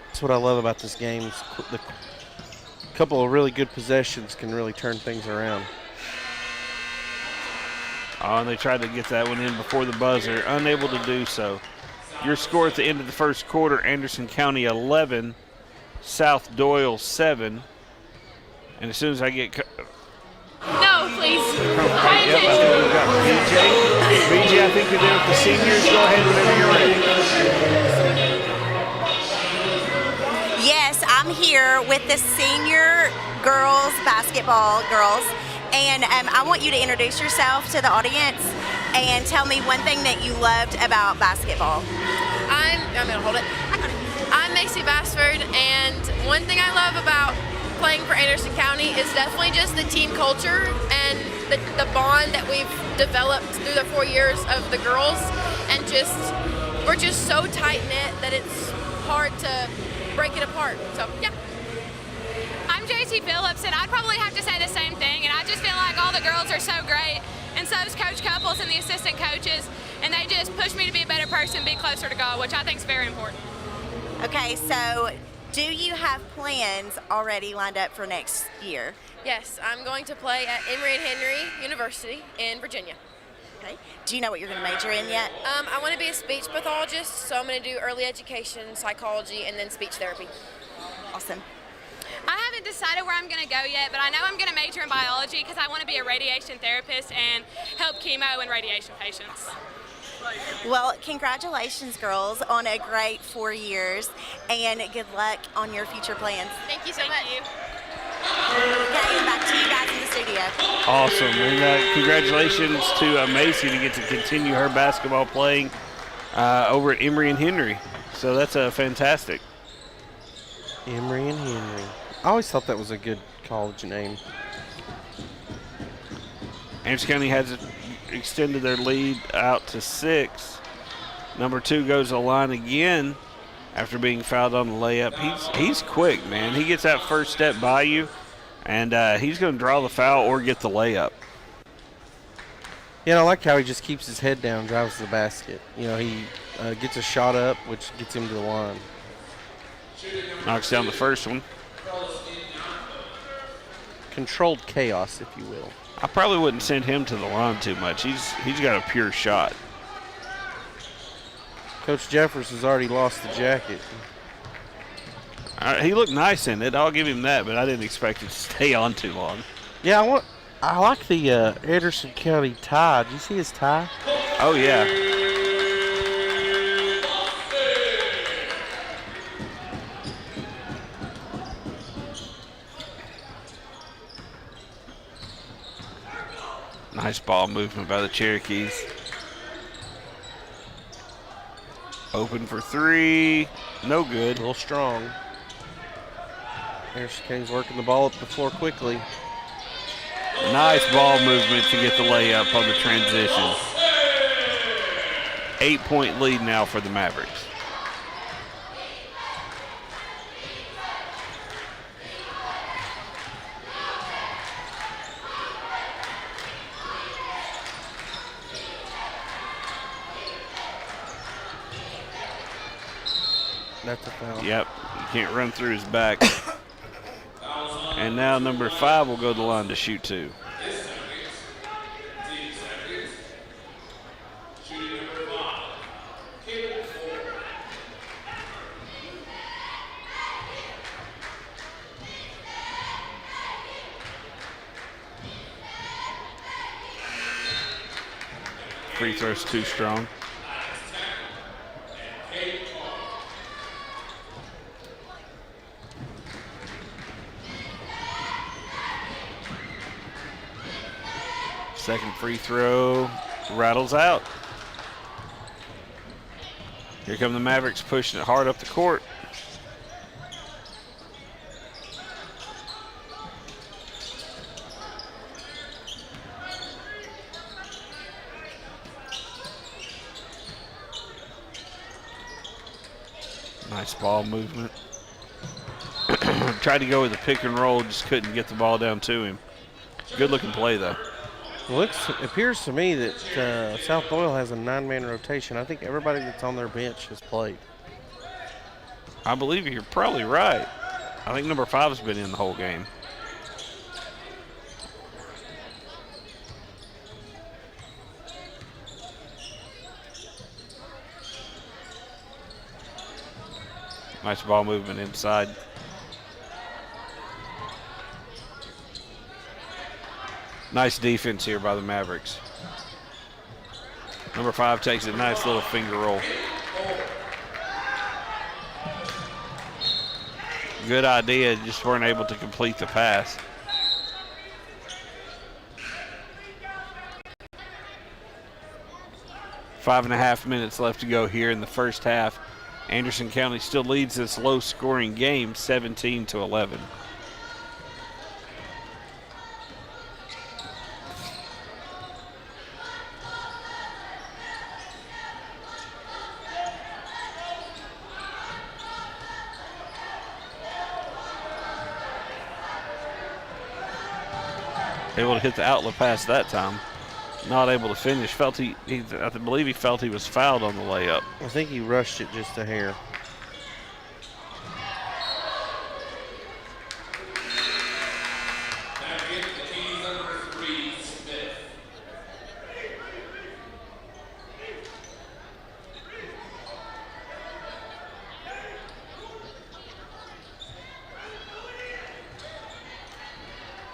[SPEAKER 2] That's what I love about this game. The couple of really good possessions can really turn things around.
[SPEAKER 1] Oh, and they tried to get that one in before the buzzer, unable to do so. Your score at the end of the first quarter, Anderson County 11, South Doyle 7. And as soon as I get...
[SPEAKER 10] No, please.
[SPEAKER 1] Okay, yep, I think we've got BJ. BJ, I think you're there with the seniors. Go ahead whenever you're ready.
[SPEAKER 3] Yes, I'm here with the senior girls basketball girls, and I want you to introduce yourself to the audience and tell me one thing that you loved about basketball.
[SPEAKER 9] I'm gonna hold it. I'm Macy Bassford, and one thing I love about playing for Anderson County is definitely just the team culture and the bond that we've developed through the 4 years of the girls, and we're just so tight knit that it's hard to break it apart. So yeah.
[SPEAKER 10] I'm JT Phillips, and I'd probably have to say the same thing. And I just feel like all the girls are so great, and so is Coach Couples and the assistant coaches, and they just push me to be a better person, be closer to God, which I think is very important.
[SPEAKER 3] Okay, so do you have plans already lined up for next year?
[SPEAKER 9] Yes, I'm going to play at Emory and Henry University in Virginia.
[SPEAKER 3] Okay. Do you know what you're going to major in yet?
[SPEAKER 9] I want to be a speech pathologist, so I'm going to do early education, psychology, and then speech therapy.
[SPEAKER 3] Awesome.
[SPEAKER 10] I haven't decided where I'm going to go yet, but I know I'm going to major in biology because I want to be a radiation therapist and help chemo and radiation patients.
[SPEAKER 3] Well, congratulations, girls, on a great 4 years, and good luck on your future plans.
[SPEAKER 9] Thank you so much.
[SPEAKER 3] Okay, back to you guys in the studio.
[SPEAKER 1] Awesome. And congratulations to Macy to get to continue her basketball playing over at Emory and Henry. So that's fantastic.
[SPEAKER 2] Emory and Henry. I always thought that was a good college name.
[SPEAKER 1] Anderson County has extended their lead out to 6. Number 2 goes to the line again after being fouled on the layup. He's quick, man. He gets that first step by you, and he's going to draw the foul or get the layup.
[SPEAKER 2] Yeah, I like how he just keeps his head down, drives to the basket. You know, he gets a shot up, which gets him to the line.
[SPEAKER 1] Knocks down the first one.
[SPEAKER 2] Controlled chaos, if you will.
[SPEAKER 1] I probably wouldn't send him to the line too much. He's got a pure shot.
[SPEAKER 2] Coach Jeffers has already lost the jacket.
[SPEAKER 1] He looked nice in it. I'll give him that, but I didn't expect it to stay on too long.
[SPEAKER 2] Yeah, I like the Anderson County tie. Did you see his tie?
[SPEAKER 1] Oh, yeah. Nice ball movement by the Cherokees. Open for 3. No good.
[SPEAKER 2] A little strong. Anderson County's working the ball up the floor quickly.
[SPEAKER 1] Nice ball movement to get the layup on the transition. 8-point lead now for the Mavericks. That's a foul. Yep, you can't run through his back. And now number 5 will go to the line to shoot 2. Free throw's too strong. Second free throw rattles out. Here come the Mavericks pushing it hard up the court. Nice ball movement. Tried to go with the pick and roll, just couldn't get the ball down to him. Good looking play though.
[SPEAKER 2] It appears to me that South Doyle has a 9-man rotation. I think everybody that's on their bench has played.
[SPEAKER 1] I believe you're probably right. I think number 5's been in the whole game. Nice ball movement inside. Nice defense here by the Mavericks. Number 5 takes a nice little finger roll. Good idea, just weren't able to complete the pass. Five and a half minutes left to go here in the first half. Anderson County still leads this low-scoring game, 17-11. Able to hit the outlet pass that time. Not able to finish. I believe he felt he was fouled on the layup.
[SPEAKER 2] I think he rushed it just a hair.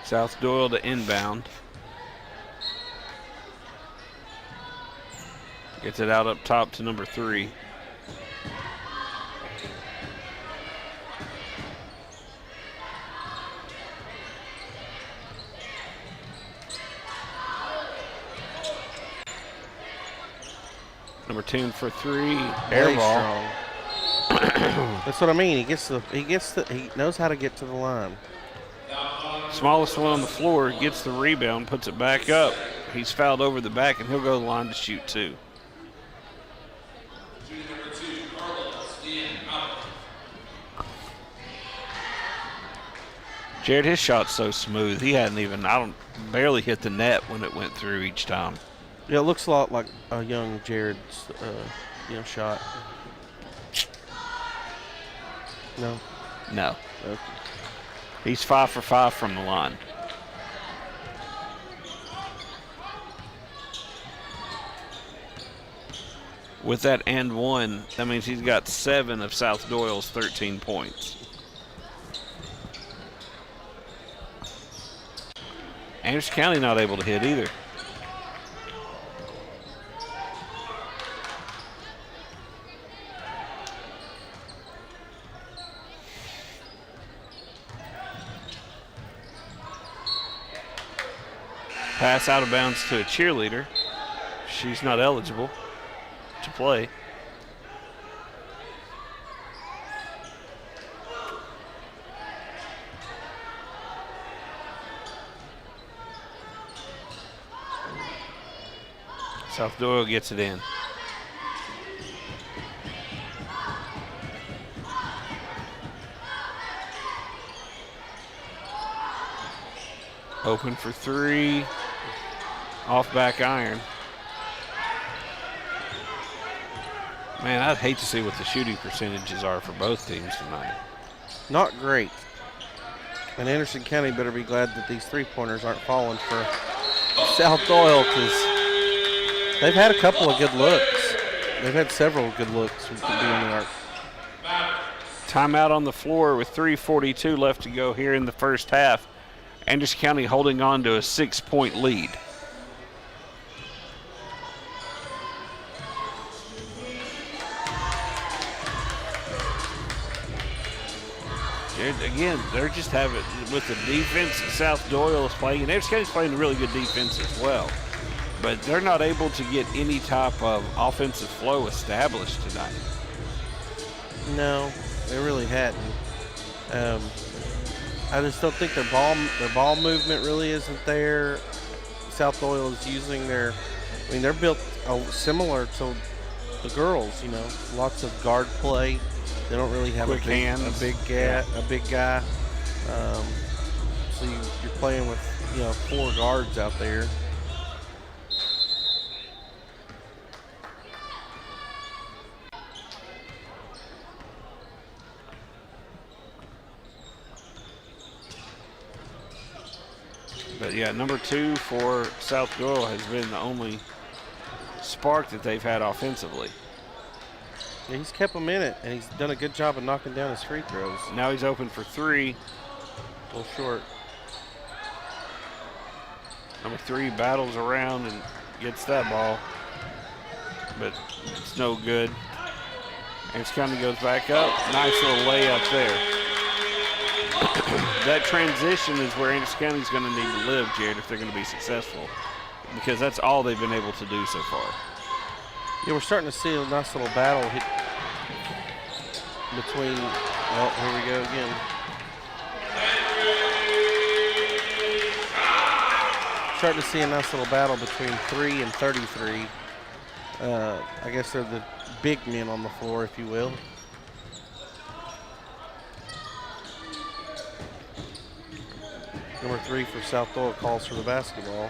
[SPEAKER 1] South Doyle to inbound. Gets it out up top to number 3. Number 10 for 3. Air ball.
[SPEAKER 2] That's what I mean. He knows how to get to the line.
[SPEAKER 1] Smallest one on the floor gets the rebound, puts it back up. He's fouled over the back, and he'll go to the line to shoot 2. Jared, his shot's so smooth. He hadn't even, barely hit the net when it went through each time.
[SPEAKER 2] Yeah, it looks a lot like a young Jared's, shot. No.
[SPEAKER 1] No.
[SPEAKER 2] Okay.
[SPEAKER 1] He's 5 for 5 from the line. With that and 1, that means he's got 7 of South Doyle's 13 points. Anderson County not able to hit either. Pass out of bounds to a cheerleader. She's not eligible to play. South Doyle gets it in. Open for 3. Off back iron. Man, I'd hate to see what the shooting percentages are for both teams tonight.
[SPEAKER 2] Not great. And Anderson County better be glad that these three-pointers aren't falling for South Doyle, because they've had a couple of good looks. They've had several good looks from being in the arc.
[SPEAKER 1] Timeout on the floor with 3:42 left to go here in the first half. Anderson County holding on to a 6-point lead. Again, they're just having, with the defense that South Doyle is playing, and Anderson County's playing a really good defense as well, but they're not able to get any type of offensive flow established tonight.
[SPEAKER 2] No, they really hadn't. I just don't think their ball movement really isn't there. South Doyle is using their, I mean, they're built similar to the girls, you know, lots of guard play. They don't really have
[SPEAKER 1] Quick hands.
[SPEAKER 2] a big guy. So you're playing with, you know, 4 guards out there.
[SPEAKER 1] But yeah, number 2 for South Doyle has been the only spark that they've had offensively.
[SPEAKER 2] Yeah, he's kept them in it, and he's done a good job of knocking down his free throws.
[SPEAKER 1] Now he's open for 3.
[SPEAKER 2] A little short.
[SPEAKER 1] Number 3 battles around and gets that ball, but it's no good. Anderson County goes back up. Nice little layup there. That transition is where Anderson County's going to need to live, Jared, if they're going to be successful, because that's all they've been able to do so far.
[SPEAKER 2] Yeah, we're starting to see a nice little battle hit between, well, here we go again. Starting to see a nice little battle between 3 and 33. I guess they're the big men on the floor, if you will. Number 3 for South Doyle calls for the basketball.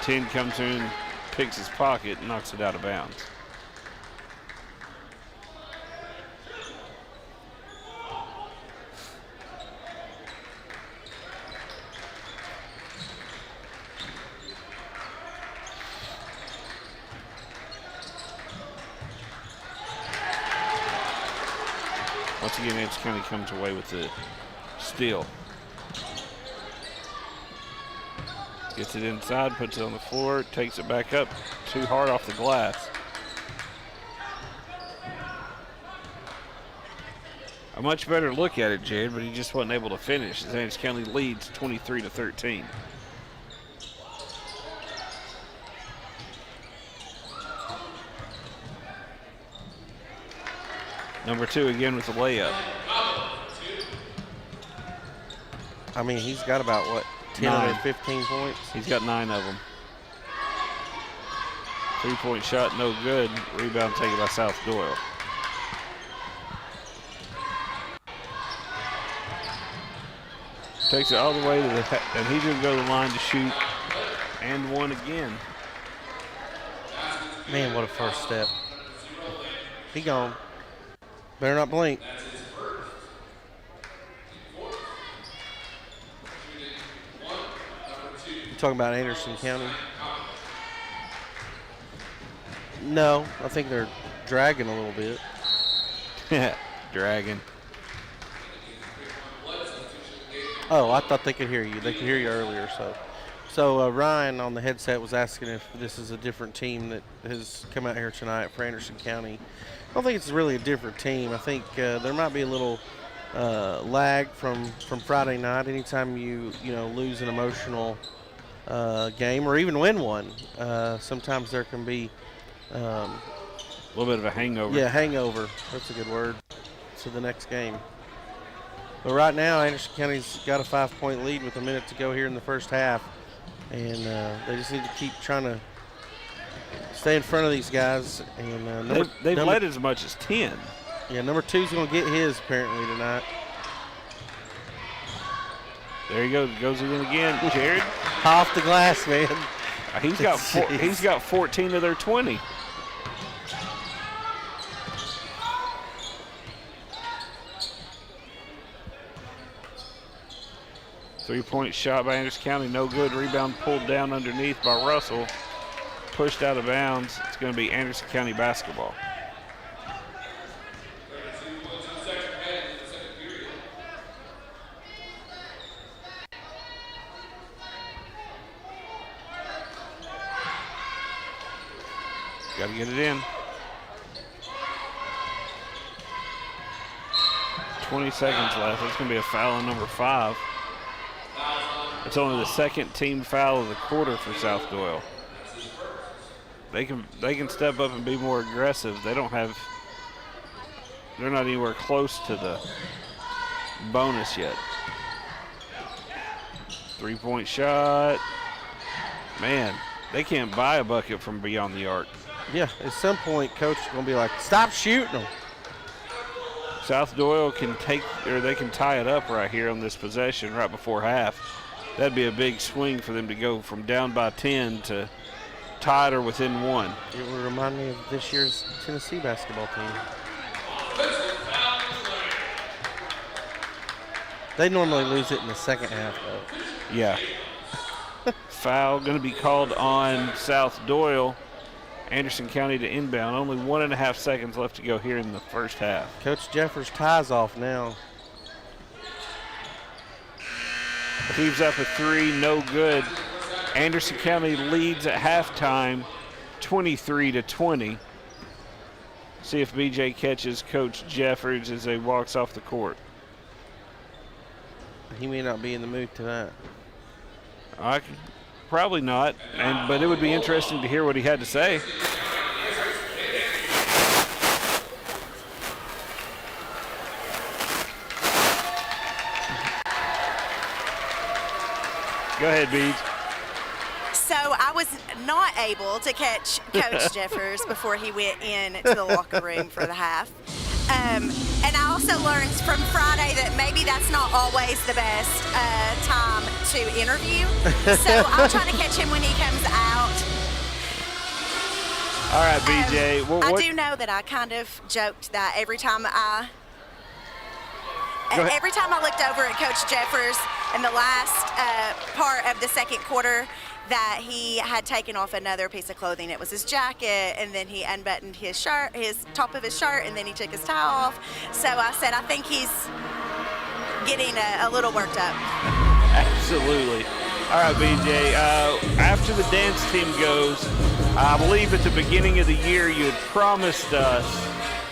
[SPEAKER 1] 10 comes in, picks his pocket, and knocks it out of bounds. Once again, Anderson County comes away with the steal. Gets it inside, puts it on the floor, takes it back up, too hard off the glass. A much better look at it, Jed, but he just wasn't able to finish as Anderson County leads 23-13. Number 2 again with the layup.
[SPEAKER 2] I mean, he's got about, what, 10 or 15 points?
[SPEAKER 1] He's got 9 of them. 3-point shot, no good. Rebound taken by South Doyle. Takes it all the way to the, and he's going to go to the line to shoot, and one again.
[SPEAKER 2] Man, what a first step. He gone. Better not blink. You talking about Anderson County? No, I think they're dragging a little bit.
[SPEAKER 1] Dragging.
[SPEAKER 2] Oh, I thought they could hear you. They could hear you earlier. So Ryan on the headset was asking if this is a different team that has come out here tonight for Anderson County. I don't think it's really a different team. I think there might be a little lag from Friday night. Anytime you lose an emotional game or even win one, sometimes there can be
[SPEAKER 1] a little bit of a hangover.
[SPEAKER 2] Yeah, hangover. That's a good word. To the next game. But right now, Anderson County's got a 5-point lead with a minute to go here in the first half, and they just need to keep trying to stay in front of these guys. And
[SPEAKER 1] they've led as much as 10.
[SPEAKER 2] Yeah, number 2's going to get his apparently tonight.
[SPEAKER 1] There he goes. Goes in again. Jared.
[SPEAKER 2] Off the glass, man.
[SPEAKER 1] He's got 14 of their 20. 3-point shot by Anderson County, no good. Rebound pulled down underneath by Russell. Pushed out of bounds. It's going to be Anderson County basketball. Got to get it in. 20 seconds left. It's going to be a foul on number 5. It's only the second team foul of the quarter for South Doyle. They can step up and be more aggressive. They're not anywhere close to the bonus yet. 3-point shot. Man, they can't buy a bucket from beyond the arc.
[SPEAKER 2] Yeah, at some point, coach is going to be like, stop shooting them.
[SPEAKER 1] South Doyle can they can tie it up right here on this possession right before half. That'd be a big swing for them to go from down by 10 to tied or within 1.
[SPEAKER 2] It would remind me of this year's Tennessee basketball team. They normally lose it in the second half, though.
[SPEAKER 1] Yeah. Foul going to be called on South Doyle. Anderson County to inbound. Only 1.5 seconds left to go here in the first half.
[SPEAKER 2] Coach Jeffers ties off now.
[SPEAKER 1] Heaves up a 3, no good. Anderson County leads at halftime 23-20. See if BJ catches Coach Jeffers as he walks off the court.
[SPEAKER 2] He may not be in the mood tonight.
[SPEAKER 1] Probably not, but it would be interesting to hear what he had to say. Go ahead, Beej.
[SPEAKER 3] So I was not able to catch Coach Jeffers before he went into the locker room for the half. And I also learned from Friday that maybe that's not always the best time to interview. So I'll try to catch him when he comes out.
[SPEAKER 1] All right, BJ.
[SPEAKER 3] I do know that I kind of joked that every time I looked over at Coach Jeffers in the last part of the second quarter, that he had taken off another piece of clothing. It was his jacket, and then he unbuttoned his shirt, his top of his shirt, and then he took his tie off. So I said, I think he's getting a little worked up.
[SPEAKER 1] Absolutely. All right, BJ. After the dance team goes, I believe at the beginning of the year you had promised us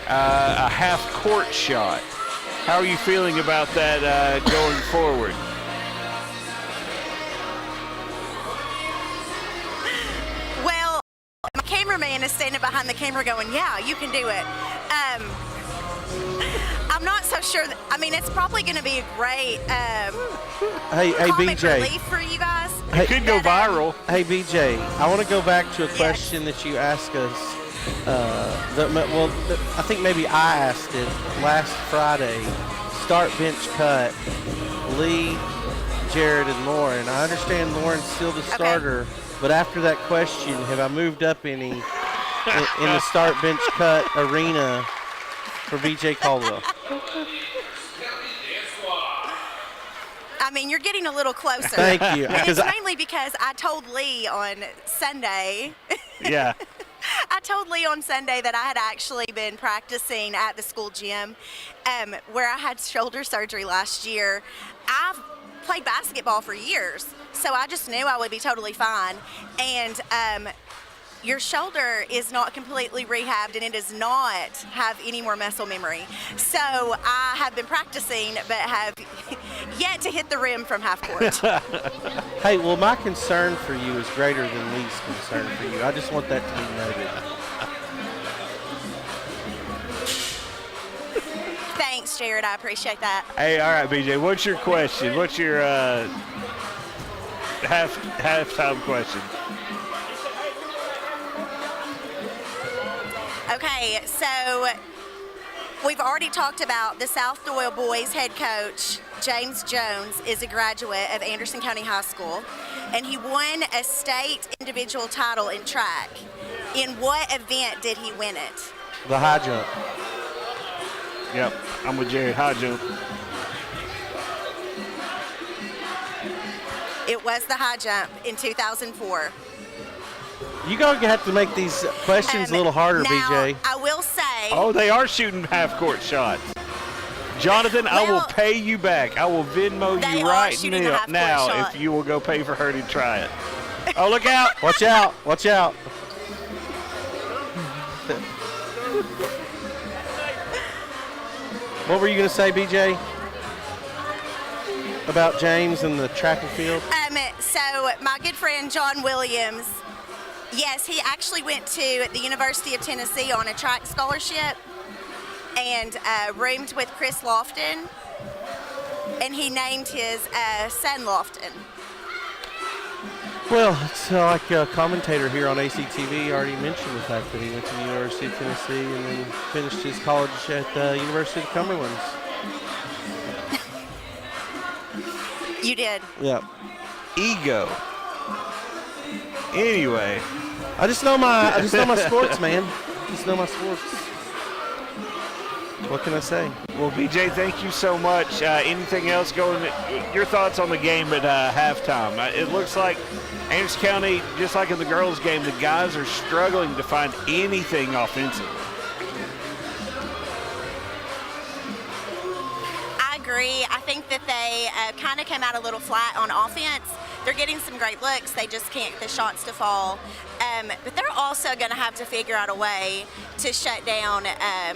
[SPEAKER 1] a half-court shot. How are you feeling about that going forward?
[SPEAKER 3] My cameraman is standing behind the camera going, yeah, you can do it. I'm not so sure. It's probably going to be a great
[SPEAKER 2] hey,
[SPEAKER 3] comic
[SPEAKER 2] BJ.
[SPEAKER 3] relief for you guys.
[SPEAKER 1] It could go viral.
[SPEAKER 2] Hey, BJ, I want to go back to a question that you asked us. I think maybe I asked it last Friday. Start bench cut, Lee, Jared, and Lauren. I understand Lauren's still the starter. Okay. But after that question, have I moved up any in the start bench cut arena for BJ Caldwell?
[SPEAKER 3] You're getting a little closer.
[SPEAKER 2] Thank you.
[SPEAKER 3] It's mainly because I told Lee on Sunday.
[SPEAKER 1] Yeah.
[SPEAKER 3] I told Lee on Sunday that I had actually been practicing at the school gym where I had shoulder surgery last year. I've played basketball for years, so I just knew I would be totally fine. And your shoulder is not completely rehabbed, and it does not have any more muscle memory. So I have been practicing, but have yet to hit the rim from half court.
[SPEAKER 2] Hey, well, my concern for you is greater than Lee's concern for you. I just want that to be noted.
[SPEAKER 3] Thanks, Jared. I appreciate that.
[SPEAKER 1] Hey, all right, BJ. What's your question? What's your halftime question?
[SPEAKER 3] Okay, so we've already talked about the South Doyle boys head coach, James Jones, is a graduate of Anderson County High School, and he won a state individual title in track. In what event did he win it?
[SPEAKER 2] The high jump.
[SPEAKER 1] Yep, I'm with Jared. High jump.
[SPEAKER 3] It was the high jump in 2004.
[SPEAKER 2] You going to have to make these questions a little harder,
[SPEAKER 3] now,
[SPEAKER 2] BJ.
[SPEAKER 3] I will say.
[SPEAKER 1] Oh, they are shooting half-court shots. Jonathan, I will pay you back. I will Venmo
[SPEAKER 3] They
[SPEAKER 1] you
[SPEAKER 3] are
[SPEAKER 1] right
[SPEAKER 3] shooting a half-court
[SPEAKER 1] now
[SPEAKER 3] shot.
[SPEAKER 1] if you will go pay for her to try it. Oh, look out.
[SPEAKER 2] Watch out. Watch out. What were you going to say, BJ? About James and the track and field?
[SPEAKER 3] So my good friend John Williams, yes, he actually went to the University of Tennessee on a track scholarship and roomed with Chris Lofton, and he named his son Lofton.
[SPEAKER 2] Well, it's like a commentator here on ACTV already mentioned the fact that he went to the University of Tennessee and then finished his college at the University of Cumberland.
[SPEAKER 3] You did.
[SPEAKER 2] Yep.
[SPEAKER 1] Ego. Anyway.
[SPEAKER 2] I just know my sports, man. Just know my sports. What can I say?
[SPEAKER 1] Well, BJ, thank you so much. Anything else going? Your thoughts on the game at halftime? It looks like Anderson County, just like in the girls' game, the guys are struggling to find anything offensively.
[SPEAKER 3] I agree. I think that they kind of came out a little flat on offense. They're getting some great looks. They just can't get the shots to fall. But they're also going to have to figure out a way to shut down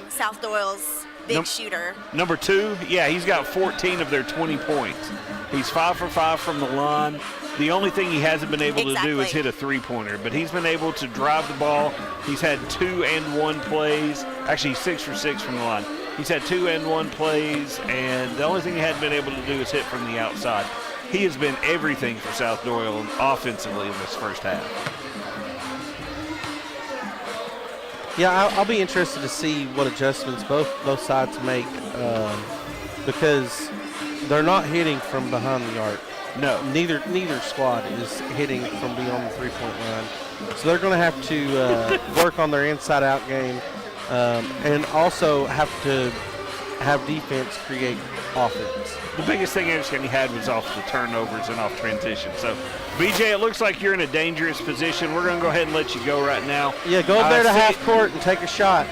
[SPEAKER 3] South Doyle's big shooter.
[SPEAKER 1] Number 2, yeah, he's got 14 of their 20 points. He's 5 for 5 from the line. The only thing he hasn't been able to do is hit a three-pointer, but he's been able to drive the ball. He's had 2-and-1 plays. Actually, 6 for 6 from the line. He's had 2-and-1 plays, and the only thing he hadn't been able to do is hit from the outside. He has been everything for South Doyle offensively in this first half.
[SPEAKER 2] Yeah, I'll be interested to see what adjustments both sides make because they're not hitting from behind the arc.
[SPEAKER 1] No.
[SPEAKER 2] Neither squad is hitting from beyond the three-point line. So they're going to have to work on their inside-out game and also have to have defense create offense.
[SPEAKER 1] The biggest thing Anderson County had was off the turnovers and off transition. So, BJ, it looks like you're in a dangerous position. We're going to go ahead and let you go right now.
[SPEAKER 2] Yeah, go up there to half court and take a shot.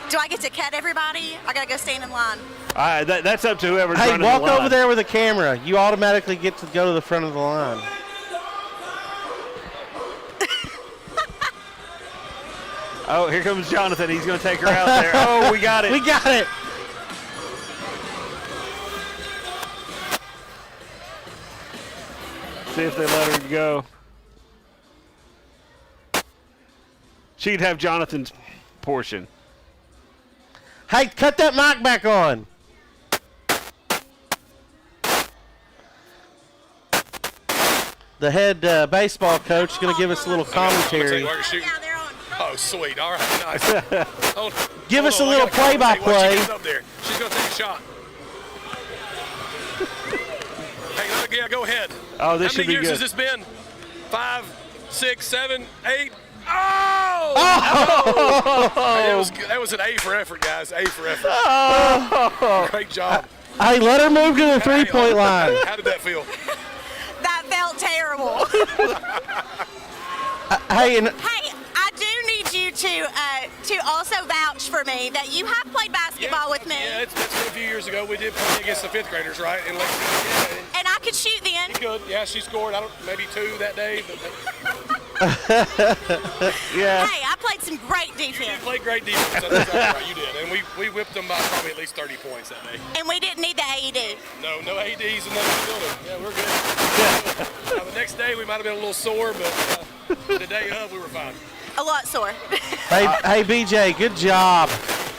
[SPEAKER 3] Do I get to cut everybody? I got to go stand in line.
[SPEAKER 1] That's up to whoever's
[SPEAKER 2] Hey,
[SPEAKER 1] running
[SPEAKER 2] walk
[SPEAKER 1] the line.
[SPEAKER 2] over there with a camera. You automatically get to go to the front of the line.
[SPEAKER 1] Oh, here comes Jonathan. He's going to take her out there. Oh, we got it.
[SPEAKER 2] We got it.
[SPEAKER 1] See if they let her go. She'd have Jonathan's portion.
[SPEAKER 2] Hey, cut that mic back on. The head baseball coach is going to give us a little commentary.
[SPEAKER 14] Oh, sweet. All right, nice.
[SPEAKER 2] Give us a little play-by-play.
[SPEAKER 14] She's up there. She's going to take a shot. Hey, yeah, go ahead.
[SPEAKER 1] Oh, this should be good.
[SPEAKER 14] How many years has this been? 5, 6, 7, 8? Oh! Hey, that was an A for effort, guys. A for effort.
[SPEAKER 2] Oh.
[SPEAKER 14] Great job.
[SPEAKER 2] Hey, let her move to the three-point line.
[SPEAKER 14] How did that feel?
[SPEAKER 3] That felt terrible.
[SPEAKER 2] Hey,
[SPEAKER 3] I do need you to also vouch for me that you have played basketball with me.
[SPEAKER 14] Yeah, it's been a few years ago. We did play against the 5th graders, right? In Lexington.
[SPEAKER 3] And I could shoot then.
[SPEAKER 14] You could. Yeah, she scored, maybe 2 that day. But
[SPEAKER 1] yeah.
[SPEAKER 3] Hey, I played some great defense.
[SPEAKER 14] You played great defense. That's exactly right. You did. And we whipped them by probably at least 30 points that day.
[SPEAKER 3] And we didn't need the AED.
[SPEAKER 14] No AEDs in the building. Yeah, we're good. Now, the next day we might have been a little sore, but the day of we were fine.
[SPEAKER 3] A lot sore.
[SPEAKER 2] Hey, BJ, good job.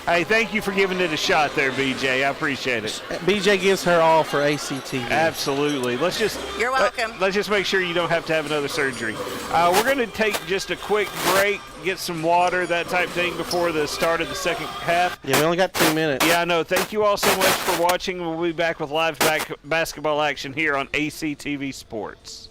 [SPEAKER 1] Hey, thank you for giving it a shot there, BJ. I appreciate it.
[SPEAKER 2] BJ gives her all for ACTV.
[SPEAKER 1] Absolutely.
[SPEAKER 3] You're welcome.
[SPEAKER 1] Let's just make sure you don't have to have another surgery. We're going to take just a quick break, get some water, that type thing before the start of the second half.
[SPEAKER 2] Yeah, we only got 2 minutes.
[SPEAKER 1] Yeah, I know. Thank you all so much for watching. We'll be back with live basketball action here on ACTV Sports.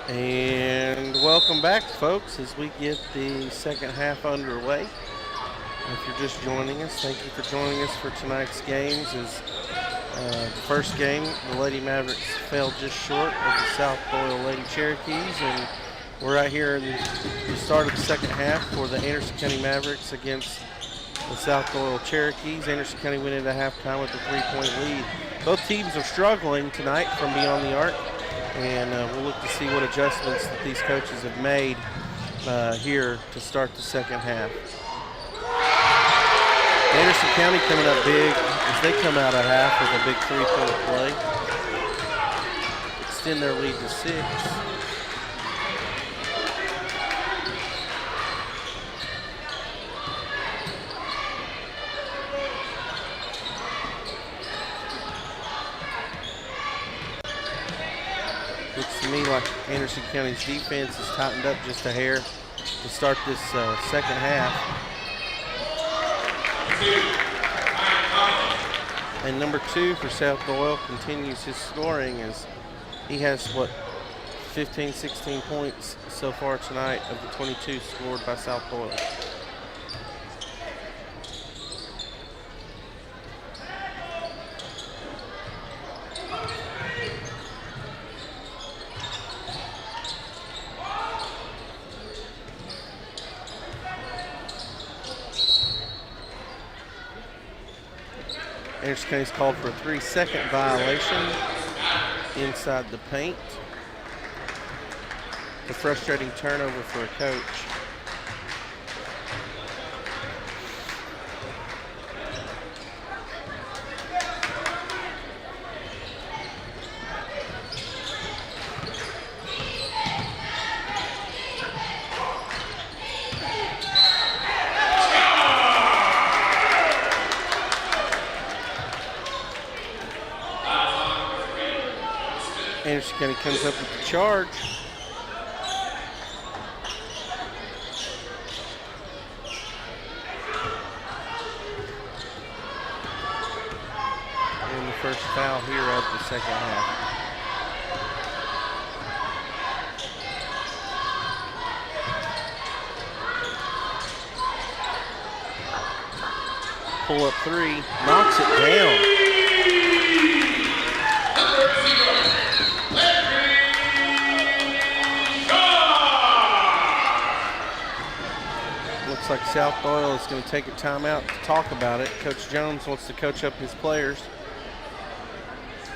[SPEAKER 2] And welcome back, folks, as we get the second half underway. If you're just joining us, thank you for joining us for tonight's games. As the first game, the Lady Mavericks fell just short of the South Doyle Lady Cherokees, and we're right here in the start of the second half for the Anderson County Mavericks against the South Doyle Cherokees. Anderson County went into halftime with a 3-point lead. Both teams are struggling tonight from beyond the arc, and we'll look to see what adjustments that these coaches have made here to start the second half. Anderson County coming up big as they come out of half with a big 3-point play. Extend their lead to 6. Looks to me like Anderson County's defense has tightened up just a hair to start this second half. And number 2 for South Doyle continues his scoring as he has, 15, 16 points so far tonight of the 22 scored by South Doyle. Anderson County's called for a 3-second violation inside the paint. A frustrating turnover for a coach. Anderson County comes up with the charge. And the first foul here of the second half. Pull up 3, knocks it down. Looks like South Doyle is going to take a timeout to talk about it. Coach Jones wants to coach up his players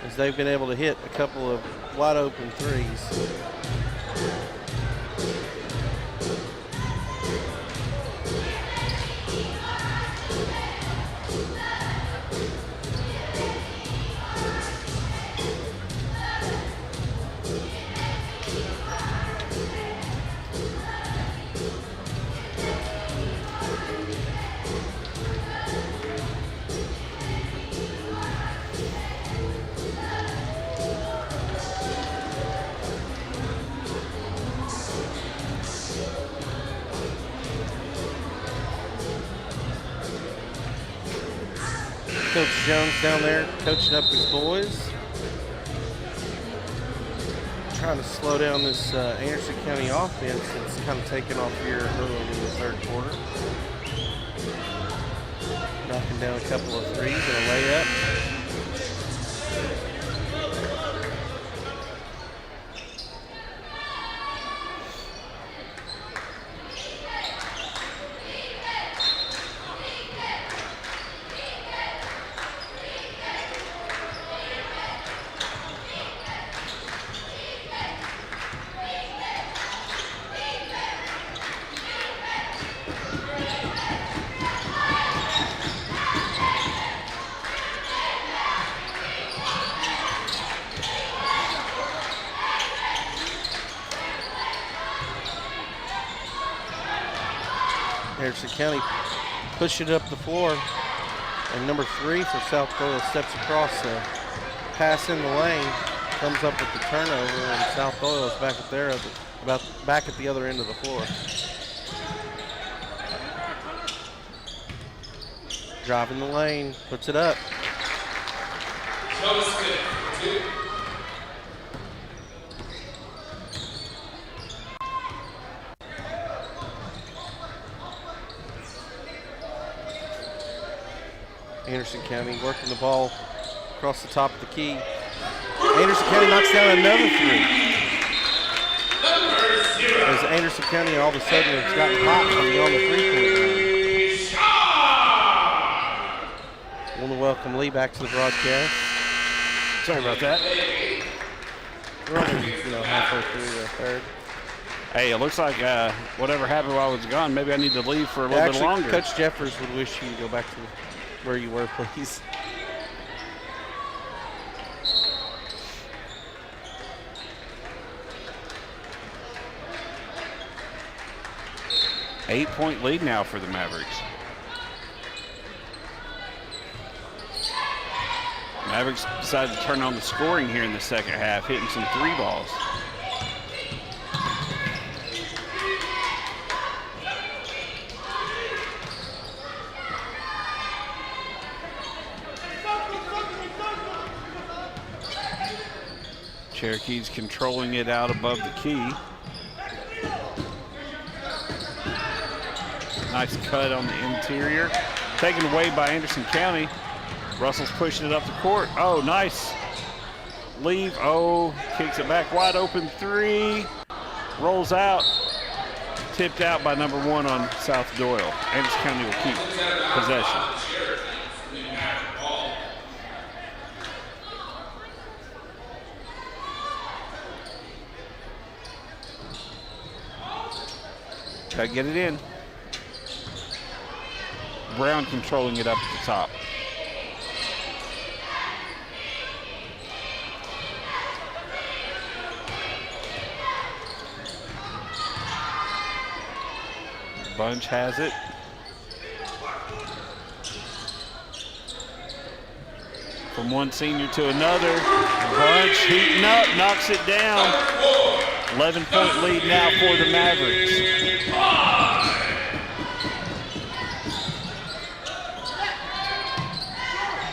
[SPEAKER 2] as they've been able to hit a couple of wide open threes. Coach Jones down there coaching up his boys. Trying to slow down this Anderson County offense that's kind of taken off here early in the third quarter. Knocking down a couple of threes and a layup. Anderson County pushing it up the floor. And number 3 for South Doyle steps across the pass in the lane, comes up with the turnover, and South Doyle is back back at the other end of the floor. Driving the lane, puts it up. Anderson County working the ball across the top of the key. Anderson County knocks down another three. As Anderson County all of a sudden has gotten hot from beyond the three-point line. Want to welcome Lee back to the broadcast.
[SPEAKER 1] Sorry about that.
[SPEAKER 2] We're only, halfway through the third.
[SPEAKER 1] Hey, it looks like whatever happened while I was gone, maybe I need to leave for a little bit longer.
[SPEAKER 2] Coach Jeffers would wish you to go back to where you were, please.
[SPEAKER 1] Eight-point lead now for the Mavericks. Mavericks decided to turn on the scoring here in the second half, hitting some three balls. Cherokee's controlling it out above the key. Nice cut on the interior. Taken away by Anderson County. Russell's pushing it up the court. Oh, nice. Leave. Oh, kicks it back wide open. Three. Rolls out. Tipped out by number 1 on South Doyle. Anderson County will keep possession. Try to get it in. Brown controlling it up at the top. Bunch has it. From one senior to another. Bunch heating up, knocks it down. 11-point lead now for the Mavericks.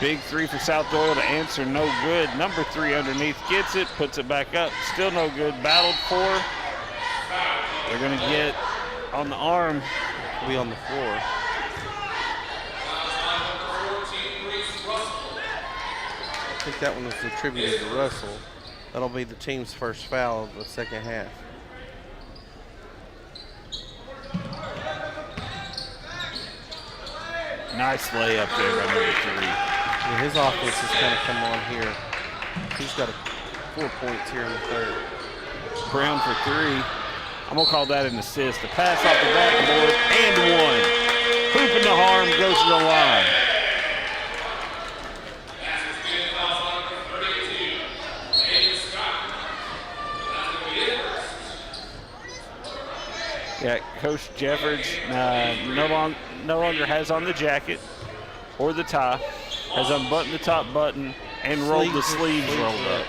[SPEAKER 1] Big three for South Doyle to answer, no good. Number 3 underneath gets it, puts it back up, still no good. Battled for. They're going to get on the arm.
[SPEAKER 2] Will be on the floor. I think that one was attributed to Russell. That'll be the team's first foul of the second half.
[SPEAKER 1] Nice layup there by number 3.
[SPEAKER 2] Yeah, his offense has kind of come on here. He's got 4 points here in the third.
[SPEAKER 1] Brown for 3. I'm going to call that an assist. A pass off the backboard and 1. Hoop in the arm, goes to the line. Yeah, Coach Jeffords no longer has on the jacket or the tie. Has unbuttoned the top button and rolled the sleeves rolled up.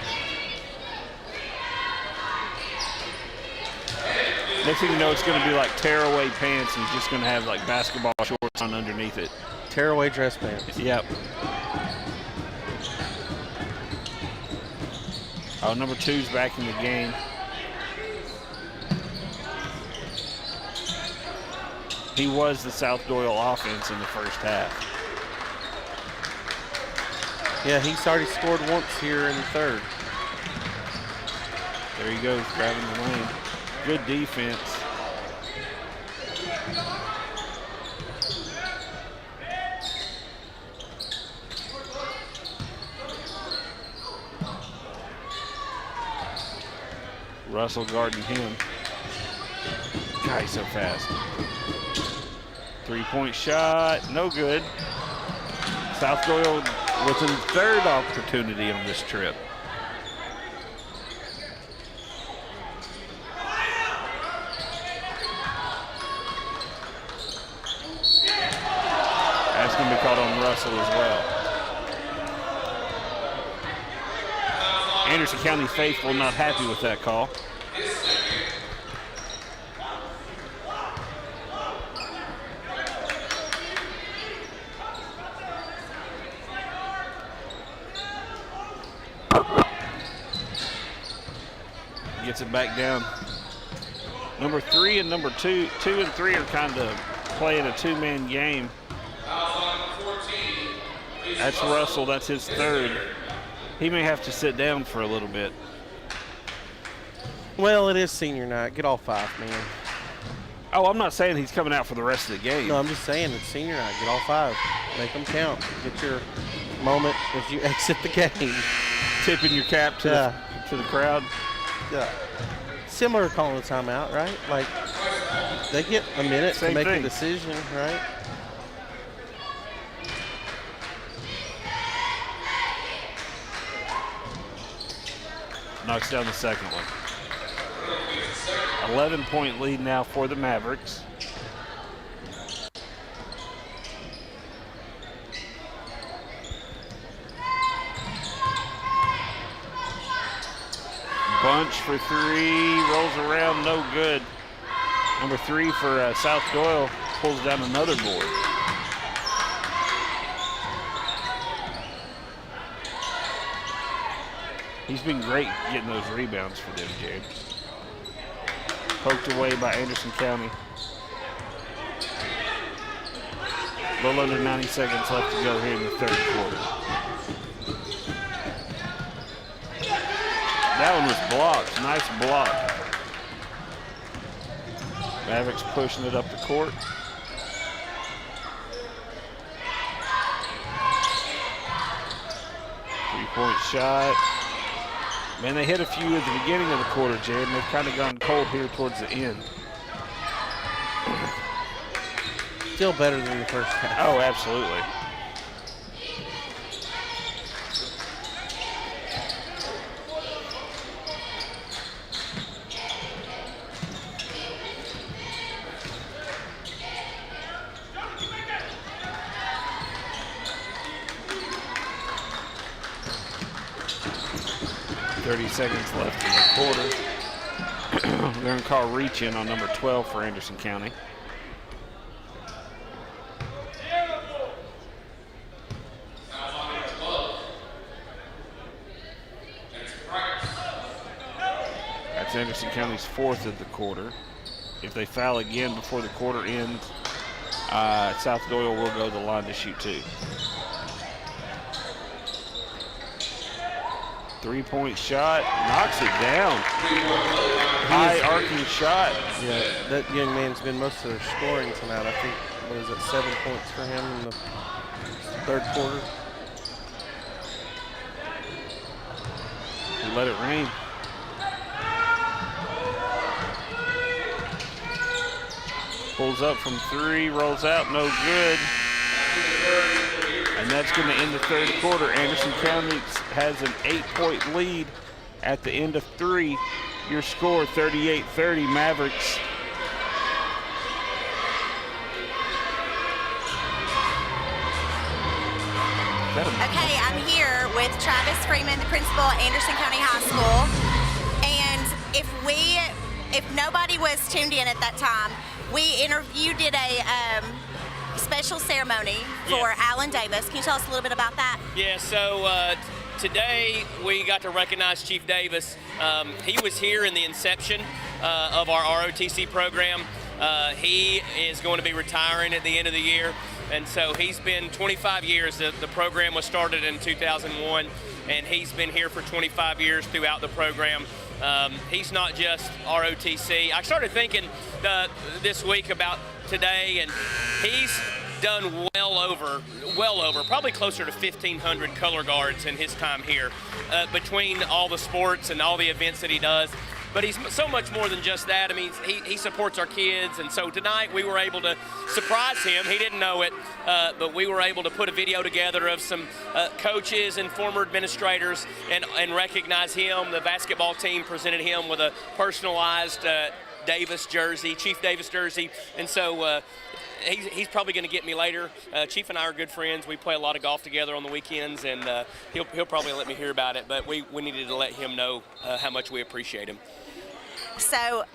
[SPEAKER 1] Next thing you know, it's going to be like tearaway pants and he's just going to have like basketball shorts on underneath it.
[SPEAKER 2] Tearaway dress pants.
[SPEAKER 1] Yep. Oh, number 2's back in the game. He was the South Doyle offense in the first half.
[SPEAKER 2] Yeah, he's already scored once here in the third.
[SPEAKER 1] There he goes, grabbing the lane. Good defense. Russell guarding him. God, he's so fast. 3-point shot, no good. South Doyle with his third opportunity on this trip. That's going to be called on Russell as well. Anderson County faithful not happy with that call. Gets it back down. Number 3 and number 2 and 3 are kind of playing a two-man game. That's Russell. That's his third. He may have to sit down for a little bit.
[SPEAKER 2] Well, it is senior night. Get all 5, man.
[SPEAKER 1] Oh, I'm not saying he's coming out for the rest of the game.
[SPEAKER 2] No, I'm just saying it's senior night. Get all 5. Make them count. Get your moment as you exit the game.
[SPEAKER 1] Tipping your cap to the crowd.
[SPEAKER 2] Yeah. Similar to calling a timeout, right? Like, they get a minute
[SPEAKER 1] Same
[SPEAKER 2] to make
[SPEAKER 1] thing.
[SPEAKER 2] a decision, right?
[SPEAKER 1] Knocks down the second one. 11-point lead now for the Mavericks. Bunch for 3, rolls around, no good. Number 3 for South Doyle pulls down another board. He's been great getting those rebounds for them, Jared. Poked away by Anderson County. A little under 90 seconds left to go here in the third quarter. That one was blocked. Nice block. Mavericks pushing it up the court. Three-point shot. Man, they hit a few at the beginning of the quarter, Jay, and they've kind of gone cold here towards the end.
[SPEAKER 2] Still better than the first half.
[SPEAKER 1] Oh, absolutely. Seconds left in the quarter. They're going to call reach in on number 12 for Anderson County. That's Anderson County's 4th of the quarter. If they foul again before the quarter ends, South Doyle will go to the line to shoot 2. Three-point shot, knocks it down. High arcing shot.
[SPEAKER 2] Yeah, that young man's been most of their scoring tonight. I think, what is it, 7 points for him in the third quarter.
[SPEAKER 1] Let it rain. Pulls up from 3, rolls out, no good. And that's going to end the third quarter. Anderson County has an 8-point lead at the end of 3. Your score, 38-30, Mavericks.
[SPEAKER 3] Okay, I'm here with Travis Freeman, the principal at Anderson County High School. And if nobody was tuned in at that time, you did a special ceremony for Alan Davis. Can you tell us a little bit about that?
[SPEAKER 15] Yeah, so today we got to recognize Chief Davis. He was here in the inception of our ROTC program. He is going to be retiring at the end of the year, and so he's been 25 years. The program was started in 2001, and he's been here for 25 years throughout the program. He's not just ROTC. I started thinking this week about today, and he's done well over, probably closer to 1,500 color guards in his time here, between all the sports and all the events that he does. But he's so much more than just that. I mean, he supports our kids, and so tonight we were able to surprise him. He didn't know it, but we were able to put a video together of some coaches and former administrators and recognize him. The basketball team presented him with a personalized Davis jersey, Chief Davis jersey, and so he's probably going to get me later. Chief and I are good friends. We play a lot of golf together on the weekends, and he'll probably let me hear about it, but we needed to let him know how much we appreciate him.
[SPEAKER 3] So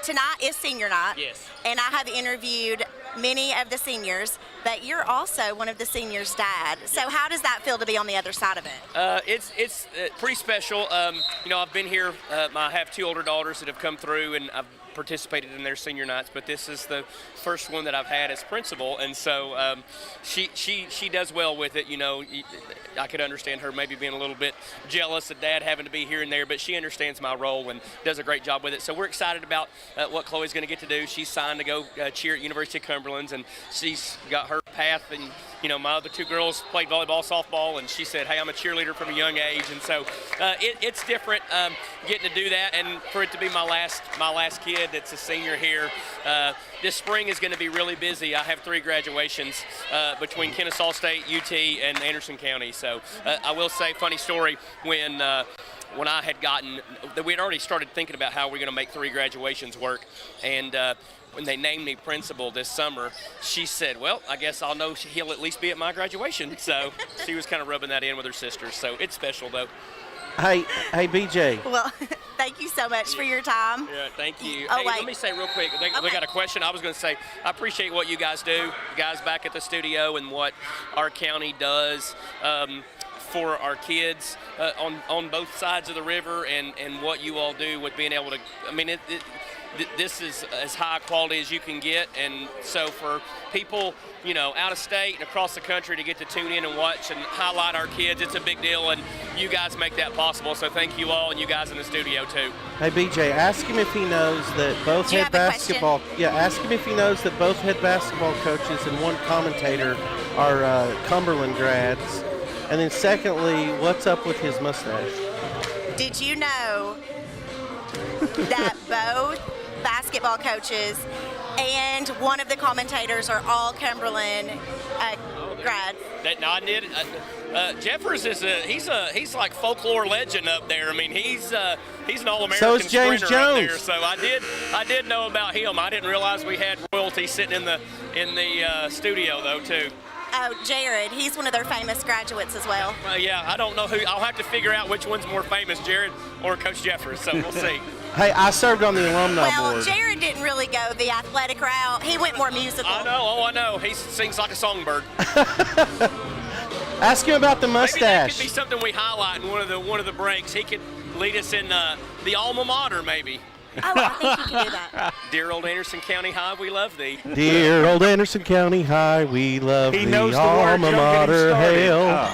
[SPEAKER 3] tonight is senior night.
[SPEAKER 15] Yes.
[SPEAKER 3] And I have interviewed many of the seniors, but you're also one of the seniors' dad. So how does that feel to be on the other side of it?
[SPEAKER 15] It's pretty special. I've been here. I have 2 older daughters that have come through, and I've participated in their senior nights, but this is the first one that I've had as principal, and so she does well with it. I could understand her maybe being a little bit jealous of Dad having to be here and there, but she understands my role and does a great job with it. So we're excited about what Chloe's going to get to do. She's signed to go cheer at University of Cumberland's, and she's got her path. And my other 2 girls played volleyball, softball, and she said, "Hey, I'm a cheerleader from a young age," and so it's different getting to do that, and for it to be my last kid that's a senior here. This spring is going to be really busy. I have 3 graduations between Kennesaw State, UT, and Anderson County. So I will say, funny story, when I had gotten, we had already started thinking about how we're going to make 3 graduations work, and when they named me principal this summer, she said, "Well, I guess I'll know he'll at least be at my graduation." So she was kind of rubbing that in with her sisters. So it's special, though.
[SPEAKER 2] Hey, BJ.
[SPEAKER 3] Well, thank you so much for your time.
[SPEAKER 15] Yeah, thank you.
[SPEAKER 3] Oh,
[SPEAKER 15] hey,
[SPEAKER 3] wait.
[SPEAKER 15] let me say real quick, we got a question. I was going to say, I appreciate what you guys do, you guys back at the studio, and what our county does for our kids on both sides of the river, and what you all do with being able to, this is as high quality as you can get, and so for people, out of state and across the country to get to tune in and watch and highlight our kids, it's a big deal, and you guys make that possible. So thank you all, and you guys in the studio too.
[SPEAKER 2] Hey, BJ, ask him if he knows that both
[SPEAKER 3] Do you
[SPEAKER 2] head
[SPEAKER 3] have a
[SPEAKER 2] basketball. Yeah, ask him if he knows that both head basketball coaches and one commentator are Cumberland grads. And then secondly, what's up with his mustache?
[SPEAKER 3] Did you know that both basketball coaches and one of the commentators are all Cumberland grads?
[SPEAKER 15] No, I did. Jeffers is he's like folklore legend up there. He's an All-American
[SPEAKER 2] So is James
[SPEAKER 15] sprinter up there.
[SPEAKER 2] Jones.
[SPEAKER 15] So I did know about him. I didn't realize we had royalty sitting in the studio though too.
[SPEAKER 3] Oh, Jared, he's one of their famous graduates as well.
[SPEAKER 15] Yeah, I don't know who. I'll have to figure out which one's more famous, Jared or Coach Jeffers. So we'll see.
[SPEAKER 2] Hey, I served on the alumni
[SPEAKER 3] Well,
[SPEAKER 2] board.
[SPEAKER 3] Jared didn't really go the athletic route. He went more musical.
[SPEAKER 15] I know. He sings like a songbird.
[SPEAKER 2] Ask him about the
[SPEAKER 15] Maybe that
[SPEAKER 2] mustache.
[SPEAKER 15] could be something we highlight in one of the breaks. He could lead us in the alma mater, maybe.
[SPEAKER 3] Oh, I think he can do that.
[SPEAKER 15] Dear old Anderson County High, we love thee.
[SPEAKER 2] Dear old Anderson County High, we love
[SPEAKER 1] He
[SPEAKER 2] the
[SPEAKER 1] knows the words.
[SPEAKER 2] alma
[SPEAKER 1] Don't get him
[SPEAKER 2] mater,
[SPEAKER 1] started.
[SPEAKER 2] hail.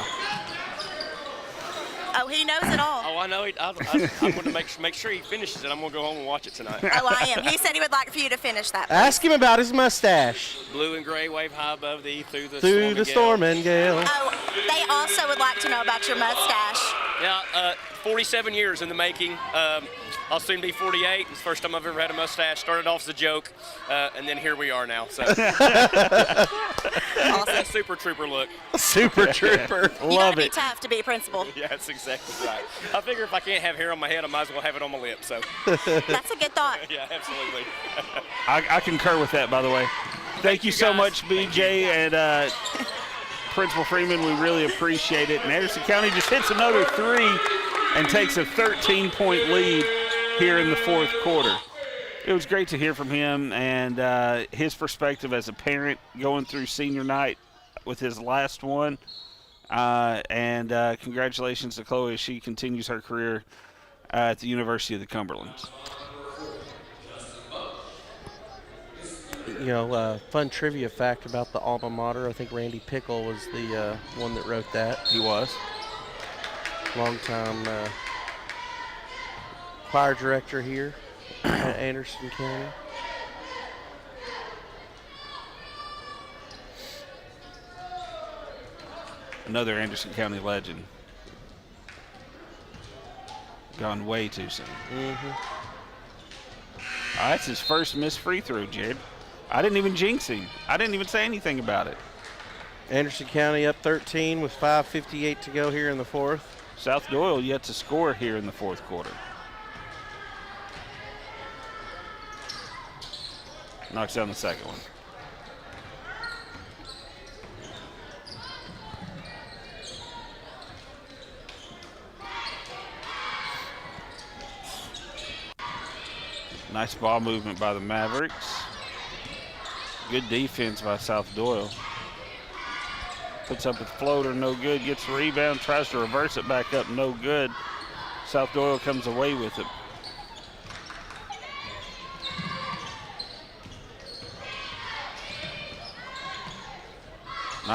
[SPEAKER 3] Oh, he knows it all.
[SPEAKER 15] Oh, I know. I'm going to make sure he finishes it. I'm going to go home and watch it tonight.
[SPEAKER 3] Oh, I am. He said he would like for you to finish that.
[SPEAKER 2] Ask him about his mustache.
[SPEAKER 15] Blue and gray wave high above thee through the
[SPEAKER 2] Storm and gale.
[SPEAKER 3] Oh, they also would like to know about your mustache.
[SPEAKER 15] Yeah, 47 years in the making. I'll soon be 48. It's the first time I've ever had a mustache. Started off as a joke, and then here we are now. So, awesome. Super trooper look.
[SPEAKER 2] Super trooper.
[SPEAKER 3] You
[SPEAKER 2] Love
[SPEAKER 3] gotta be
[SPEAKER 2] it.
[SPEAKER 3] tough to be principal.
[SPEAKER 15] Yeah, that's exactly right. I figure if I can't have hair on my head, I might as well have it on my lip. So,
[SPEAKER 3] That's a good thought.
[SPEAKER 15] yeah, absolutely.
[SPEAKER 1] I concur with that, by the way. Thank you so
[SPEAKER 15] guys.
[SPEAKER 1] much, BJ and Principal Freeman. We really appreciate it. And Anderson County just hits another 3 and takes a 13-point lead here in the fourth quarter. It was great to hear from him and his perspective as a parent going through senior night with his last one. And congratulations to Chloe as she continues her career at the University of the Cumberlands.
[SPEAKER 2] Fun trivia fact about the alma mater. I think Randy Pickle was the one that wrote that.
[SPEAKER 1] He was.
[SPEAKER 2] Long-time choir director here at Anderson County.
[SPEAKER 1] Another Anderson County legend. Gone way too soon. That's his first missed free throw, Jared. I didn't even jinx him. I didn't even say anything about it.
[SPEAKER 2] Anderson County up 13 with 5:58 to go here in the fourth.
[SPEAKER 1] South Doyle yet to score here in the fourth quarter. Knocks down the second one. Nice ball movement by the Mavericks. Good defense by South Doyle. Puts up a floater, no good. Gets a rebound, tries to reverse it back up, no good. South Doyle comes away with it.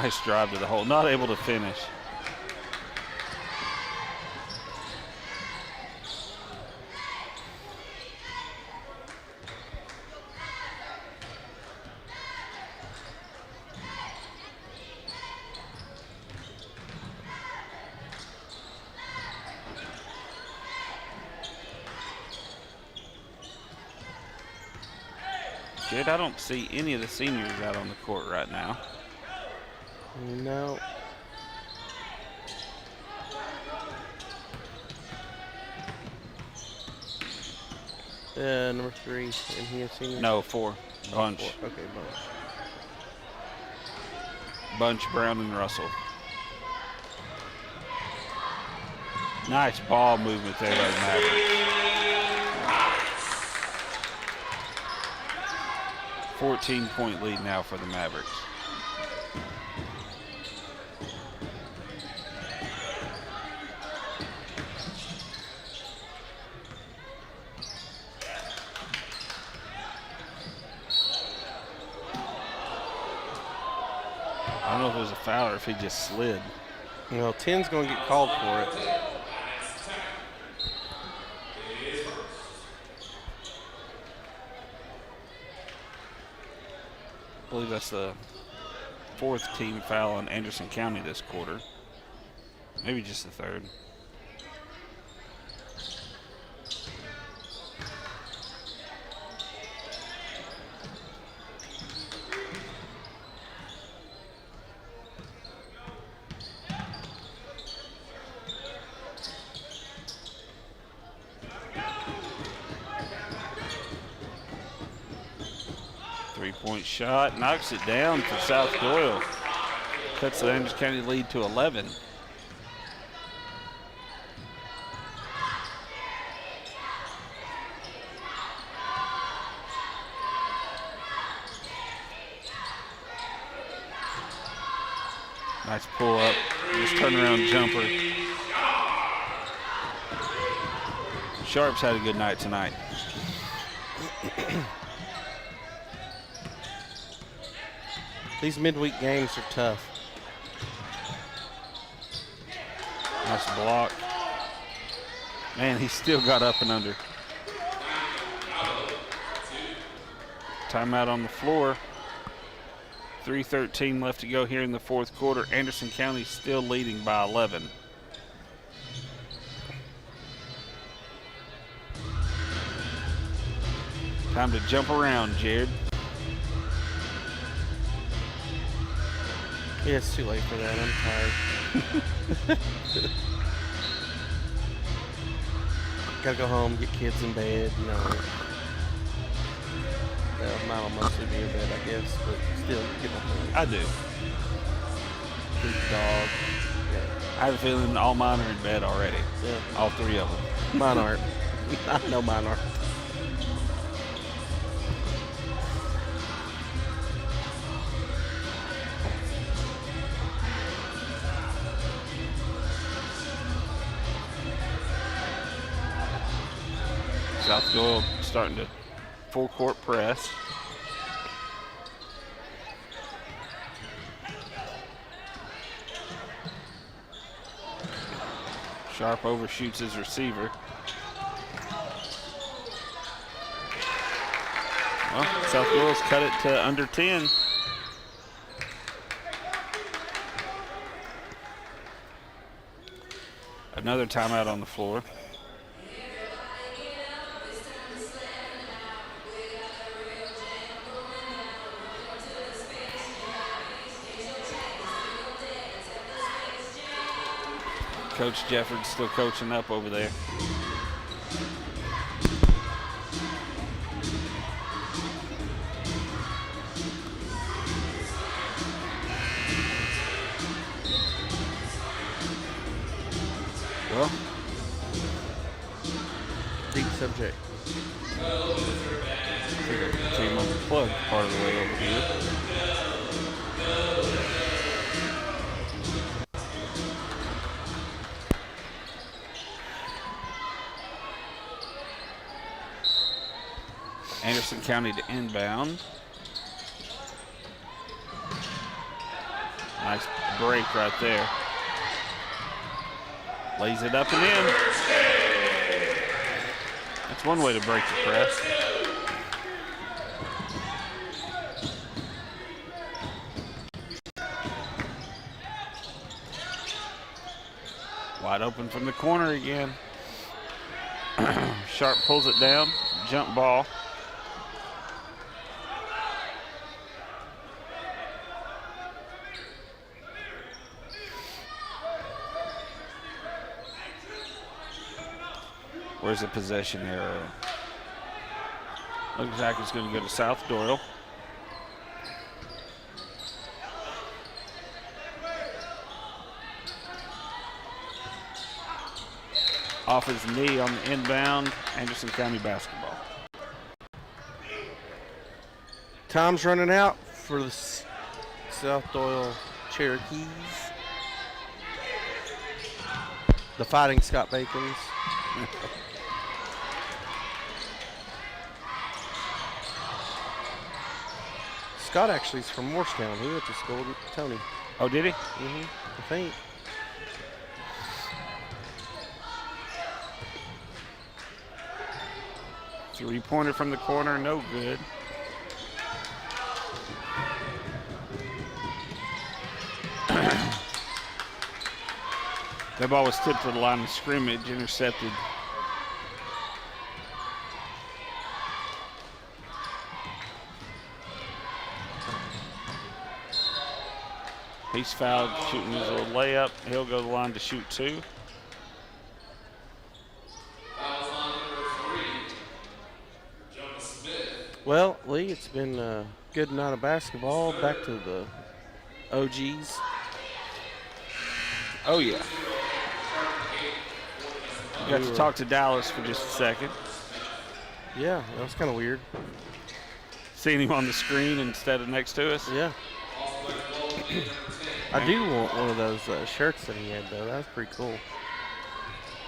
[SPEAKER 1] Nice drive to the hole. Not able to finish. Jed, I don't see any of the seniors out on the court right now.
[SPEAKER 2] No. Number 3, and he has senior?
[SPEAKER 1] No, 4. Bunch.
[SPEAKER 2] 4. Okay, Bunch.
[SPEAKER 1] Bunch, Brown, and Russell. Nice ball movement there by the Mavericks. 14-point lead now for the Mavericks. I don't know if it was a foul or if he just slid.
[SPEAKER 2] Well, 10's going to get called for it.
[SPEAKER 1] I believe that's the 4th team foul in Anderson County this quarter. Maybe just the 3rd. Three-point shot, knocks it down for South Doyle. Cuts the Anderson County lead to 11. Nice pull up, just turnaround jumper. Sharp's had a good night tonight.
[SPEAKER 2] These midweek games are tough.
[SPEAKER 1] Nice block. Man, he still got up and under. Timeout on the floor. 3:13 left to go here in the 4th quarter. Anderson County still leading by 11. Time to jump around, Jared.
[SPEAKER 2] Yeah, it's too late for that. I'm tired. Gotta go home, get kids in bed, you know. Mine will mostly be in bed, I guess, but still, get my home.
[SPEAKER 1] I do.
[SPEAKER 2] Feed the dog.
[SPEAKER 1] I have a feeling all mine are in bed already.
[SPEAKER 2] Yeah.
[SPEAKER 1] All 3 of them.
[SPEAKER 2] Mine aren't. I know mine aren't.
[SPEAKER 1] South Doyle starting to full court press. Sharp overshoots his receiver. Well, South Doyle's cut it to under 10. Another timeout on the floor. Coach Jefford's still coaching up over there. Well,
[SPEAKER 2] Deep subject.
[SPEAKER 1] Team unplugged part of the way over here. Anderson County to inbound. Nice break right there. Lays it up and in. That's one way to break the press. Wide open from the corner again. Sharp pulls it down. Jump ball. Where's the possession arrow? Looks like it's going to go to South Doyle. Off his knee on the inbound, Anderson County basketball.
[SPEAKER 2] Time's running out for the South Doyle Cherokees. The Fighting Scott Bacons. Scott actually is from Morristown. He went to school with Tony.
[SPEAKER 1] Oh, did he?
[SPEAKER 2] I think.
[SPEAKER 1] Three-pointer from the corner, no good. That ball was tipped to the line of scrimmage, intercepted. He's fouled shooting his little layup. He'll go to the line to shoot two.
[SPEAKER 2] Well, Lee, it's been a good night of basketball. Back to the OGs.
[SPEAKER 1] Oh, yeah. Got to talk to Dallas for just a second.
[SPEAKER 2] Yeah, that was kind of weird.
[SPEAKER 1] Seeing him on the screen instead of next to us.
[SPEAKER 2] Yeah. I do want one of those shirts that he had, though. That was pretty cool.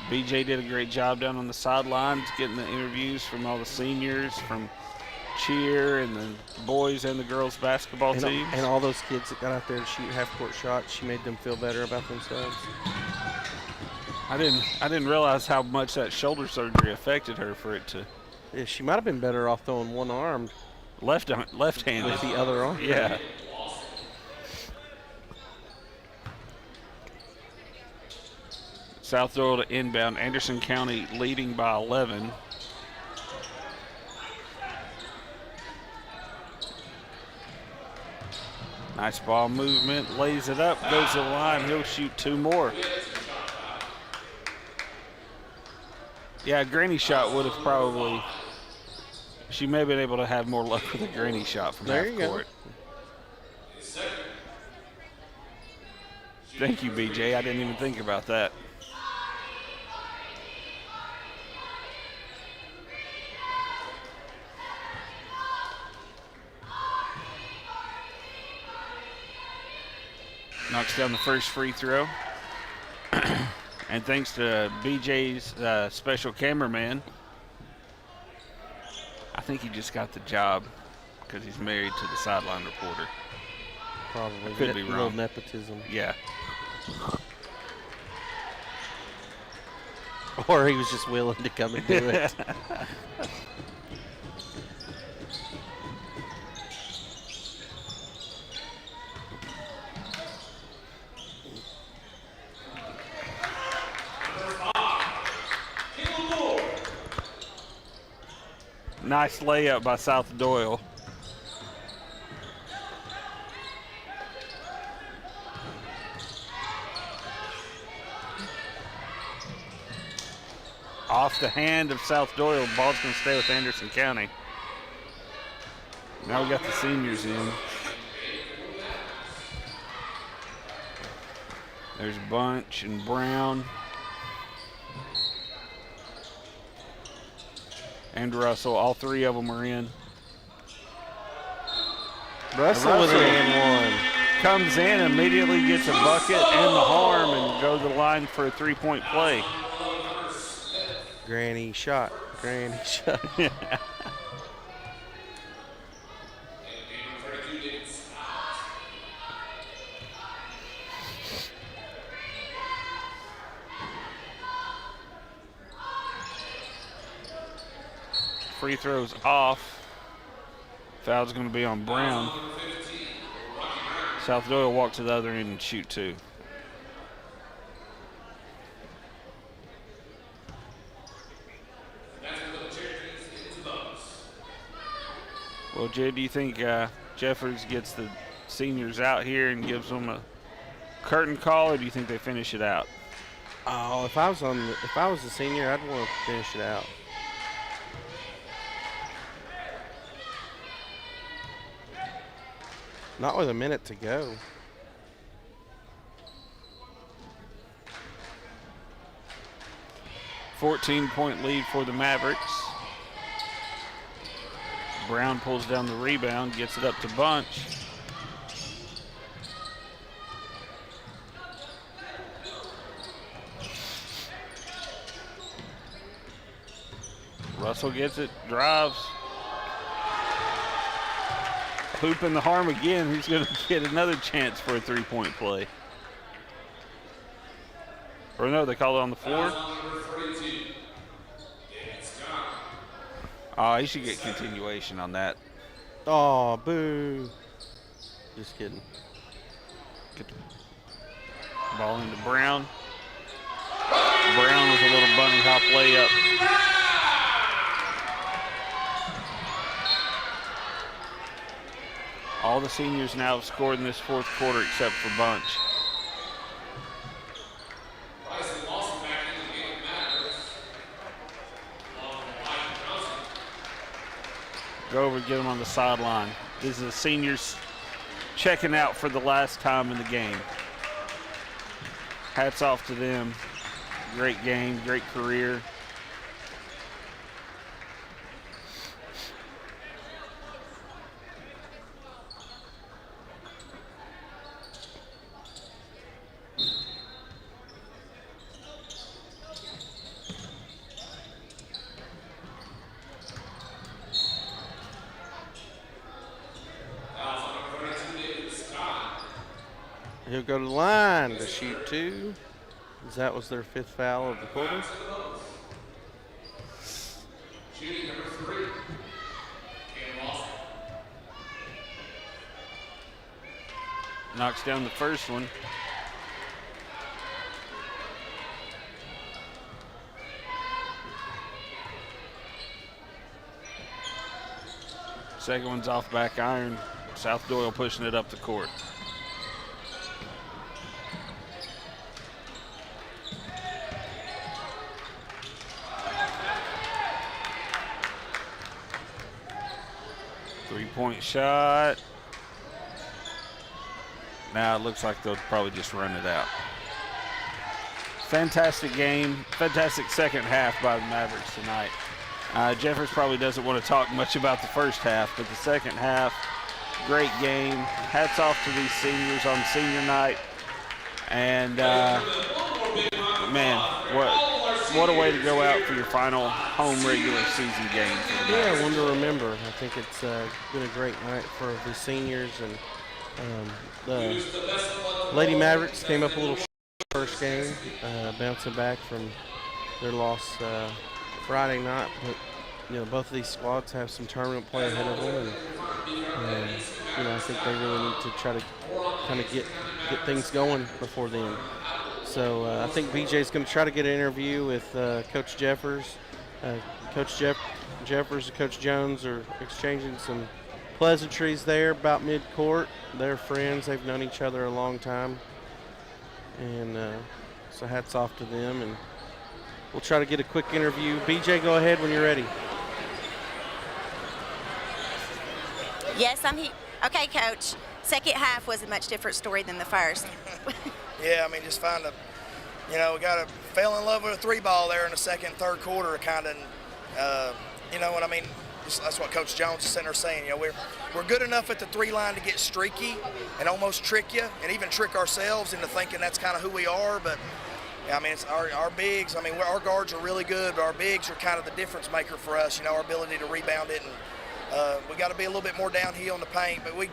[SPEAKER 1] BJ did a great job down on the sidelines getting the interviews from all the seniors, from cheer and the boys and the girls basketball teams.
[SPEAKER 2] And all those kids that got out there to shoot half-court shots, she made them feel better about themselves.
[SPEAKER 1] I didn't realize how much that shoulder surgery affected her for it to.
[SPEAKER 2] Yeah, she might have been better off throwing one arm.
[SPEAKER 1] Left-handed.
[SPEAKER 2] With the other arm.
[SPEAKER 1] Yeah. South Doyle to inbound. Anderson County leading by 11. Nice ball movement. Lays it up. Goes to the line. He'll shoot two more. Yeah, a granny shot would have probably. She may have been able to have more luck with a granny shot from half court. Thank you, BJ. I didn't even think about that. Knocks down the first free throw. And thanks to BJ's special cameraman, I think he just got the job because he's married to the sideline reporter.
[SPEAKER 2] Probably.
[SPEAKER 1] Could be
[SPEAKER 2] A
[SPEAKER 1] wrong.
[SPEAKER 2] little nepotism.
[SPEAKER 1] Yeah.
[SPEAKER 2] Or he was just willing to come and do it.
[SPEAKER 1] Nice layup by South Doyle. Off the hand of South Doyle. Ball's going to stay with Anderson County. Now we got the seniors in. There's Bunch and Brown. And Russell, all three of them are in.
[SPEAKER 2] Russell with an and one.
[SPEAKER 1] Comes in, immediately gets a bucket and the harm, and goes to the line for a three-point play.
[SPEAKER 2] Granny shot. Granny shot.
[SPEAKER 1] Free throw's off. Foul's going to be on Brown. South Doyle walk to the other end and shoot 2. Well, Jay, do you think Jeffers gets the seniors out here and gives them a curtain call, or do you think they finish it out?
[SPEAKER 2] Oh, if I was the senior, I'd want to finish it out. Not with a minute to go.
[SPEAKER 1] $14-point lead for the Mavericks. Brown pulls down the rebound, gets it up to Bunch. Russell gets it, drives. Hoop in the harm again. He's going to get another chance for a 3-point play. Or no, they call it on the floor. Oh, he should get continuation on that.
[SPEAKER 2] Oh, boo. Just kidding.
[SPEAKER 1] Get the ball into Brown. Brown with a little bunny hop layup. All the seniors now have scored in this fourth quarter except for Bunch. Go over and get them on the sideline. This is the seniors checking out for the last time in the game. Hats off to them. Great game, great career.
[SPEAKER 2] He'll go to the line to shoot 2. That was their 5th foul of the quarter.
[SPEAKER 16] Shooting number 3.
[SPEAKER 1] Knocks down the first one. Second one's off back iron. South Doyle pushing it up the court. Three-point shot. Now it looks like they'll probably just run it out. Fantastic game. Fantastic second half by the Mavericks tonight. Jeffers probably doesn't want to talk much about the first half, but the second half, great game. Hats off to these seniors on senior night. And, man, what a way to go out for your final home regular season game.
[SPEAKER 2] Yeah, one to remember. I think it's been a great night for the seniors. And the Lady Mavericks came up a little short first game, bouncing back from their loss Friday night. But, both of these squads have some tournament play ahead of them. And I think they really need to try to kind of get things going before then. So I think BJ's going to try to get an interview with Coach Jeffers. Coach Jeffers and Coach Jones are exchanging some pleasantries there about mid-court. They're friends. They've known each other a long time. And so hats off to them. And we'll try to get a quick interview. BJ, go ahead when you're ready.
[SPEAKER 3] Yes, I'm here. Okay, Coach. Second half was a much different story than the first.
[SPEAKER 12] Yeah, I mean, just we got to fell in love with a 3-ball there in the second, third quarter, kind of, what I mean. That's what Coach Jones is sitting there saying. We're good enough at the 3 line to get streaky and almost trick you, and even trick ourselves into thinking that's kind of who we are. But I mean, it's our bigs. I mean, our guards are really good, but our bigs are kind of the difference maker for us. Our ability to rebound it, and we got to be a little bit more downhill in the paint. But we,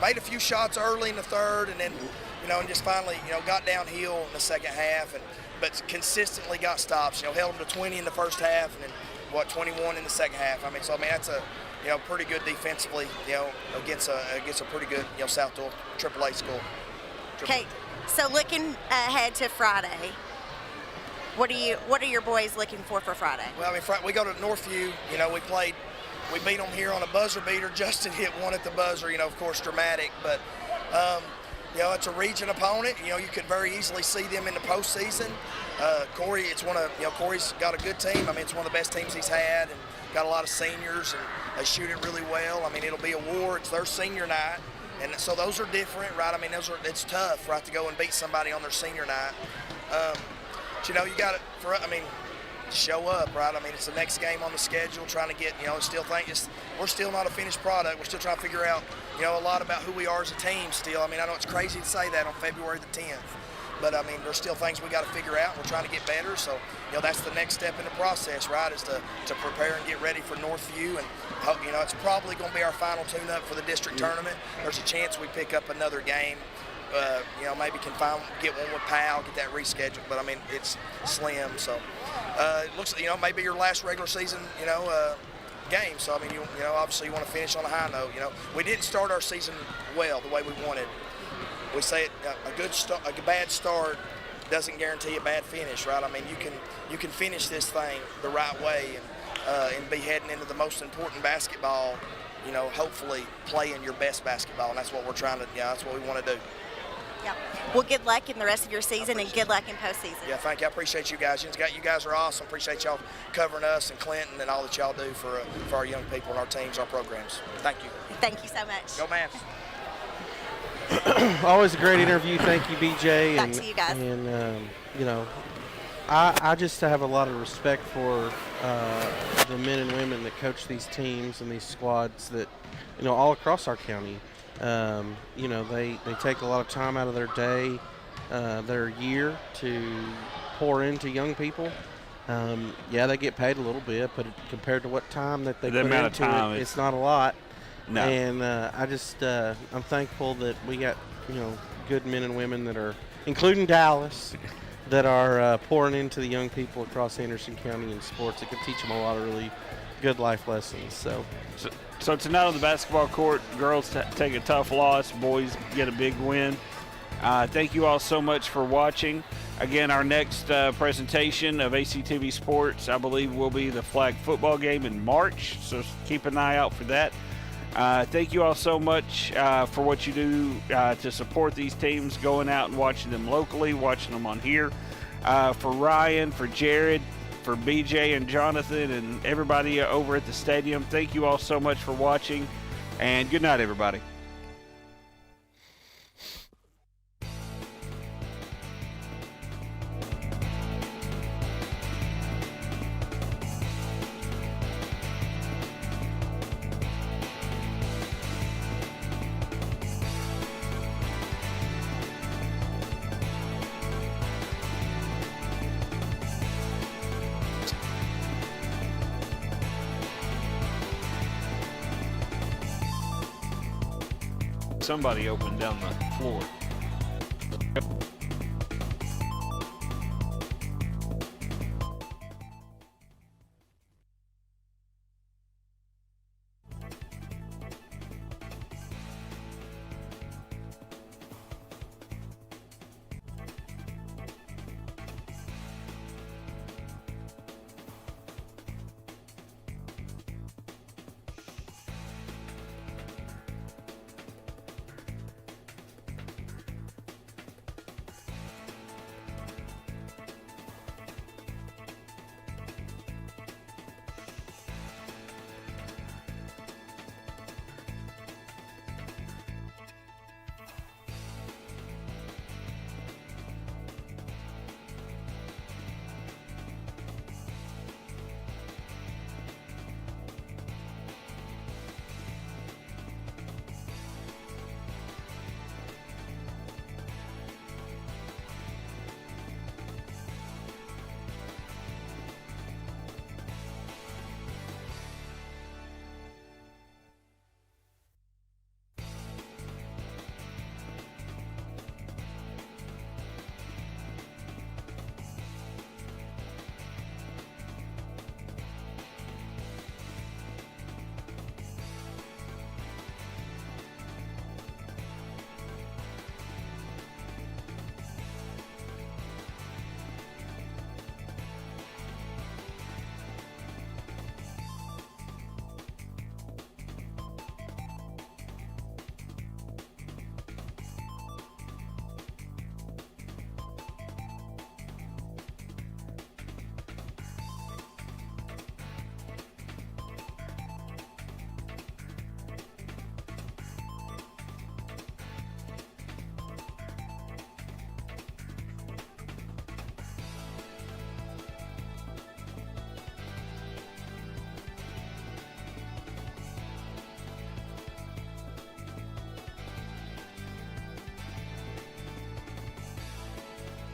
[SPEAKER 12] made a few shots early in the third, and then, and just finally, got downhill in the second half, but consistently got stops. Held them to 20 in the first half, and then what, 21 in the second half. I mean, so I mean that's a pretty good defensively, against a pretty good South Doyle AAA school.
[SPEAKER 3] Okay, so looking ahead to Friday, what are your boys looking for Friday?
[SPEAKER 12] Well, I mean, we go to Northview. We beat them here on a buzzer beater. Justin hit one at the buzzer. Of course, dramatic, but it's a region opponent. You could very easily see them in the postseason. Corey, Corey's got a good team. I mean, it's one of the best teams he's had, and got a lot of seniors, and they shoot it really well. I mean, it'll be a war. It's their senior night, and so those are different, right? I mean, it's tough, right, to go and beat somebody on their senior night. But, you got it show up, right? I mean, it's the next game on the schedule, trying to get, we're still not a finished product. We're still trying to figure out, a lot about who we are as a team still. I mean, I know it's crazy to say that on February the 10th, but I mean, there's still things we got to figure out. We're trying to get better, so, that's the next step in the process, right, is to prepare and get ready for Northview, and, it's probably going to be our final tune-up for the district tournament. There's a chance we pick up another game. Maybe can get one with Powell, get that rescheduled, but I mean, it's slim, so it looks like, maybe your last regular season, game, so I mean, obviously you want to finish on a high note. We didn't start our season well the way we wanted. We say a bad start doesn't guarantee a bad finish, right? I mean, you can finish this thing the right way and be heading into the most important basketball, hopefully playing your best basketball, and that's what we're trying to, that's what we want to do.
[SPEAKER 3] Yeah. Well, good luck in the rest of your season and good luck in postseason.
[SPEAKER 12] Yeah, thank you. I appreciate you guys. You guys are awesome. Appreciate y'all covering us and Clinton and all that y'all do for our young people and our teams, our programs. Thank you.
[SPEAKER 3] Thank you so much.
[SPEAKER 12] Go Mavs.
[SPEAKER 2] Always a great interview. Thank you, BJ.
[SPEAKER 3] Back to you guys.
[SPEAKER 2] And I just have a lot of respect for the men and women that coach these teams and these squads that, all across our county. They take a lot of time out of their day, their year to pour into young people. They get paid a little bit, but compared to what time that they put into it, it's not a lot.
[SPEAKER 1] No.
[SPEAKER 2] And I'm thankful that we got, good men and women that are, including Dallas, that are pouring into the young people across Anderson County in sports. It can teach them a lot of really good life lessons.
[SPEAKER 1] So tonight on the basketball court, girls take a tough loss, boys get a big win. Thank you all so much for watching. Again, our next presentation of ACTV Sports, I believe, will be the flag football game in March, so keep an eye out for that. Thank you all so much for what you do to support these teams, going out and watching them locally, watching them on here. For Ryan, for Jared, for BJ and Jonathan and everybody over at the stadium, thank you all so much for watching, and good night, everybody. Somebody opened down the floor.